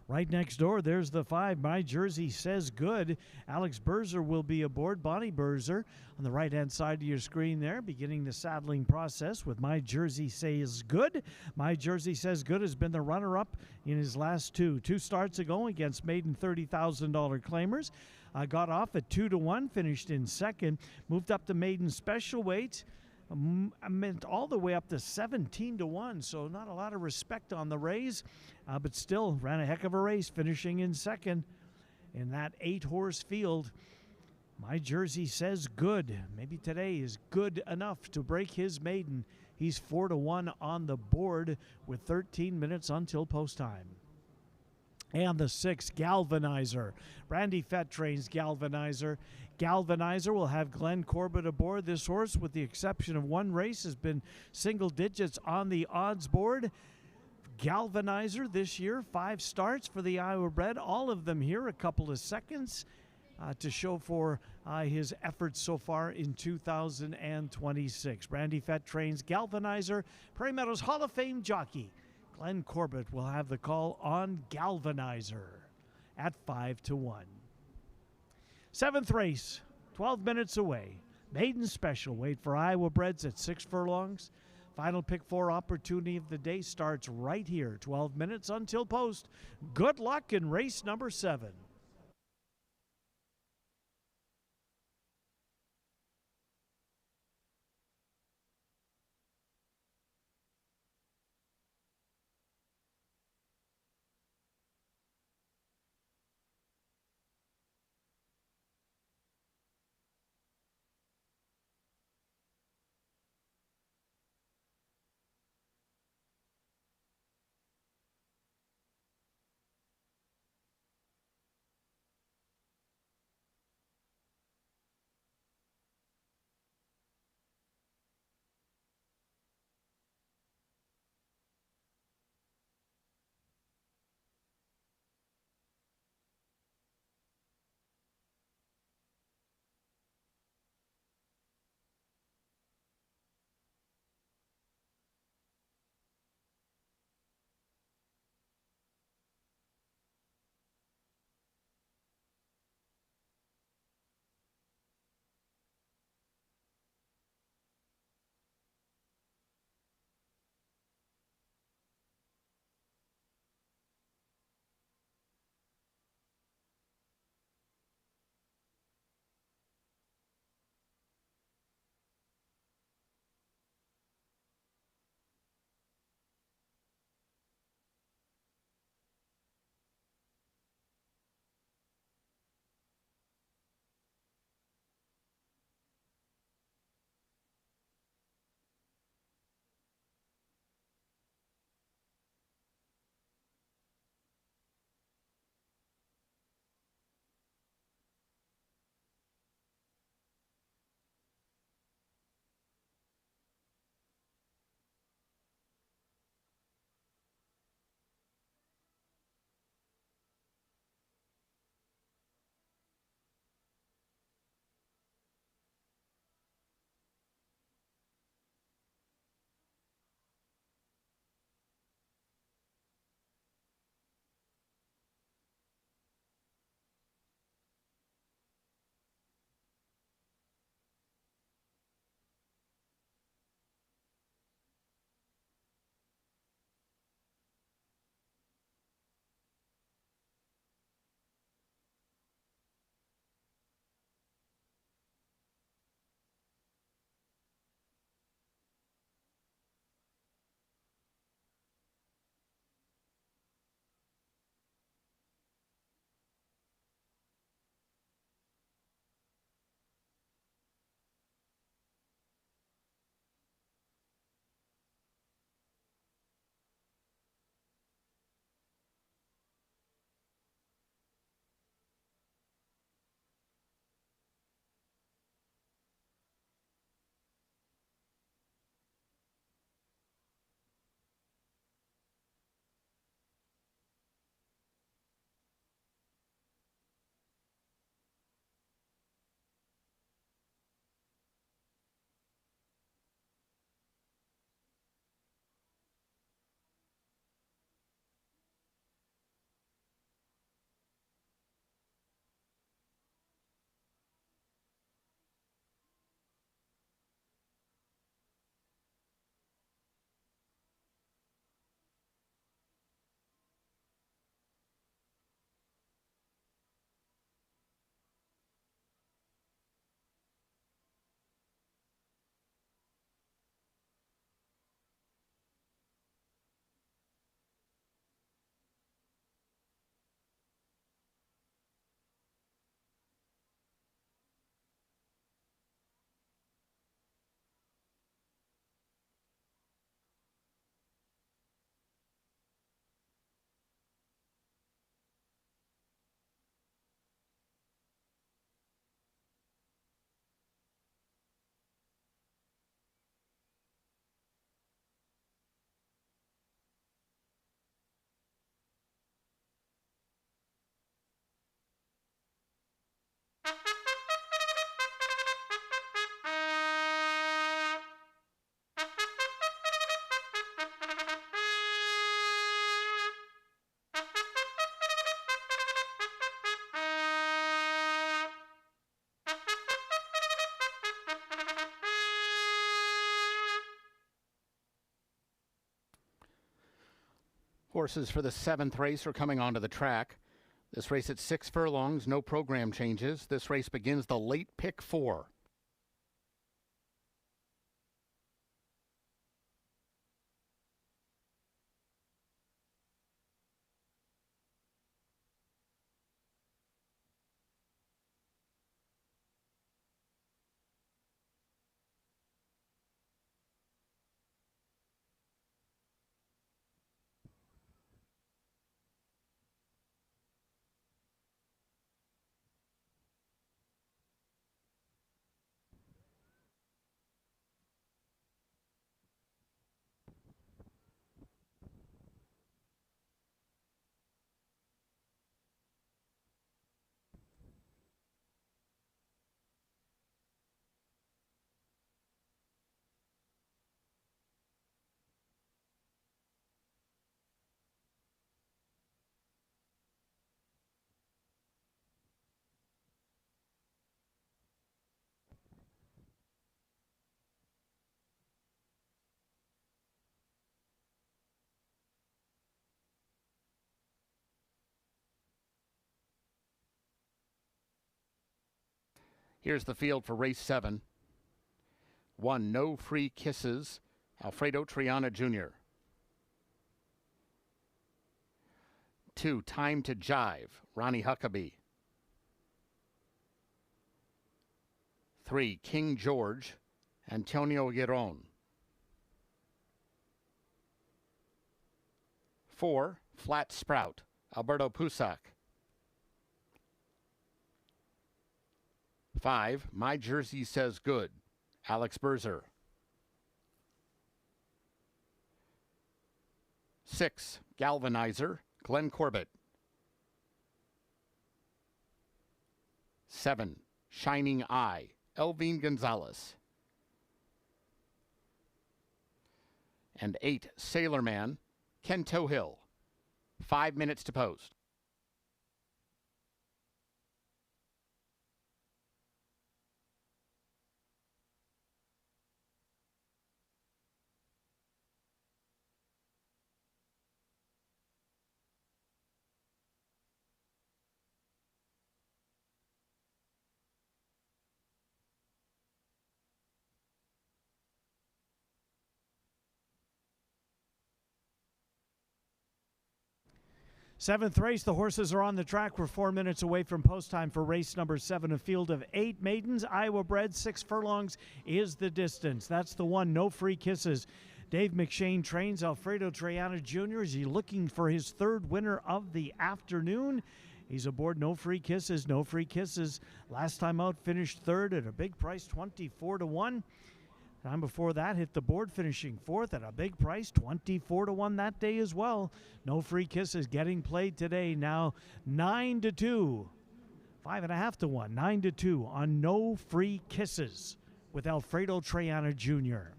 Right next door, there's the 5, My Jersey Says Good. Alex Berzer will be aboard. Bonnie Berzer on the right-hand side of your screen there, beginning the saddling process with My Jersey Says Good. My Jersey Says Good has been the runner-up in his last 2 starts ago against maiden $30,000 claimers. Got off at 2-1, finished in 2nd, moved up to maiden special weight. Meant all the way up to 17-1, so not a lot of respect on the raise, but still ran a heck of a race, finishing in 2nd in that 8-horse field. My Jersey Says Good. Maybe today is good enough to break his maiden. He's 4-1 on the board with 13 minutes until post time. And the 6, Galvanizer. Brandy Fett trains Galvanizer. Galvanizer will have Glenn Corbett aboard. This horse, with the exception of 1 race, has been single digits on the odds board. Galvanizer this year, 5 starts for the Iowa bred, all of them here a couple of seconds to show for his efforts so far in 2026. Brandy Fett trains Galvanizer. Prairie Meadows Hall of Fame jockey Glenn Corbett will have the call on Galvanizer at 5-1. 7th race, 12 minutes away. Maiden special weight for Iowa breds at 6 furlongs. Final pick 4 opportunity of the day starts right here. 12 minutes until post. Good luck in race number 7. Horses for the 7th race are coming onto the track. This race at 6 furlongs, no program changes. This race begins the late pick 4. Here's the field for race 7. 1, No Free Kisses, Alfredo Triana Jr. 2, Time to Jive, Ronnie Huckabee. 3, King George, Antonio Giron. 4, Flat Sprout, Alberto Pusac. 5, My Jersey Says Good, Alex Berzer. 6, Galvanizer, Glenn Corbett. 7, Shining Eye, Elvin Gonzalez. And 8, Sailor Man, Ken Tohill. 5 minutes to post. Seventh race, the horses are on the track. We're 4 minutes away from post time for race number 7, a field of 8 maidens, Iowa bred. 6 furlongs is the distance. That's the one, No Free Kisses. Dave McShane trains Alfredo Triana Jr. Is he looking for his 3rd winner of the afternoon? He's aboard No Free Kisses. No Free Kisses, last time out, finished 3rd at a big price, 24-1. Time before that, hit the board, finishing 4th at a big price, 24-1 that day as well. No Free Kisses getting played today, now 9-2. 5.5-1, 9-2 on No Free Kisses with Alfredo Triana Jr.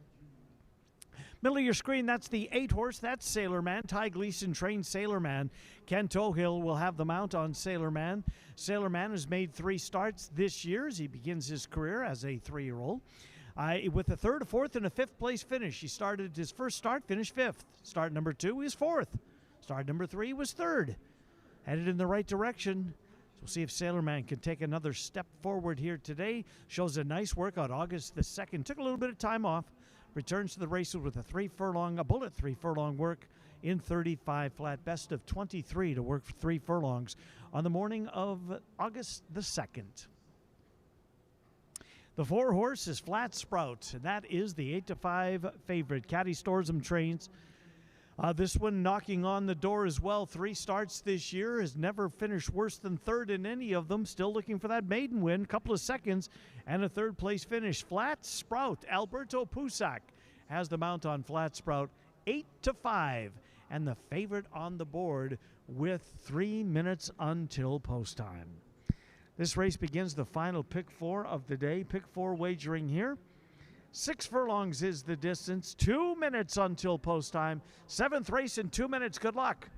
Middle of your screen, that's the 8 horse. That's Sailor Man. Ty Gleason trains Sailor Man. Ken Tohill will have the mount on Sailor Man. Sailor Man has made 3 starts this year as he begins his career as a 3-year-old. With a 3rd, a 4th, and a 5th place finish. He started his first start, finished 5th. Start number 2 was 4th. Start number 3 was 3rd. Headed in the right direction. So we'll see if Sailor Man can take another step forward here today. Shows a nice workout August the 2nd. Took a little bit of time off. Returns to the races with a 3 furlong work in 35 flat. Best of 23 to work for 3 furlongs on the morning of August the 2nd. The 4 horse is Flat Sprout, and that is the 8-5 favorite. Caddy Storsum trains. This one knocking on the door as well. 3 starts this year, has never finished worse than 3rd in any of them. Still looking for that maiden win, couple of seconds, and a 3rd place finish. Flat Sprout, Alberto Pusac has the mount on Flat Sprout, 8-5, and the favorite on the board with 3 minutes until post time. This race begins the final pick 4 of the day. Pick 4 wagering here. 6 furlongs is the distance. 2 minutes until post time. 7th race in 2 minutes. Good luck.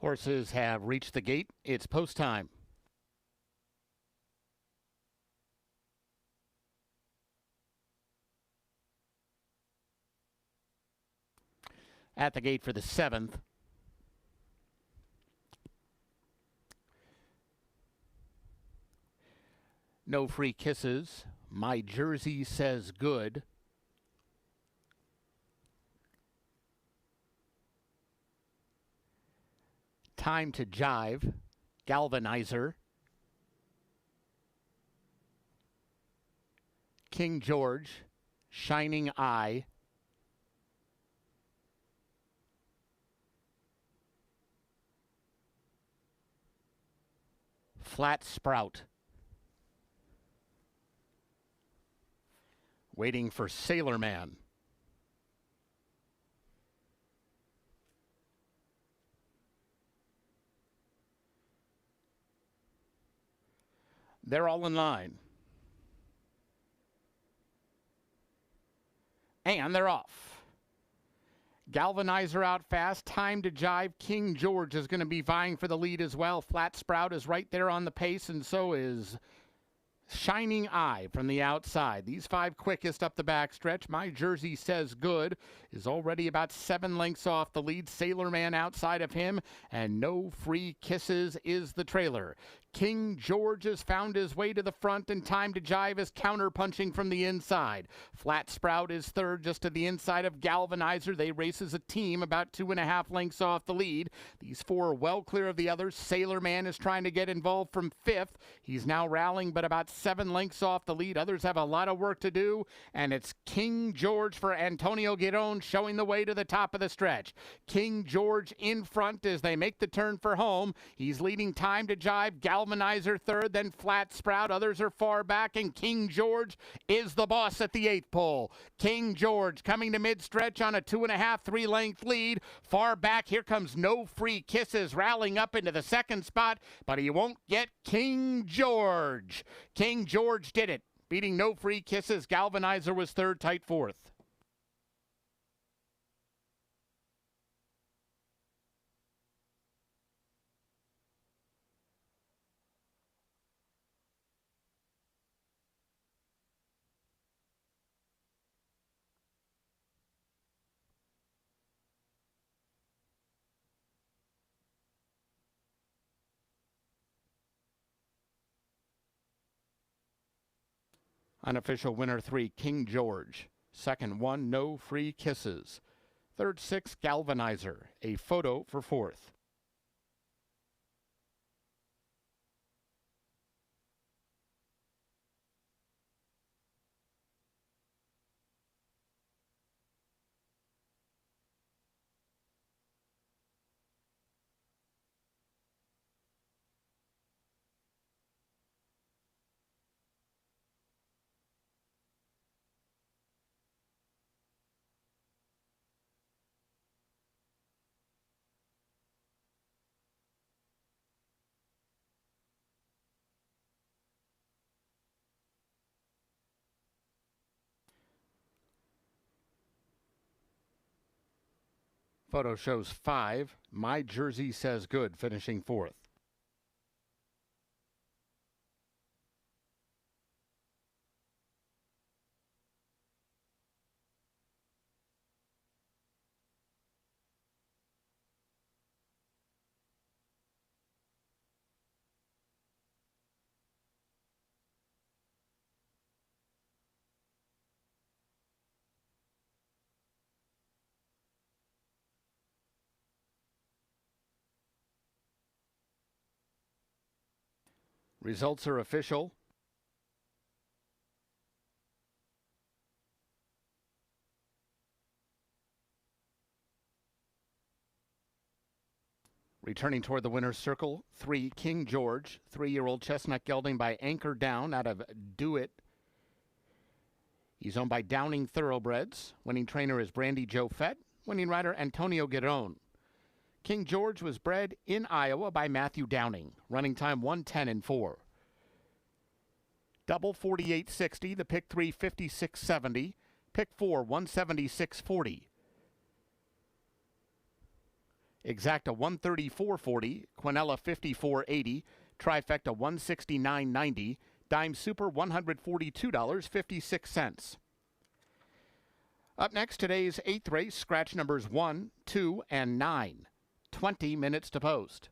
Horses have reached the gate. It's post time. At the gate for the 7th. No Free Kisses. My Jersey Says Good. Time to Jive. Galvanizer. King George. Shining Eye. Flat Sprout. Waiting for Sailor Man. They're all in line. And they're off. Galvanizer out fast. Time to Jive. King George is going to be vying for the lead as well. Flat Sprout is right there on the pace, and so is Shining Eye from the outside. These 5 quickest up the backstretch. My Jersey Says Good is already about 7 lengths off the lead. Sailor Man outside of him, and No Free Kisses is the trailer. King George has found his way to the front, and Time to Jive is counter-punching from the inside. Flat Sprout is third, just to the inside of Galvanizer. They race as a team, about 2.5 lengths off the lead. These 4 are well clear of the others. Sailor Man is trying to get involved from 5th. He's now rallying, but about 7 lengths off the lead. Others have a lot of work to do, and it's King George for Antonio Giron showing the way to the top of the stretch. King George in front as they make the turn for home. He's leading Time to Jive. Galvanizer third, then Flat Sprout. Others are far back, and King George is the boss at the 8th pole. King George coming to mid-stretch on a 2.5, 3-length lead. Far back, here comes No Free Kisses rallying up into the 2nd spot, but he won't get King George. King George did it, beating No Free Kisses. Galvanizer was third, tight 4th. Unofficial winner 3, King George. Second 1, No Free Kisses. Third 6, Galvanizer. A photo for 4th. Photo shows 5, My Jersey Says Good, finishing 4th. Results are official. Returning toward the winner's circle, 3, King George, 3-year-old chestnut gelding by Anchor Down out of Do It. He's owned by Downing Thoroughbreds. Winning trainer is Brandy Joe Fett. Winning rider Antonio Giron. King George was bred in Iowa by Matthew Downing. Running time 1:10.4. Double 48.60. The pick 3 56.70. Pick 4 176.40. Exacta 134.40, Quinella 54.80, Trifecta 169.90, Dime Super $142.56. Up next, today's 8th race, scratch numbers 1, 2, and 9. 20 minutes to post.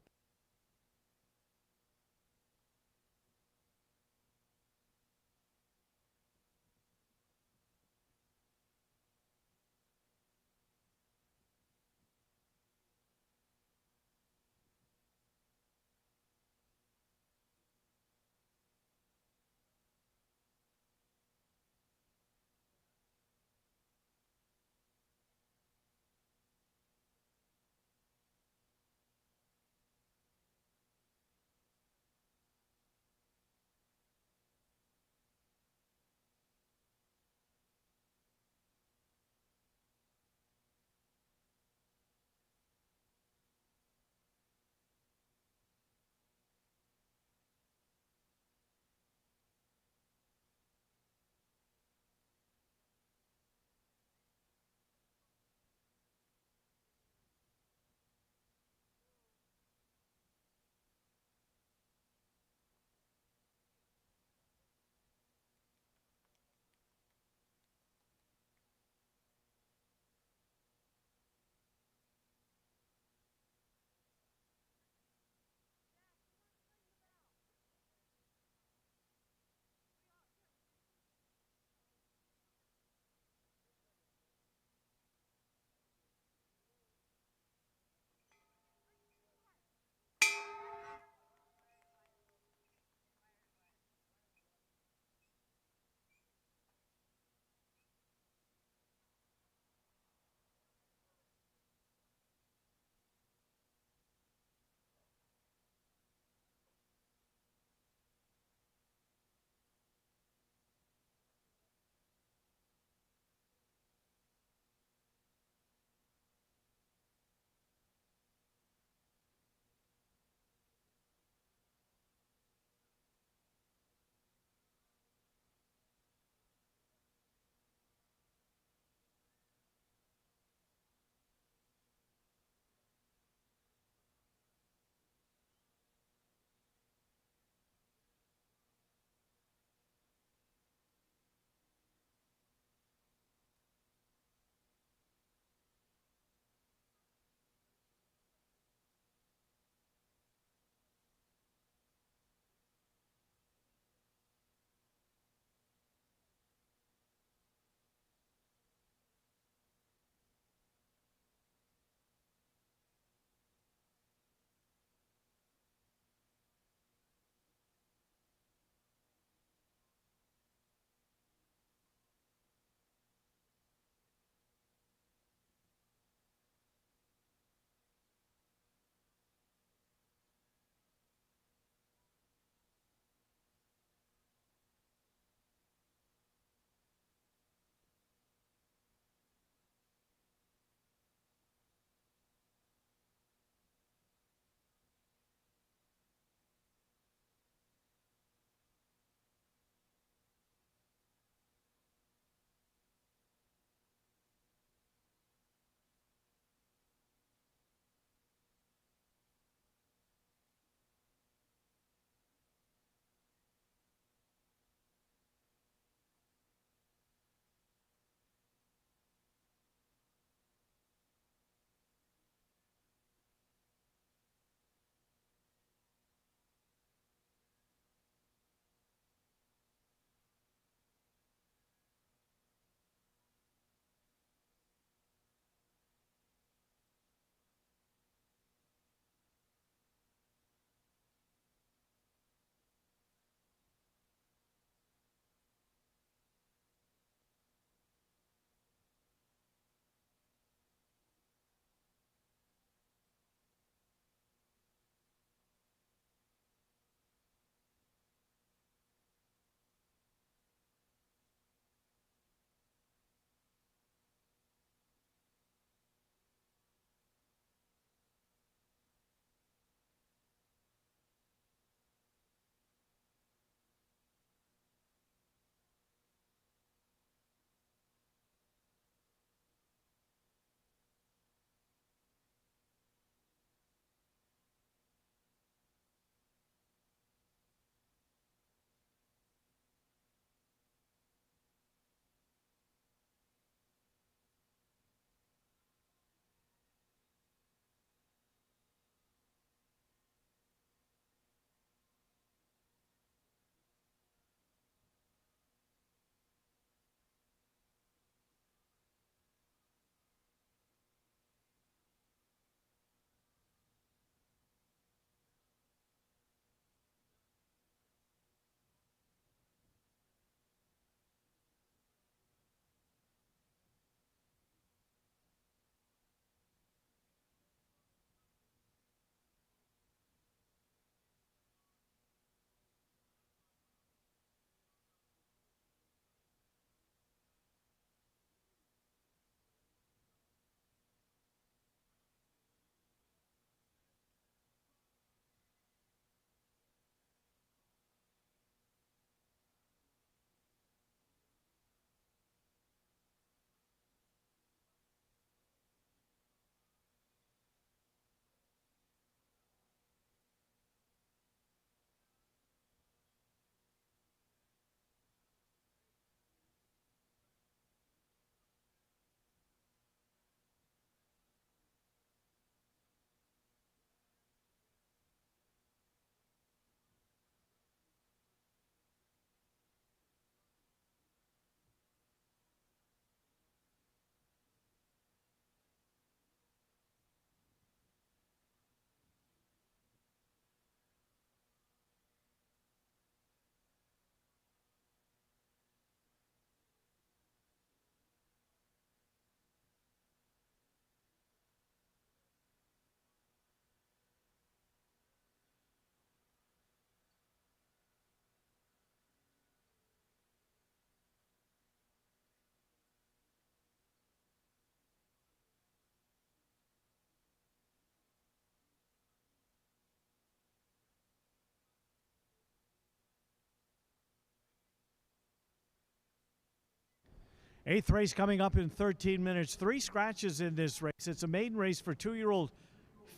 Eighth race coming up in 13 minutes. 3 scratches in this race. It's a maiden race for 2-year-old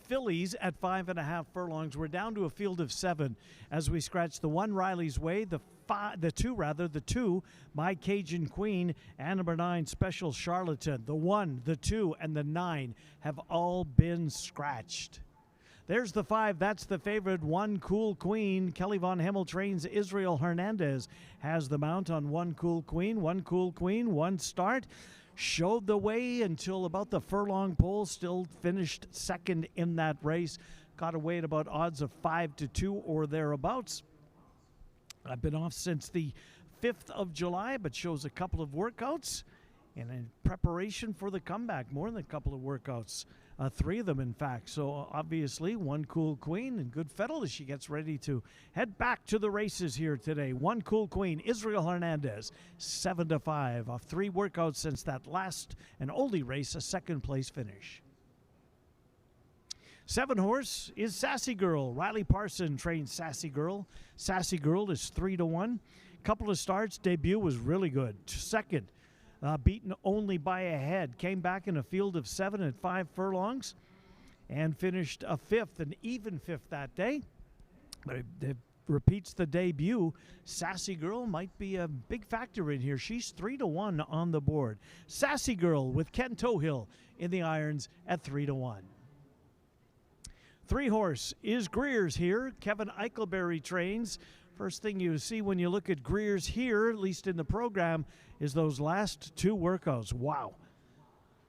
fillies at 5.5 furlongs. We're down to a field of 7 as we scratch the 1 Riley's Way, the 2, My Cajun Queen, and number 9 Special Charlatan. The 1, the 2, and the 9 have all been scratched. There's the 5. That's the favorite, 1 Cool Queen. Kelly Von Hemmel trains Israel Hernandez. Has the mount on 1 Cool Queen. 1 Cool Queen, 1 start. Showed the way until about the furlong pole. Still finished second in that race. Got away at about odds of 5-2 or thereabouts. I've been off since the 5th of July, but shows a couple of workouts. And in preparation for the comeback, more than a couple of workouts. 3 of them, in fact. So obviously, 1 Cool Queen and good fettle as she gets ready to head back to the races here today. 1 Cool Queen, Israel Hernandez, 7-5 off 3 workouts since that last and only race, a second-place finish. 7 horse is Sassy Girl. Riley Parson trains Sassy Girl. Sassy Girl is 3-1. Couple of starts. Debut was really good. Second. Beaten only by a head. Came back in a field of 7 at 5 furlongs and finished a 5th, an even 5th that day. But it repeats the debut. Sassy Girl might be a big factor in here. She's 3-1 on the board. Sassy Girl with Ken Tohill in the irons at 3-1. 3 horse is Greer's here. Kevin Eichelberry trains. First thing you see when you look at Greer's here, at least in the program, is those last 2 workouts. Wow.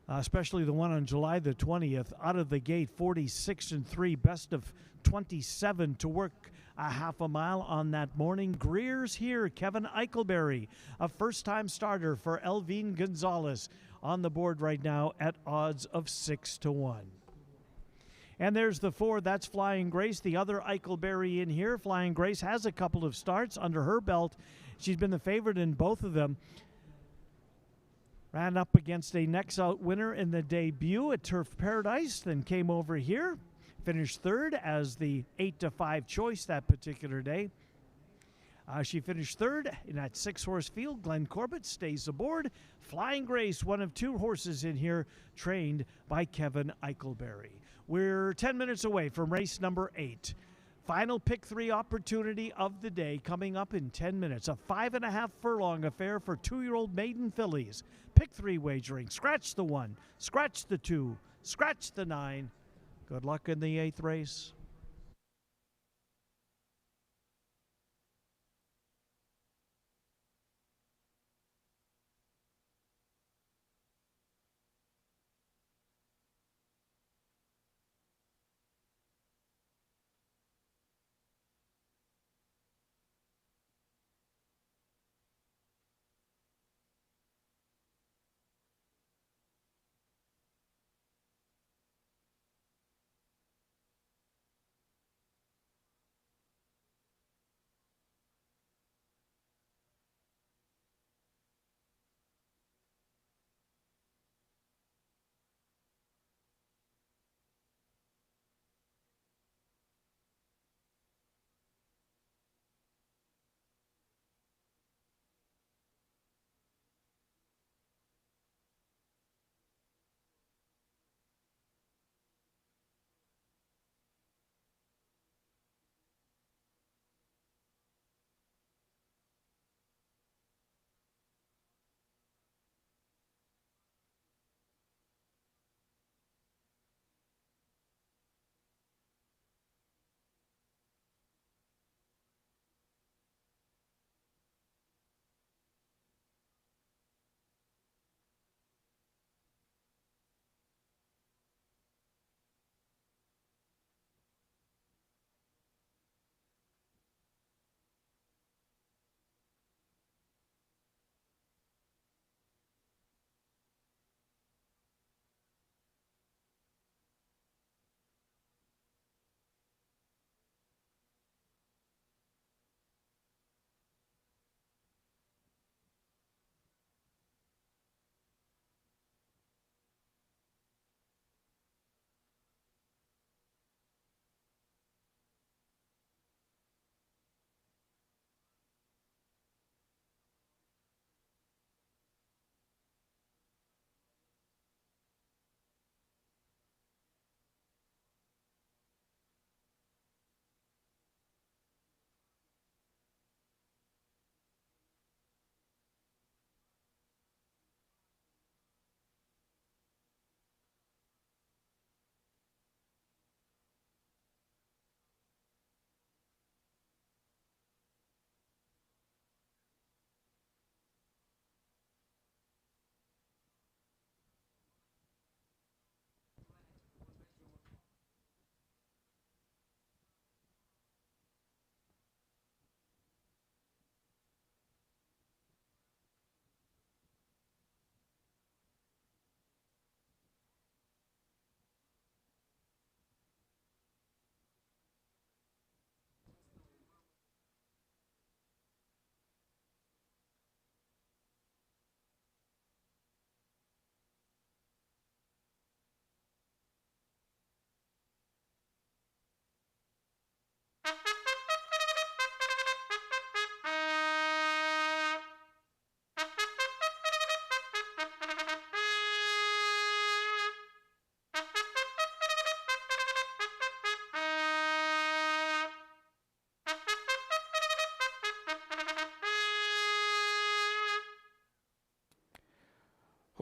Especially the one on July the 20th. Out of the gate, 46-3, best of 27 to work a half a mile on that morning. Greer's here, Kevin Eichelberry, a first-time starter for Elvine Gonzalez, on the board right now at odds of 6-1. And there's the 4, that's Flying Grace, the other Eichelberry in here. Flying Grace has a couple of starts under her belt. She's been the favorite in both of them. Ran up against a next out winner in the debut at Turf Paradise, then came over here, finished 3rd as the 8-5 choice that particular day. She finished 3rd in that 6-horse field. Glenn Corbett stays aboard. Flying Grace, one of 2 horses in here, trained by Kevin Eichelberry. We're 10 minutes away from race number 8. Final pick 3 opportunity of the day coming up in 10 minutes. A 5.5 furlong affair for 2-year-old maiden fillies. Pick 3 wagering. Scratch the 1, scratch the 2, scratch the 9. Good luck in the 8th race.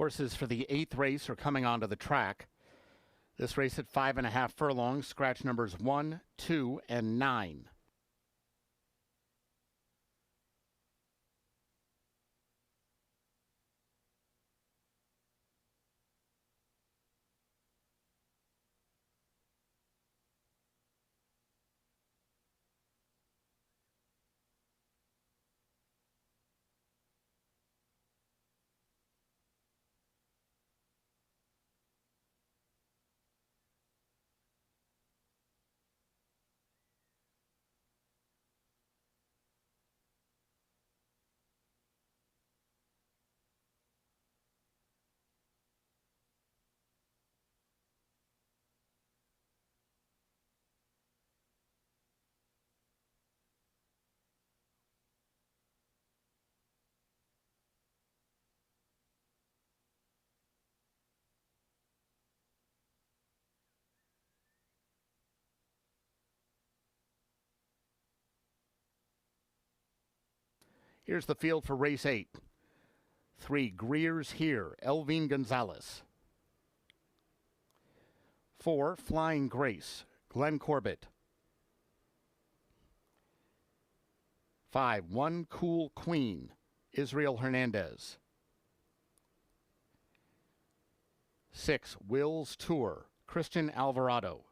Horses for the 8th race are coming onto the track. This race at 5.5 furlongs, scratch numbers 1, 2, and 9. Here's the field for race 8. 3, Greer's Here, Elvine Gonzalez. 4, Flying Grace, Glenn Corbett. 5, One Cool Queen, Israel Hernandez. 6, Will's Tour, Christian Alvarado.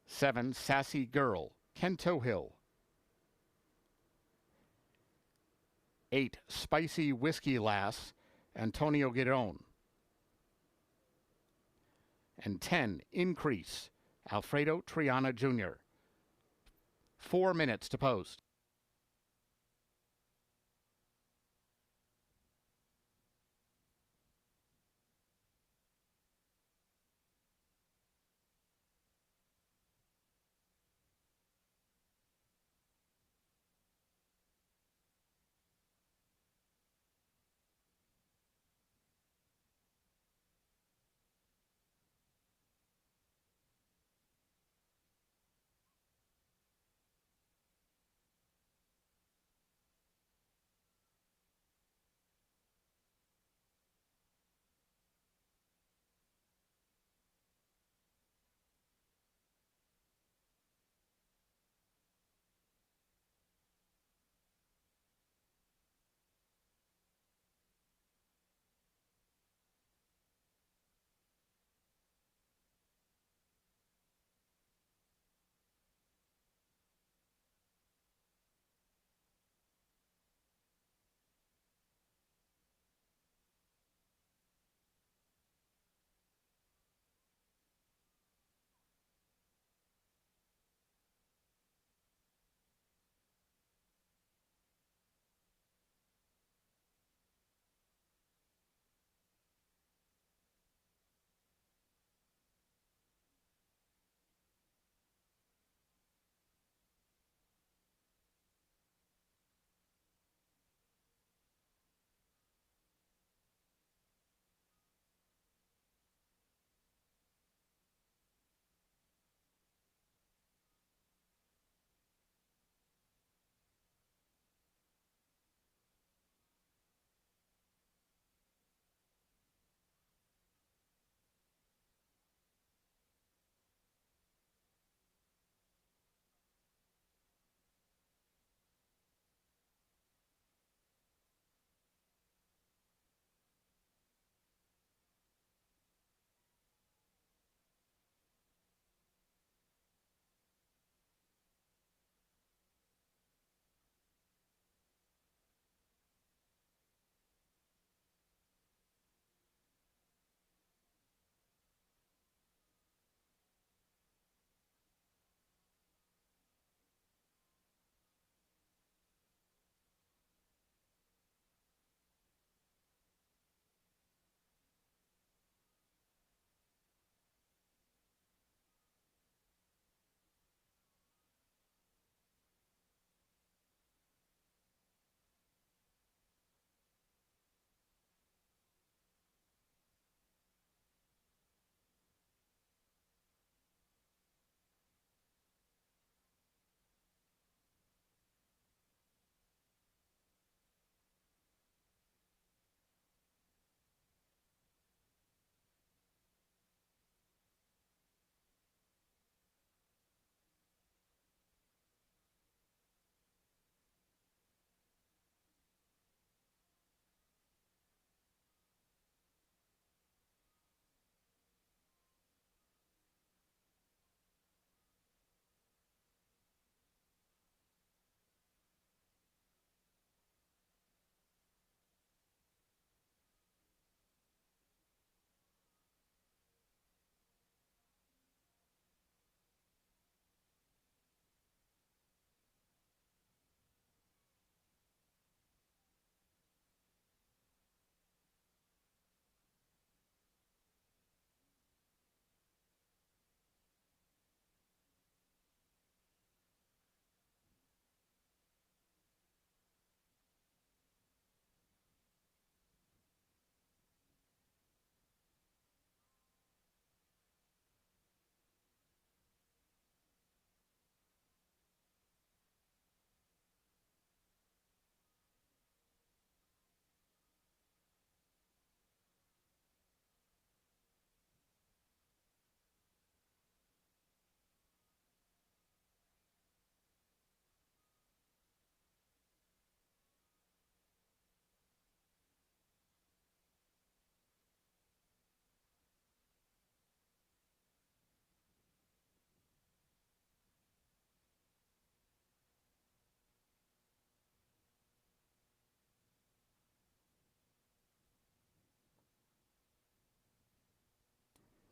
7, Sassy Girl, Ken Tohill. 8, Spicy Whiskey Lass, Antonio Giron. And 10, Increase, Alfredo Triana Jr. 4 minutes to post.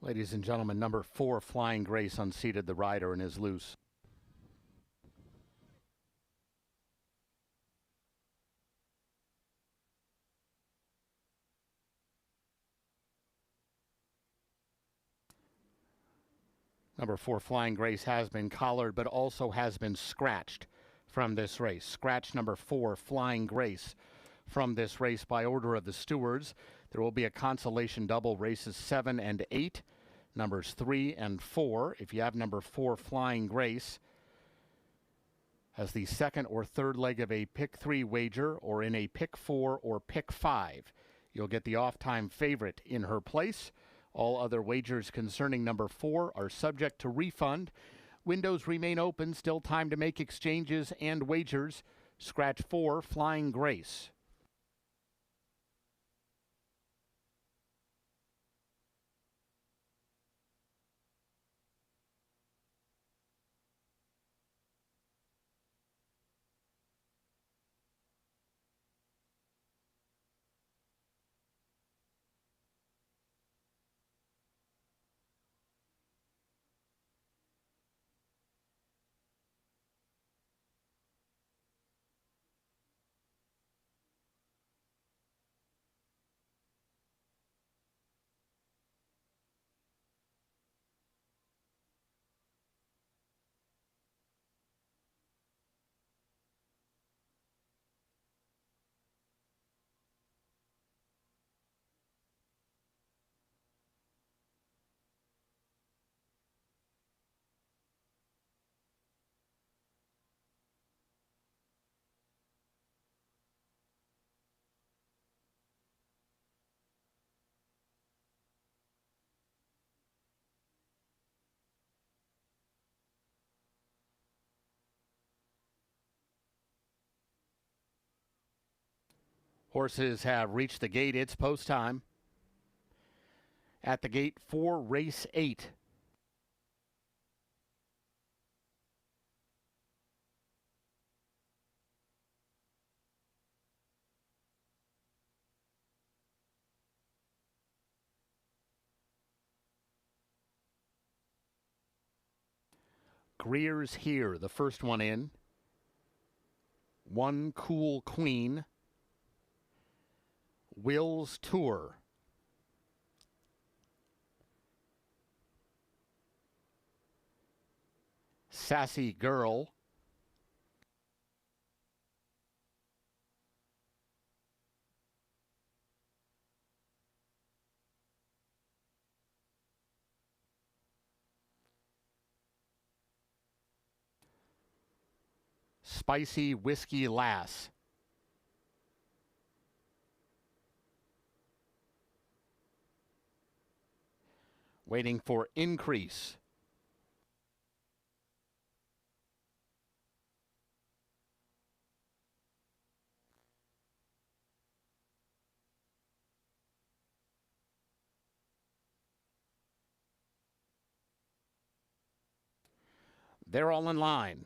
Ladies and gentlemen, number 4, Flying Grace, unseated the rider and is loose. Number 4, Flying Grace, has been collared but also has been scratched from this race. Scratch number 4, Flying Grace, from this race by order of the stewards. There will be a consolation double, races 7 and 8. Numbers 3 and 4. If you have number 4, Flying Grace, as the second or third leg of a pick 3 wager, or in a pick 4 or pick 5, you'll get the off-time favorite in her place. All other wagers concerning number 4 are subject to refund. Windows remain open, still time to make exchanges and wagers. Scratch 4, Flying Grace. Horses have reached the gate. It's post time. At the gate for race 8. Greer's Here, the first one in. One Cool Queen. Will's Tour. Sassy Girl. Spicy Whiskey Lass. Waiting for Increase. They're all in line.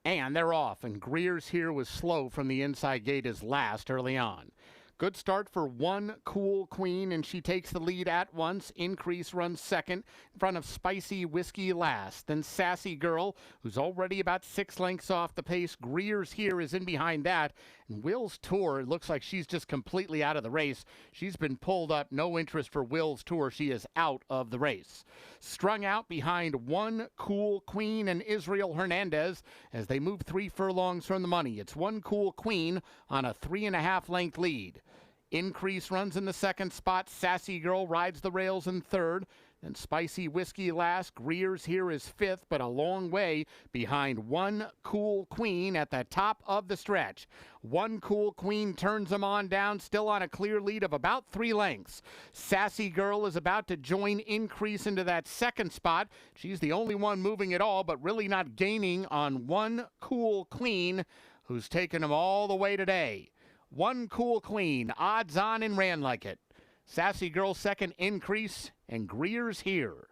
And they're off, and Greer's Here was slow from the inside gate as last early on. Good start for One Cool Queen, and she takes the lead at once. Increase runs second in front of Spicy Whiskey last. Then Sassy Girl, who's already about 6 lengths off the pace. Greer's Here is in behind that. And Will's Tour, it looks like she's just completely out of the race. She's been pulled up. No interest for Will's Tour. She is out of the race. Strung out behind One Cool Queen and Israel Hernandez as they move 3 furlongs from the money. It's One Cool Queen on a 3.5 length lead. Increase runs in the second spot. Sassy Girl rides the rails in third. Then Spicy Whiskey last. Greer's Here is fifth, but a long way behind One Cool Queen at the top of the stretch. One Cool Queen turns them on down, still on a clear lead of about 3 lengths. Sassy Girl is about to join Increase into that second spot. She's the only one moving at all, but really not gaining on One Cool Queen, who's taken them all the way today. One Cool Queen, odds on and ran like it. Sassy Girl second, Increase, and Greer's Here.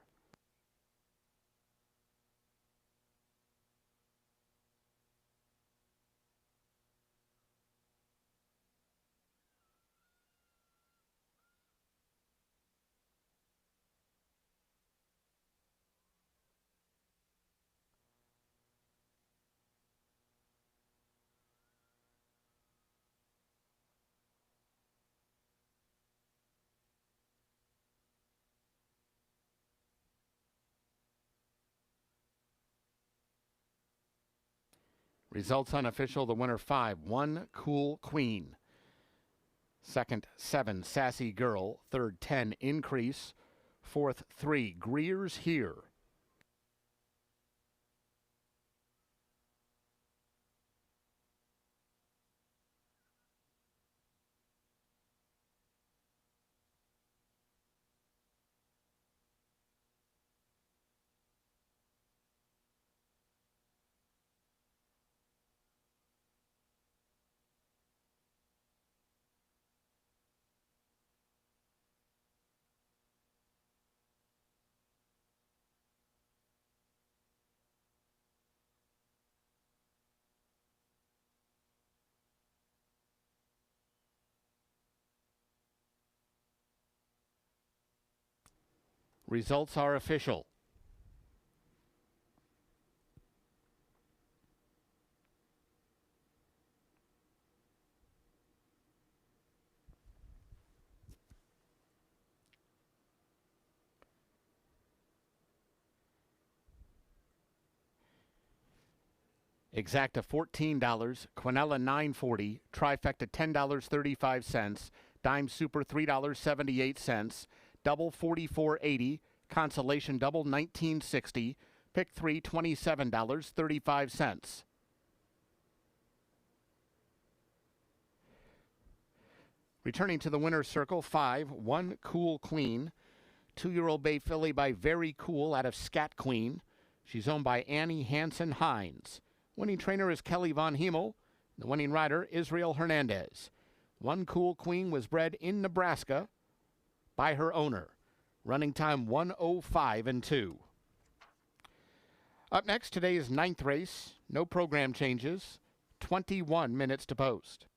Results unofficial. The winner 5, 1 Cool Queen. Second, 7 Sassy Girl. Third, 10 Increase. Fourth, 3 Greer's Here. Results are official. Exacta $14, Quinella $9.40, Trifecta $10.35, Dime Super $3.78, Double $44.80, Consolation Double $19.60, Pick 3 $27.35. Returning to the winner's circle, 5, 1 Cool Queen, 2-year-old Bay Filly by Very Cool out of Scat Queen. She's owned by Annie Hansen Hines. Winning trainer is Kelly Von Hemel. The winning rider, Israel Hernandez. 1 Cool Queen was bred in Nebraska by her owner. Running time 1:05.2. Up next, today's 9th race. No program changes. 21 minutes to post.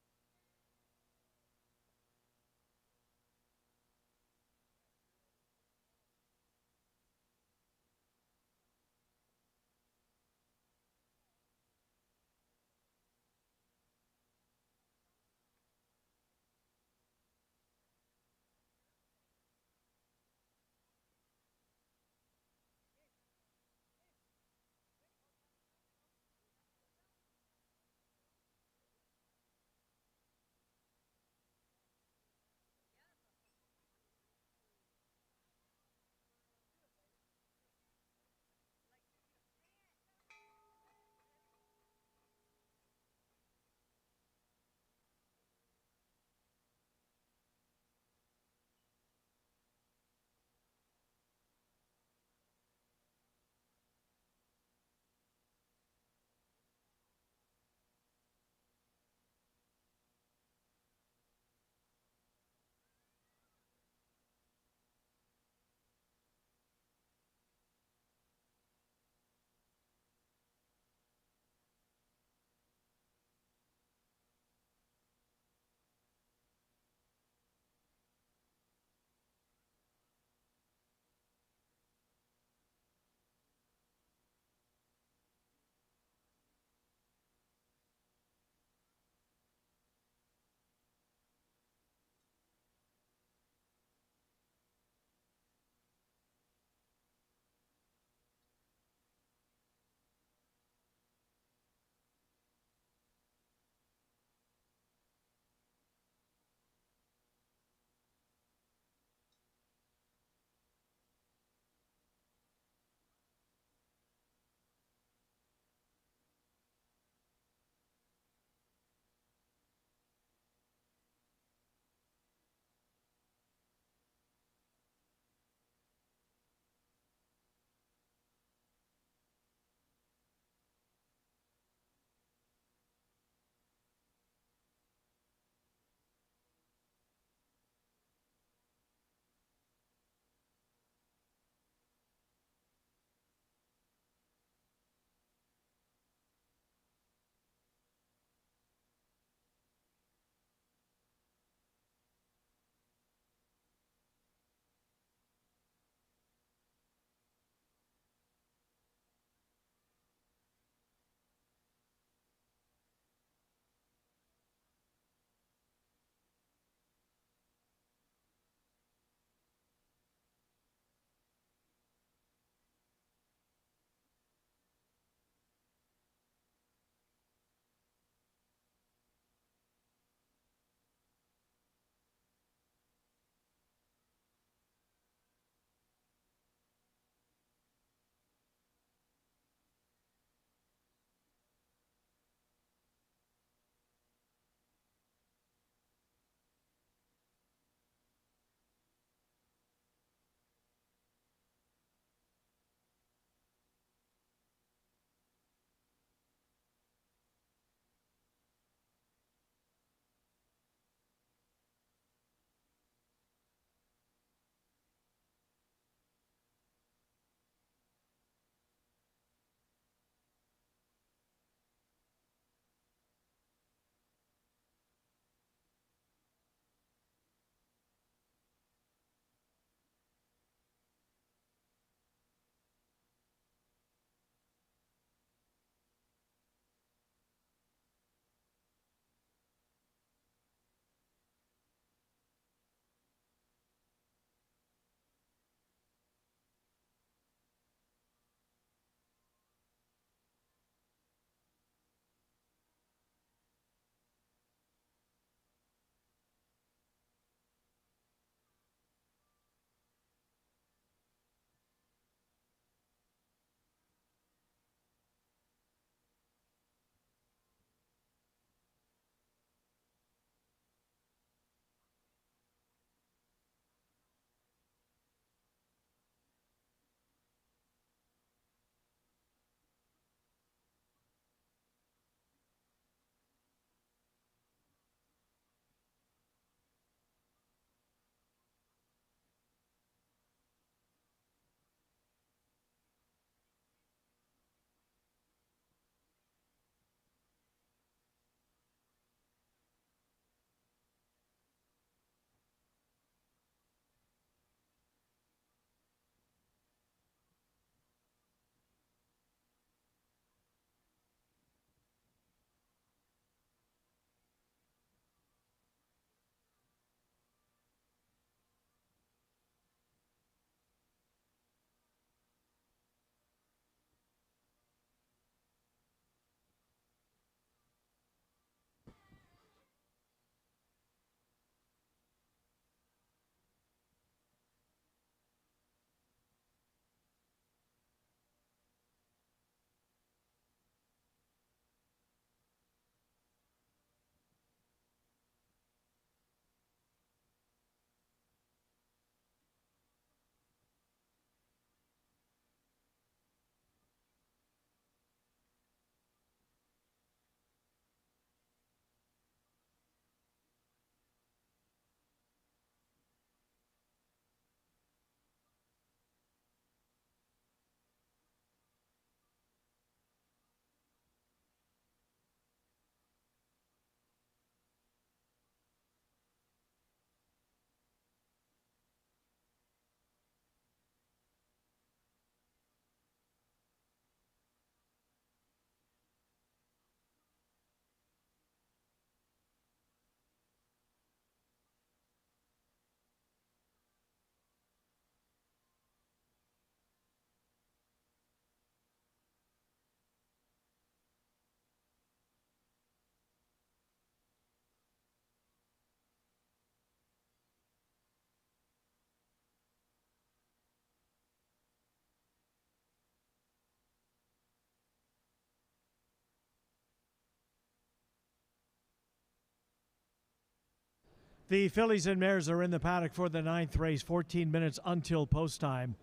The fillies and mares are in the paddock for the 9th race, 14 minutes until post time.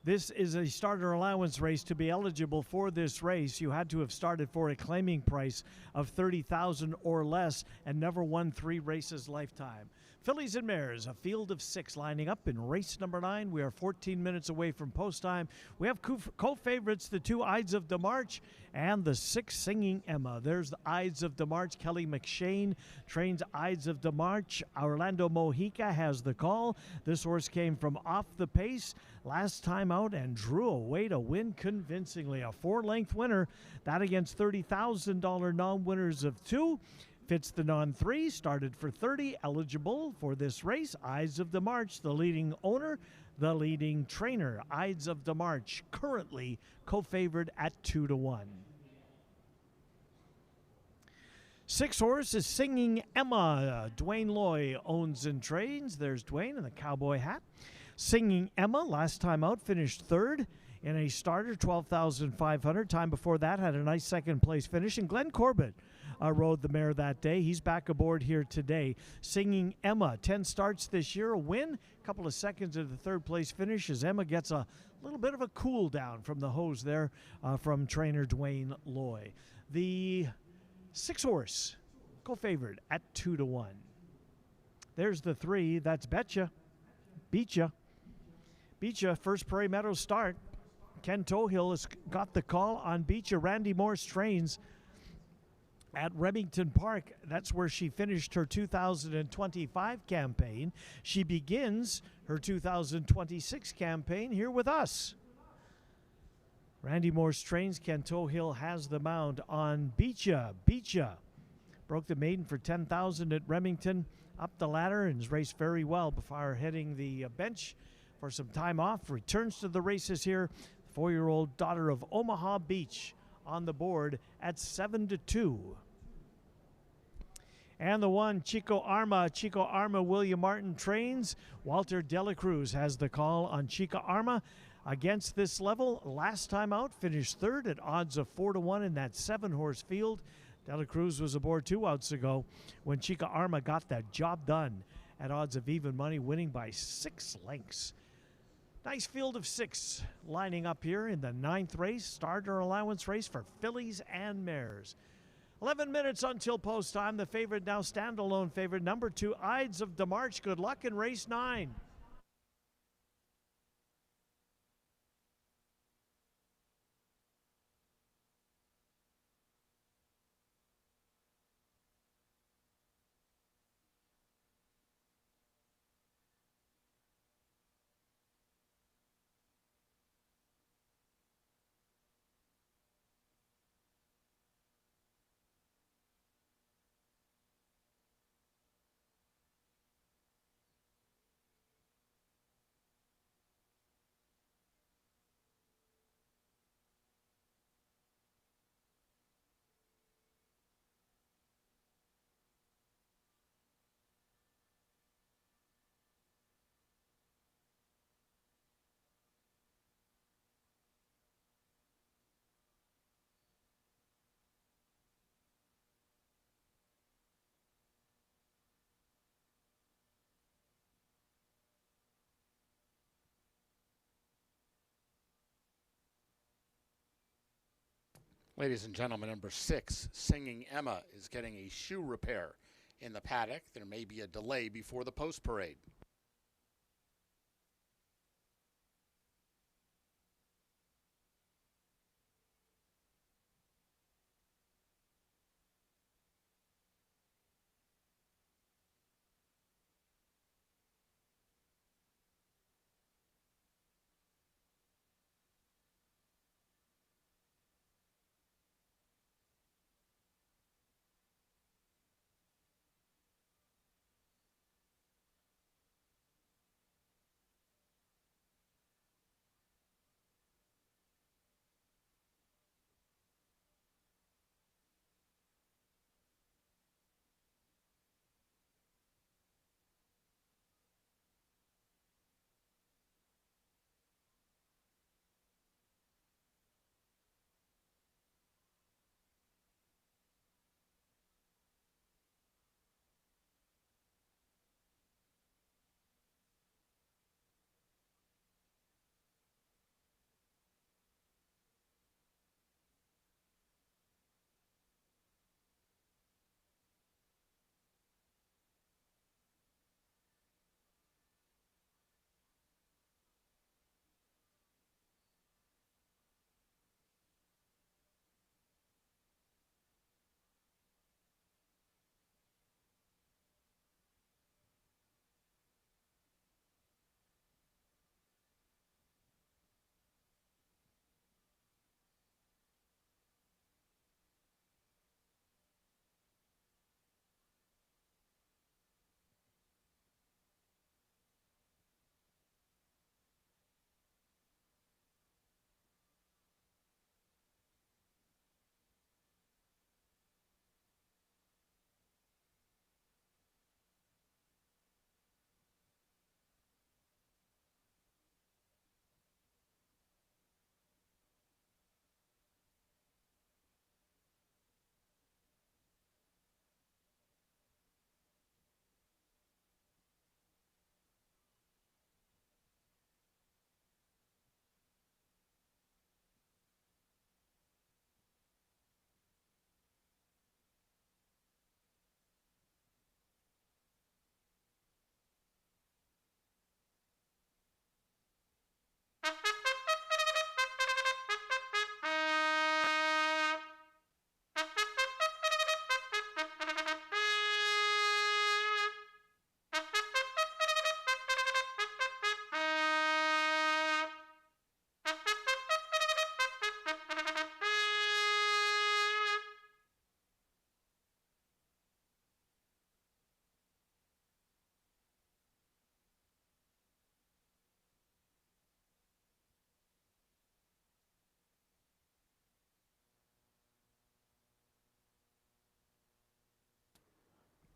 This is a starter allowance race. To be eligible for this race, you had to have started for a claiming price of $30,000 or less and never won 3 races lifetime. Fillies and mares, a field of 6 lining up in race number 9. We are 14 minutes away from post time. We have co-favorites, the 2 Ides of DeMarch and the 6 Singing Emma. There's the Ides of DeMarch. Kelly McShane trains Ides of DeMarch. Orlando Mojica has the call. This horse came from off the pace last time out and drew away to win convincingly. A 4-length winner, that against $30,000 non-winners of 2. Fits the non-3, started for 30, eligible for this race. Ides of DeMarch, the leading owner, the leading trainer. Ides of DeMarch, currently co-favored at 2-1. 6 horse is Singing Emma. Dwayne Loy owns and trains. There's Dwayne in the cowboy hat. Singing Emma, last time out, finished 3rd in a starter, 12,500. Time before that, had a nice second place finish. And Glenn Corbett rode the mare that day. He's back aboard here today. Singing Emma, 10 starts this year, a win, a couple of seconds of the 3rd place finish as Emma gets a little bit of a cool down from the hose there from trainer Dwayne Loy. The 6 horse, co-favored at 2-1. There's the 3, that's Betcha. Beatcha. Beatcha, first Prairie Meadows start. Ken Tohill has got the call on Beatcha. Randy Morse trains at Remington Park. That's where she finished her 2025 campaign. She begins her 2026 campaign here with us. Randy Morse trains. Ken Tohill has the mount on Beatcha. Beatcha broke the maiden for $10,000 at Remington, up the ladder, and has raced very well before heading the bench for some time off. Returns to the races here. 4-year-old daughter of Omaha Beach on the board at 7-2. And the 1, Chico Arma. Chico Arma, William Martin trains. Walter Dela Cruz has the call on Chico Arma. Against this level, last time out, finished 3rd at odds of 4-1 in that 7-horse field. Dela Cruz was aboard 2 outs ago when Chico Arma got that job done at odds of even money, winning by 6 lengths. Nice field of 6 lining up here in the 9th race, starter allowance race for fillies and mares. 11 minutes until post time. The favorite now, standalone favorite, number 2, Ides of DeMarch. Good luck in race 9. Ladies and gentlemen, number 6, Singing Emma, is getting a shoe repair in the paddock. There may be a delay before the post parade.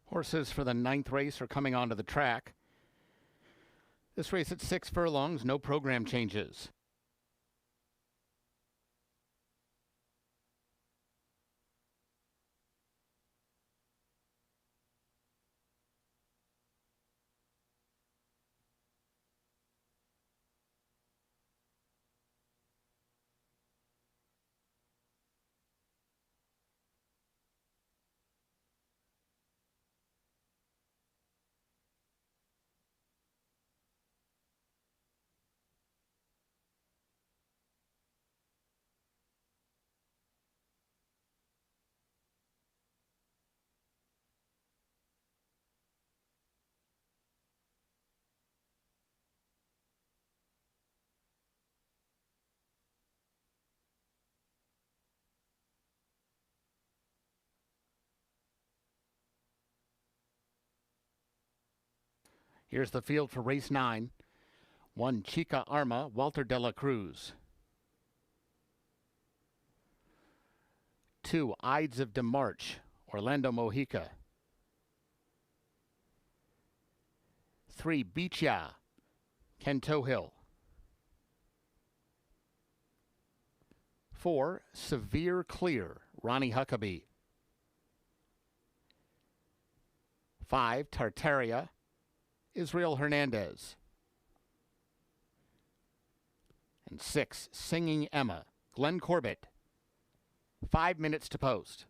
Horses for the 9th race are coming onto the track. This race at 6 furlongs, no program changes. Here's the field for race 9. 1, Chica Arma, Walter de la Cruz. 2, Ides of Demarche, Orlando Mojica. 3, Beachya, Ken Tohill. 4, Severe Clear, Ronnie Huckabee. 5, Tartaria, Israel Hernandez. And 6, Singing Emma, Glenn Corbett. 5 minutes to post.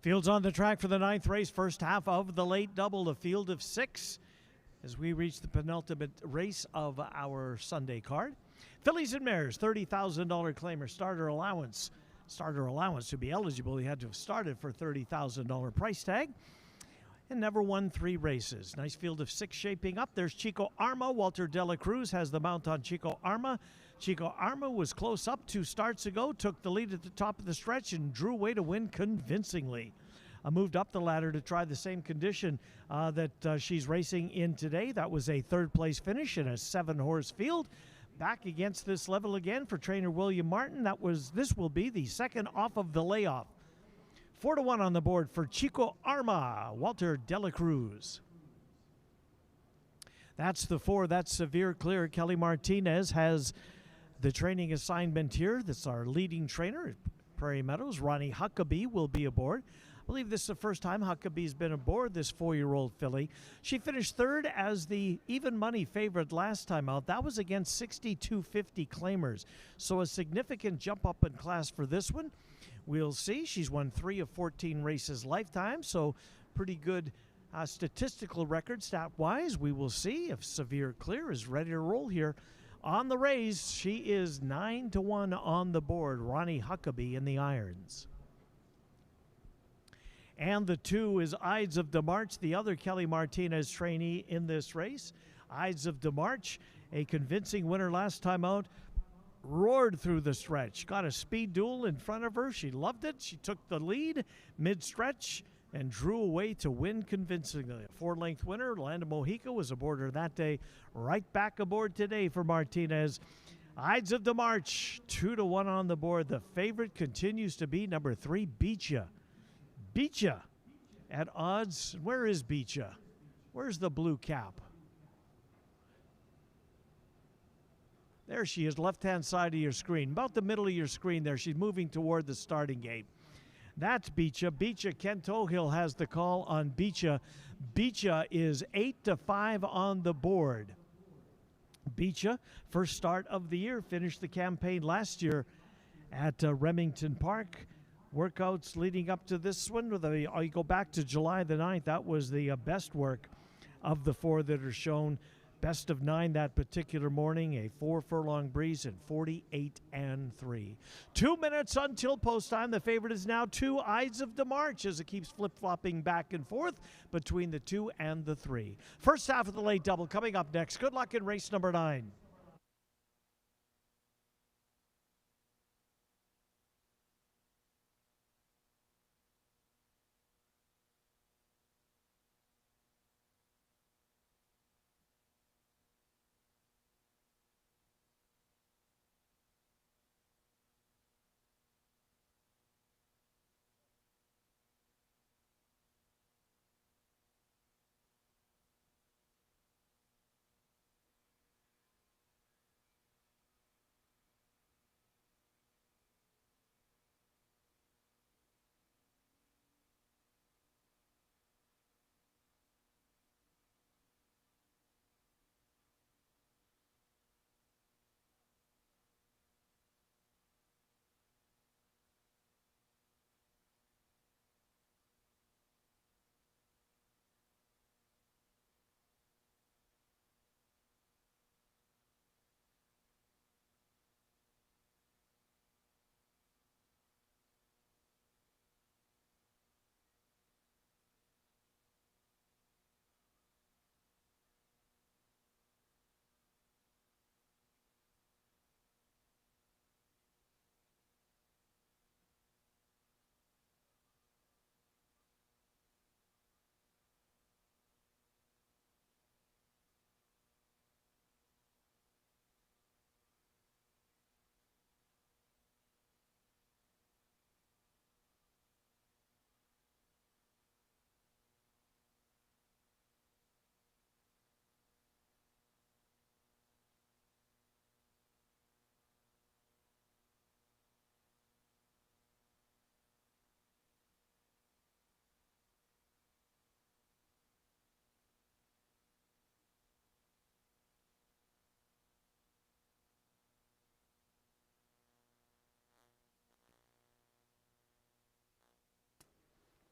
Fields on the track for the 9th race, first half of the late double, a field of 6 as we reach the penultimate race of our Sunday card. Fillies and Mares, $30,000 claimer starter allowance. Starter allowance to be eligible, he had to have started for $30,000 price tag and never won 3 races. Nice field of 6 shaping up. There's Chico Arma. Walter de la Cruz has the mount on Chico Arma. Chico Arma was close up 2 starts ago, took the lead at the top of the stretch and drew away to win convincingly. Moved up the ladder to try the same condition that she's racing in today. That was a 3rd place finish in a 7-horse field. Back against this level again for trainer William Martin. This will be the 2nd off of the layoff. 4-1 on the board for Chico Arma, Walter de la Cruz. That's the 4. That's Severe Clear. Kelly Martinez has the training assignment here. That's our leading trainer at Prairie Meadows. Ronnie Huckabee will be aboard. I believe this is the first time Huckabee's been aboard this 4-year-old filly. She finished 3rd as the even money favorite last time out. That was against 6250 claimers. So a significant jump up in class for this one. We'll see. She's won 3 of 14 races lifetime, so pretty good statistical record stat-wise. We will see if Severe Clear is ready to roll here. On the raise, she is 9-1 on the board. Ronnie Huckabee in the irons. And the 2 is Ides of Demarche, the other Kelly Martinez trainee in this race. Ides of Demarche, a convincing winner last time out, roared through the stretch. Got a speed duel in front of her. She loved it. She took the lead mid-stretch and drew away to win convincingly. A 4-length winner, Orlando Mojica, was aboard her that day. Right back aboard today for Martinez. Ides of the March, 2-1 on the board. The favorite continues to be number 3, Beecha. Beecha at odds. Where is Beecha? Where's the blue cap? There she is, left-hand side of your screen, about the middle of your screen there. She's moving toward the starting gate. That's Beecha. Beecha, Ken Tohill has the call on Beecha. Beecha is 8-5 on the board. Beecha, first start of the year, finished the campaign last year at Remington Park. Workouts leading up to this one, you go back to July the 9th, that was the best work of the 4 that are shown. Best of 9 that particular morning, a 4-furlong breeze and 48-3. 2 minutes until post time. The favorite is now 2, Ides of the March, as it keeps flip-flopping back and forth between the 2 and the 3. First half of the late double coming up next. Good luck in race number 9.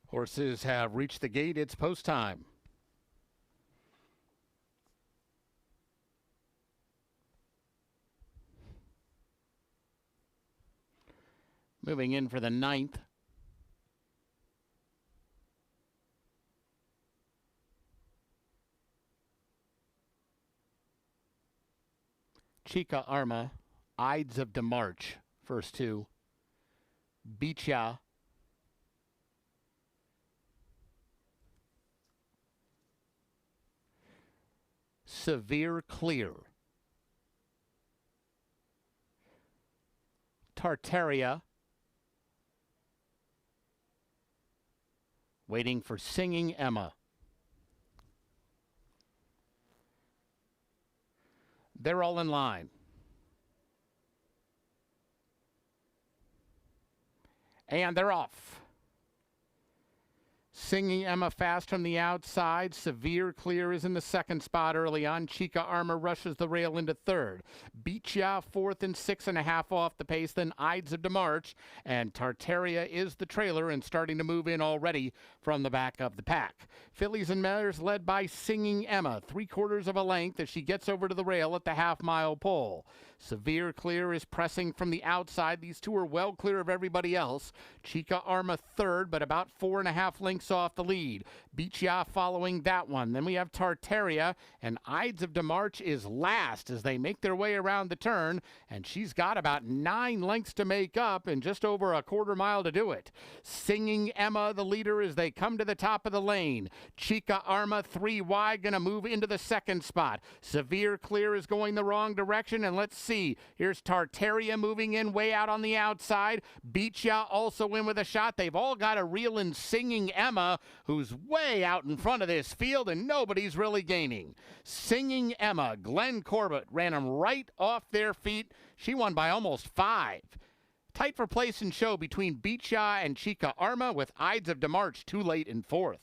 Horses have reached the gate. It's post time. Moving in for the 9th. Chica Arma, Ides of the March, first 2. Beecha, Severe Clear, Tartaria, waiting for Singing Emma. They're all in line. And they're off. Singing Emma fast from the outside. Severe Clear is in the second spot early on. Chica Armor rushes the rail into third. Beecha fourth and 6.5 off the pace. Then Ides of the March. And Tartaria is the trailer and starting to move in already from the back of the pack. Fillies and Mares led by Singing Emma. 3/4 of a length as she gets over to the rail at the half-mile pole. Severe Clear is pressing from the outside. These two are well clear of everybody else. Chica Arma third, but about 4.5 lengths off the lead. Beach Ya following that one. Then we have Tartaria, and Ides of DeMarch is last as they make their way around the turn, and she's got about 9 lengths to make up and just over a quarter mile to do it. Singing Emma, the leader, as they come to the top of the lane. Chica Arma, 3 wide, going to move into the second spot. Severe Clear is going the wrong direction, and let's see. Here's Tartaria moving in way out on the outside. Beach Ya also in with a shot. They've all got a reel in Singing Emma, who's way out in front of this field, and nobody's really gaining. Singing Emma, Glenn Corbett ran them right off their feet. She won by almost 5. Tight for place and show between Beach Ya and Chica Arma, with Ides of DeMarch too late in 4th.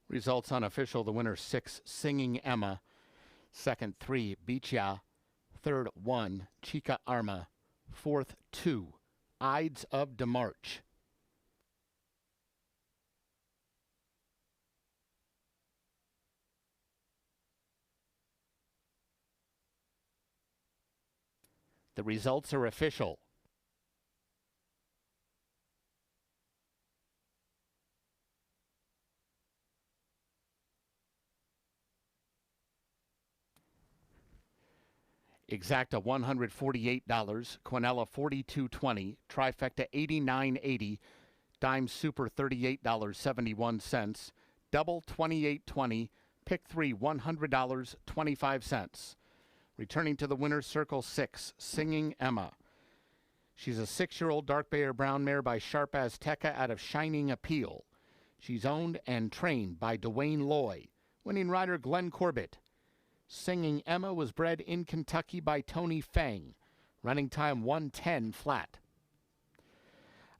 Results unofficial. The winner 6, Singing Emma. Second 3, Beach Ya. Third 1, Chica Arma. Fourth 2, Ides of DeMarch. The results are official. Exacta $148, Quinella $42.20, Trifecta $89.80, Dime Super $38.71, Double $28.20, Pick 3 $100, 25 cents. Returning to the winner's circle 6, Singing Emma. She's a 6-year-old dark bay or brown mare by Sharp Azteca out of Shining Appeal. She's owned and trained by Dwayne Loy. Winning rider Glenn Corbett. Singing Emma was bred in Kentucky by Tony Fang. Running time 1:10 flat.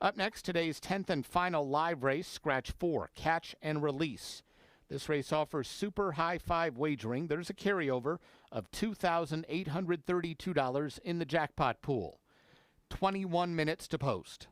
Up next, today's 10th and final live race, Scratch 4, Catch and Release. This race offers super high 5 wagering. There's a carryover of $2,832 in the jackpot pool. 21 minutes to post.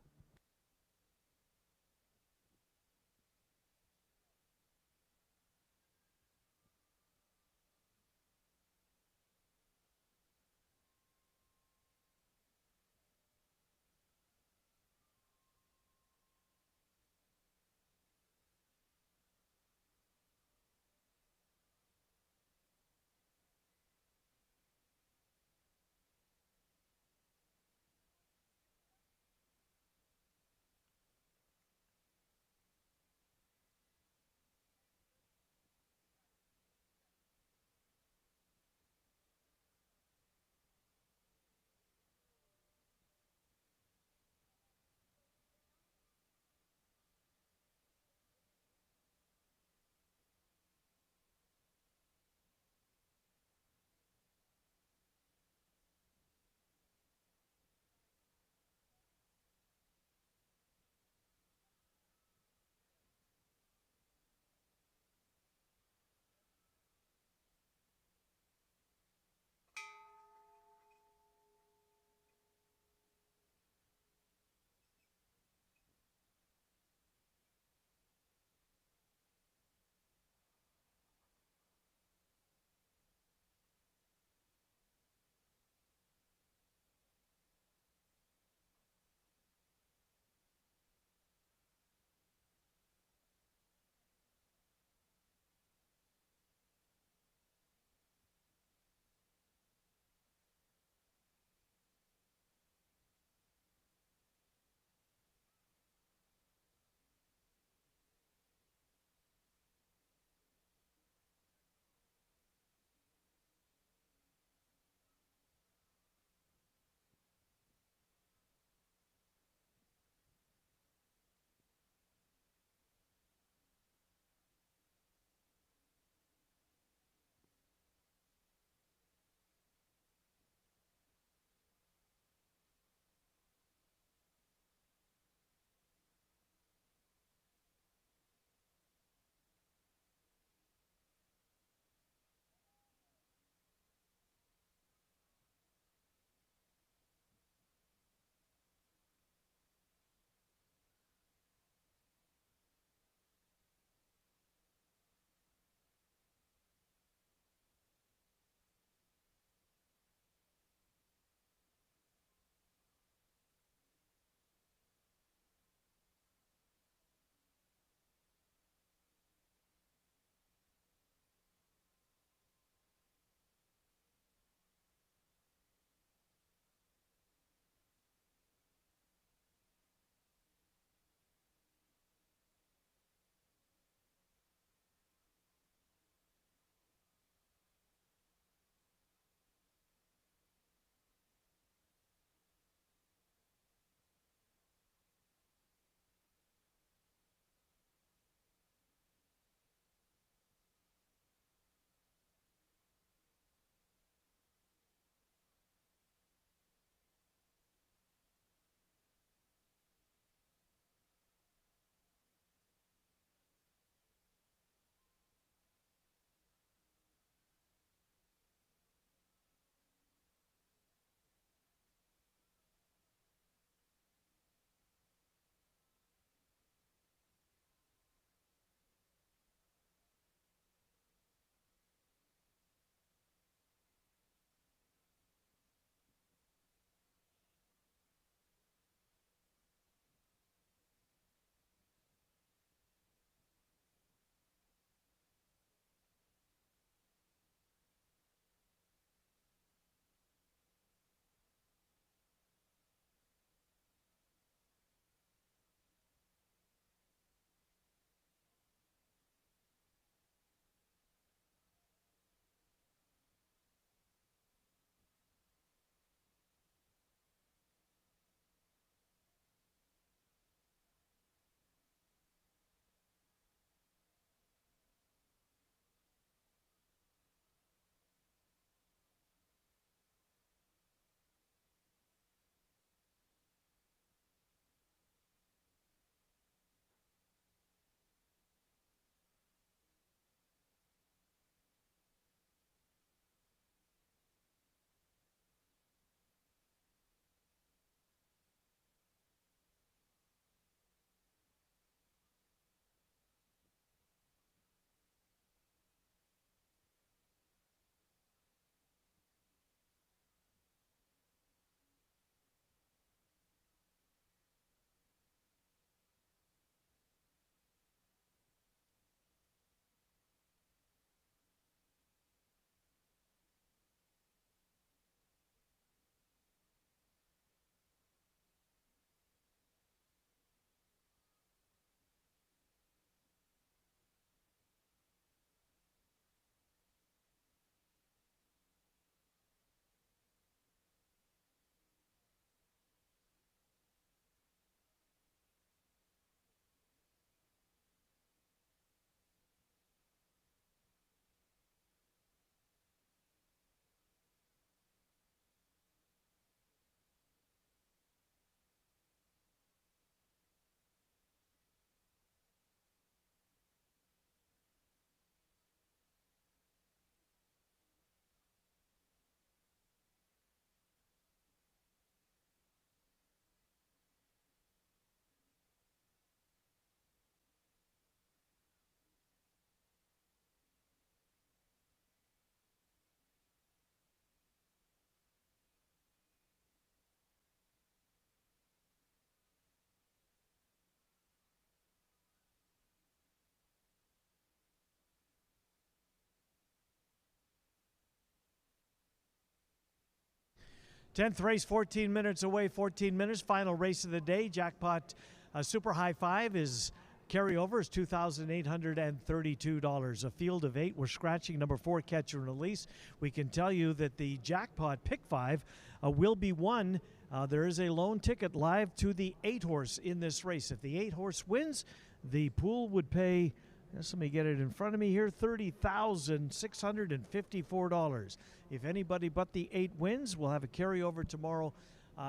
10th race, 14 minutes away, 14 minutes. Final race of the day. Jackpot Super High Five is carryover is $2,832. A field of 8. We're scratching number 4, Catch and Release. We can tell you that the jackpot pick 5 will be won. There is a lone ticket live to the 8-horse in this race. If the 8-horse wins, the pool would pay, let me get it in front of me here, $30,654. If anybody but the 8 wins, we'll have a carryover tomorrow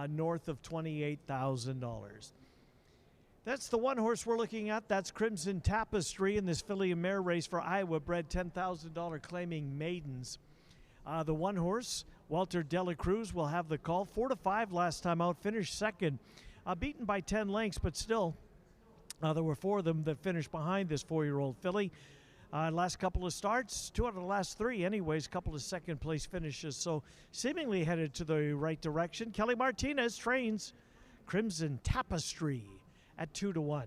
north of $28,000. That's the 1 horse we're looking at. That's Crimson Tapestry in this filly and mare race for Iowa bred $10,000 claiming maidens. The 1 horse, Walter Dela Cruz, will have the call. 4-5 last time out, finished second. Beaten by 10 lengths, but still, there were 4 of them that finished behind this 4-year-old filly. Last couple of starts, 2 out of the last 3 anyways, couple of second place finishes, so seemingly headed to the right direction. Kelly Martinez trains Crimson Tapestry at 2-1.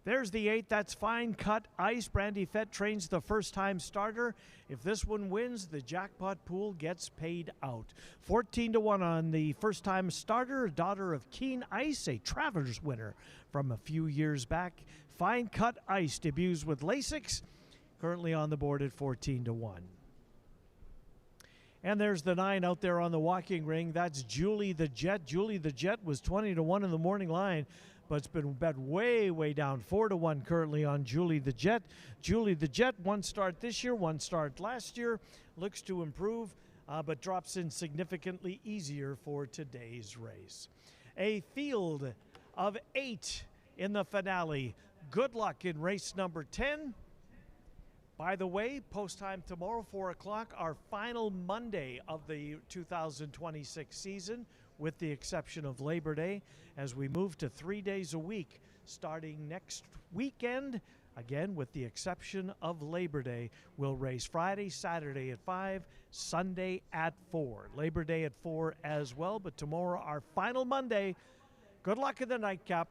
There's the 8. That's Fine Cut Ice. Brandy Fett trains the first-time starter. If this one wins, the jackpot pool gets paid out. 14-1 on the first-time starter, daughter of Keen Ice, a Travers winner from a few years back. Fine Cut Ice debuts with Lasix, currently on the board at 14-1. And there's the 9 out there on the walking ring. That's Julie the Jet. Julie the Jet was 20-1 in the morning line, but it's been bet way down. 4-1 currently on Julie the Jet. Julie the Jet, 1 start this year, 1 start last year. Looks to improve, but drops in significantly easier for today's race. A field of 8 in the finale. Good luck in race number 10. By the way, post time tomorrow, 4 o'clock, our final Monday of the 2026 season, with the exception of Labor Day, as we move to 3 days a week starting next weekend. Again, with the exception of Labor Day, we'll race Friday, Saturday at 5, Sunday at 4. Labor Day at 4 as well, but tomorrow, our final Monday. Good luck in the nightcap.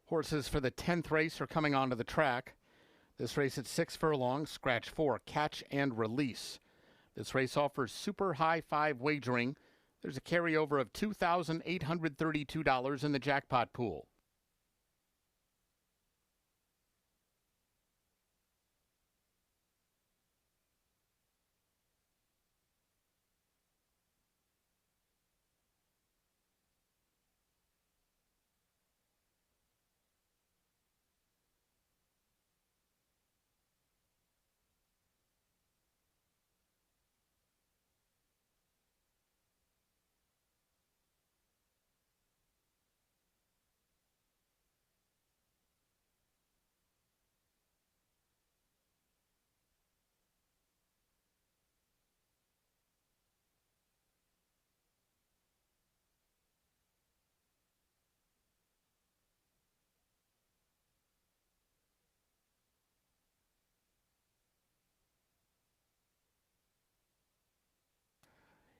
Horses for the 10th race are coming onto the track. This race at 6 furlongs, scratch 4, catch and release. This race offers super high 5 wagering. There's a carryover of $2,832 in the jackpot pool.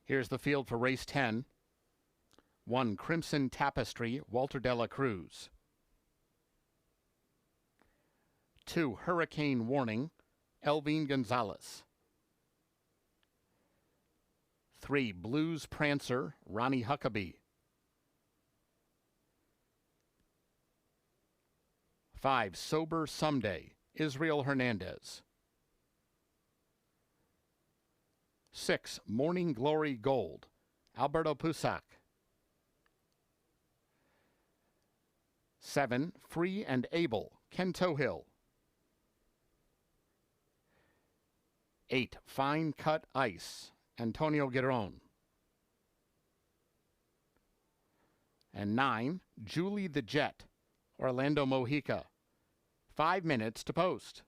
Here's the field for race 10. 1, Crimson Tapestry, Walter de la Cruz. 2, Hurricane Warning, Elvine Gonzalez. 3, Blues Prancer, Ronnie Huckabee. 5, Sober Someday, Israel Hernandez. 6, Morning Glory Gold, Alberto Pusac. 7, Free and Able, Ken Tohill. 8, Fine Cut Ice, Antonio Giron. And 9, Julie the Jet, Orlando Mojica. 5 minutes to post.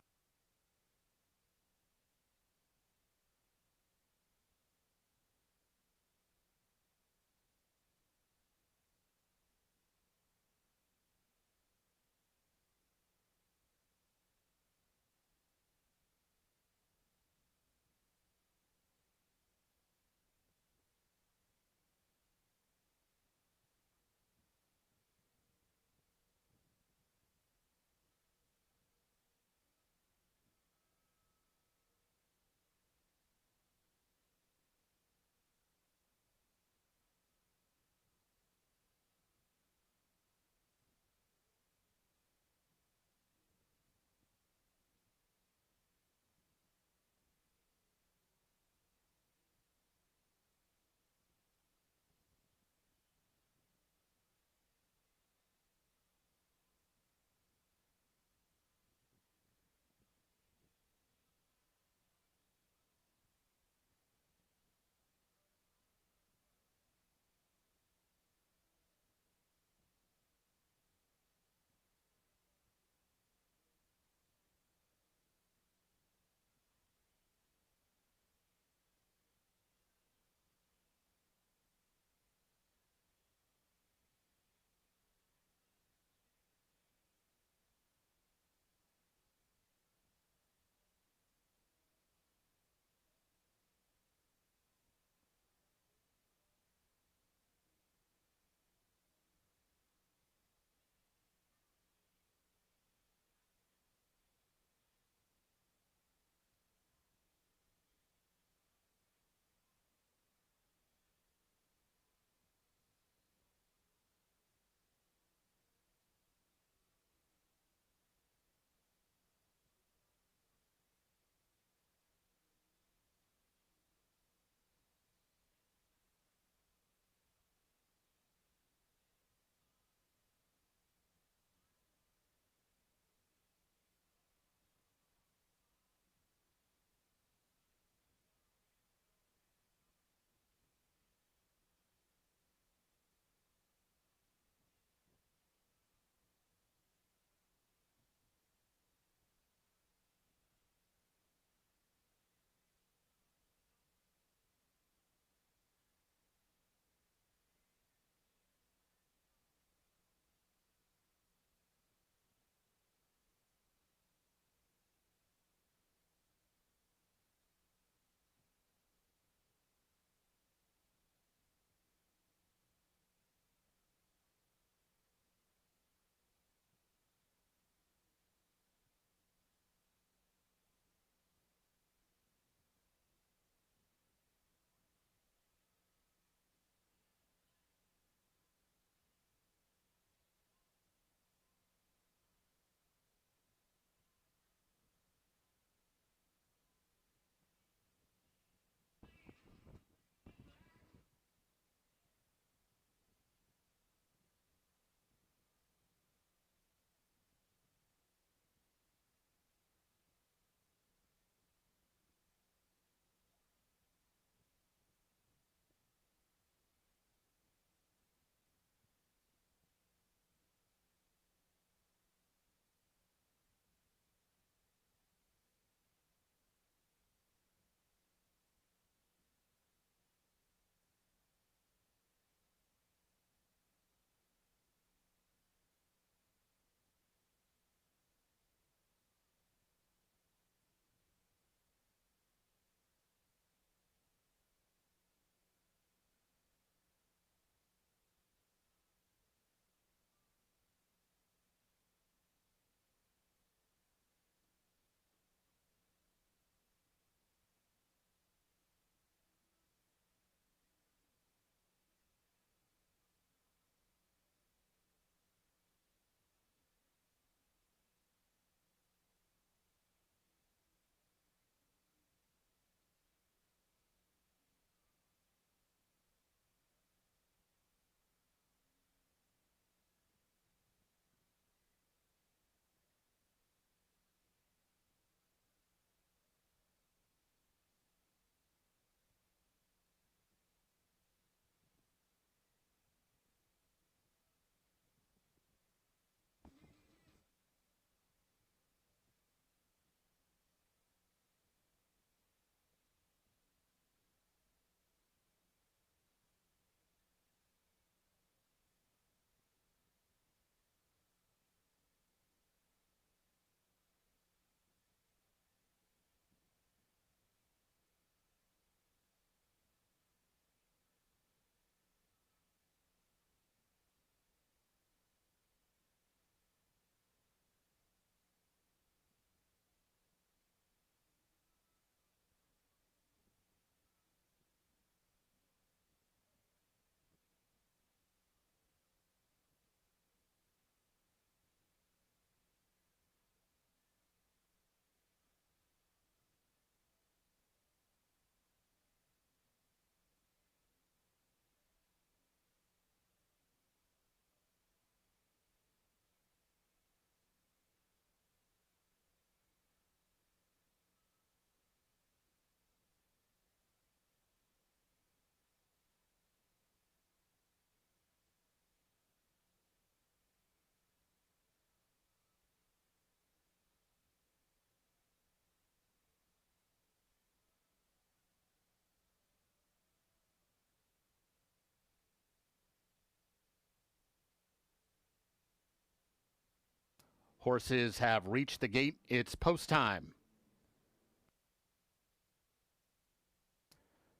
Horses have reached the gate. It's post time.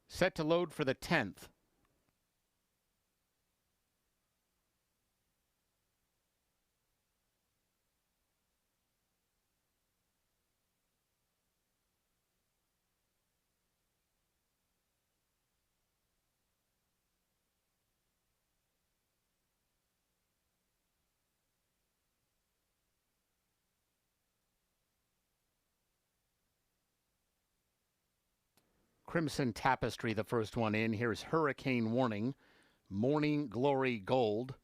Set to load for the 10th. Crimson Tapestry, the first one in. Here's Hurricane Warning. Morning Glory Gold.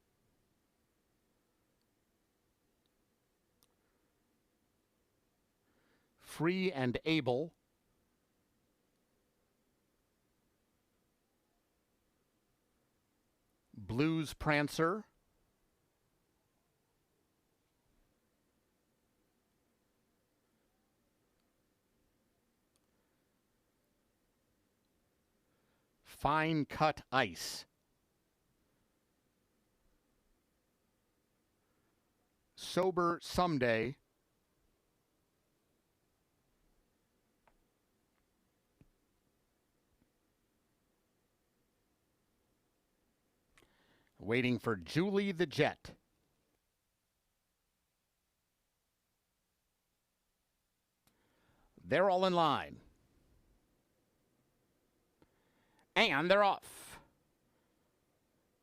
Free and Able. Blues Prancer. Fine Cut Ice. Sober Someday. Waiting for Julie the Jet. They're all in line. And they're off.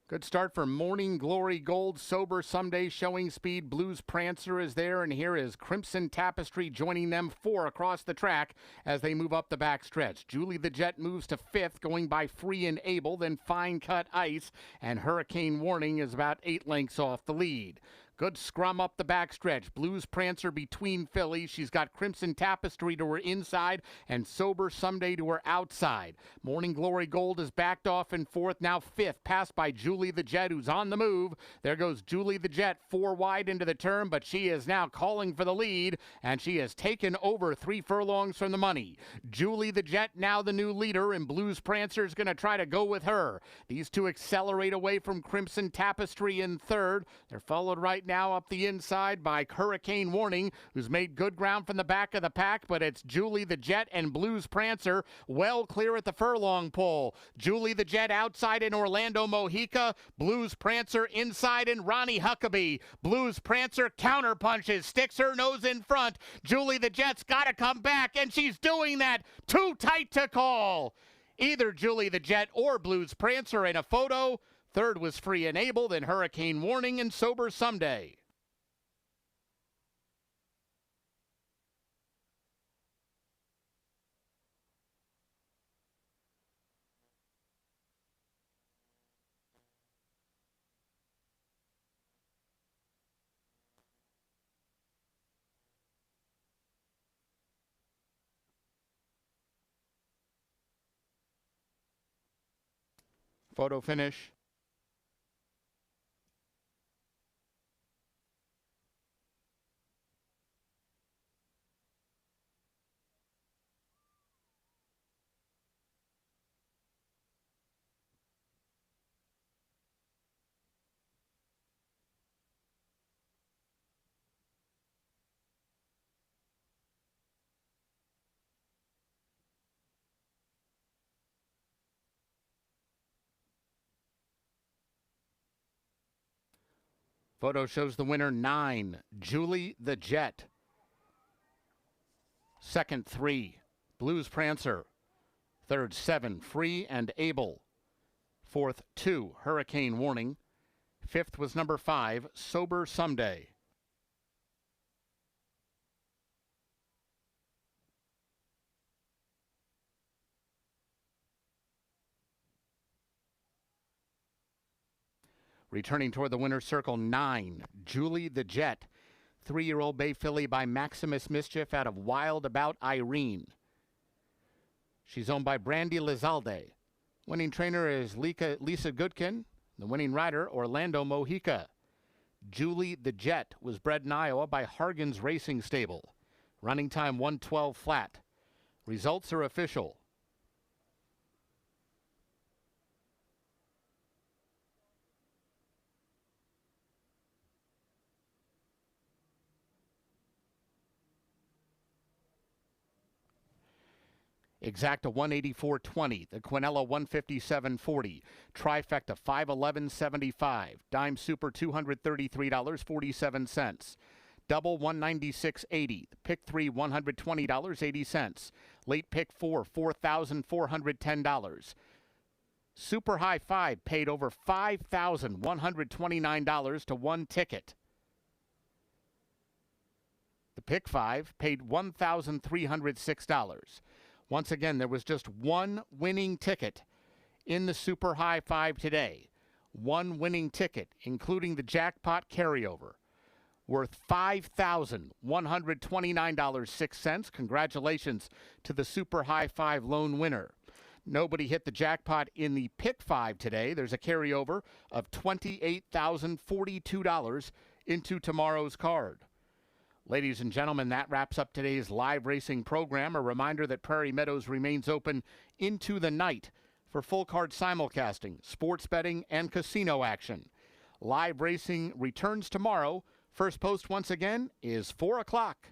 Good start for Morning Glory Gold. Sober Someday showing speed. Blues Prancer is there, and here is Crimson Tapestry joining them 4 across the track as they move up the back stretch. Julie the Jet moves to 5th, going by Free and Able, then Fine Cut Ice, and Hurricane Warning is about 8 lengths off the lead. Good scrum up the backstretch. Blues Prancer between fillies. She's got Crimson Tapestry to her inside and Sober Someday to her outside. Morning Glory Gold is backed off in 4th, now 5th, passed by Julie the Jet, who's on the move. There goes Julie the Jet, 4 wide into the turn, but she is now calling for the lead, and she has taken over 3 furlongs from the money. Julie the Jet now the new leader, and Blues Prancer is going to try to go with her. These two accelerate away from Crimson Tapestry in 3rd. They're followed right now up the inside by Hurricane Warning, who's made good ground from the back of the pack, but it's Julie the Jet and Blues Prancer well clear at the furlong pole. Julie the Jet outside in Orlando Mojica, Blues Prancer inside in Ronnie Huckabee. Blues Prancer counter punches, sticks her nose in front. Julie the Jet's got to come back, and she's doing that. Too tight to call. Either Julie the Jet or Blues Prancer in a photo. 3rd was Free and Able, then Hurricane Warning and Sober Someday. Photo finish. Photo shows the winner 9, Julie the Jet. 2nd, 3, Blues Prancer. 3rd, 7, Free and Able. 4th, 2, Hurricane Warning. 5th was number 5, Sober Someday. Returning toward the winner's circle, 9, Julie the Jet. 3-year-old bay filly by Maximus Mischief out of Wild About Irene. She's owned by Brandy Lizalde. Winning trainer is Lisa Goodkin. The winning rider, Orlando Mojica. Julie the Jet was bred in Iowa by Hargan's Racing Stable. Running time 1:12 flat. Results are official. Exacta 184.20, the Quinella 157.40, Trifecta 511.75, Dime Super $233.47, Double 196.80, the Pick 3 $120.80, Late Pick 4 $4,410. Super High 5 paid over $5,129 to one ticket. The Pick 5 paid $1,306. Once again, there was just one winning ticket in the Super High 5 today. One winning ticket, including the jackpot carryover, worth $5,129.06. Congratulations to the Super High 5 lone winner. Nobody hit the jackpot in the Pick 5 today. There's a carryover of $28,042 into tomorrow's card. Ladies and gentlemen, that wraps up today's live racing program. A reminder that Prairie Meadows remains open into the night for full card simulcasting, sports betting, and casino action. Live racing returns tomorrow. First post once again is 4 o'clock.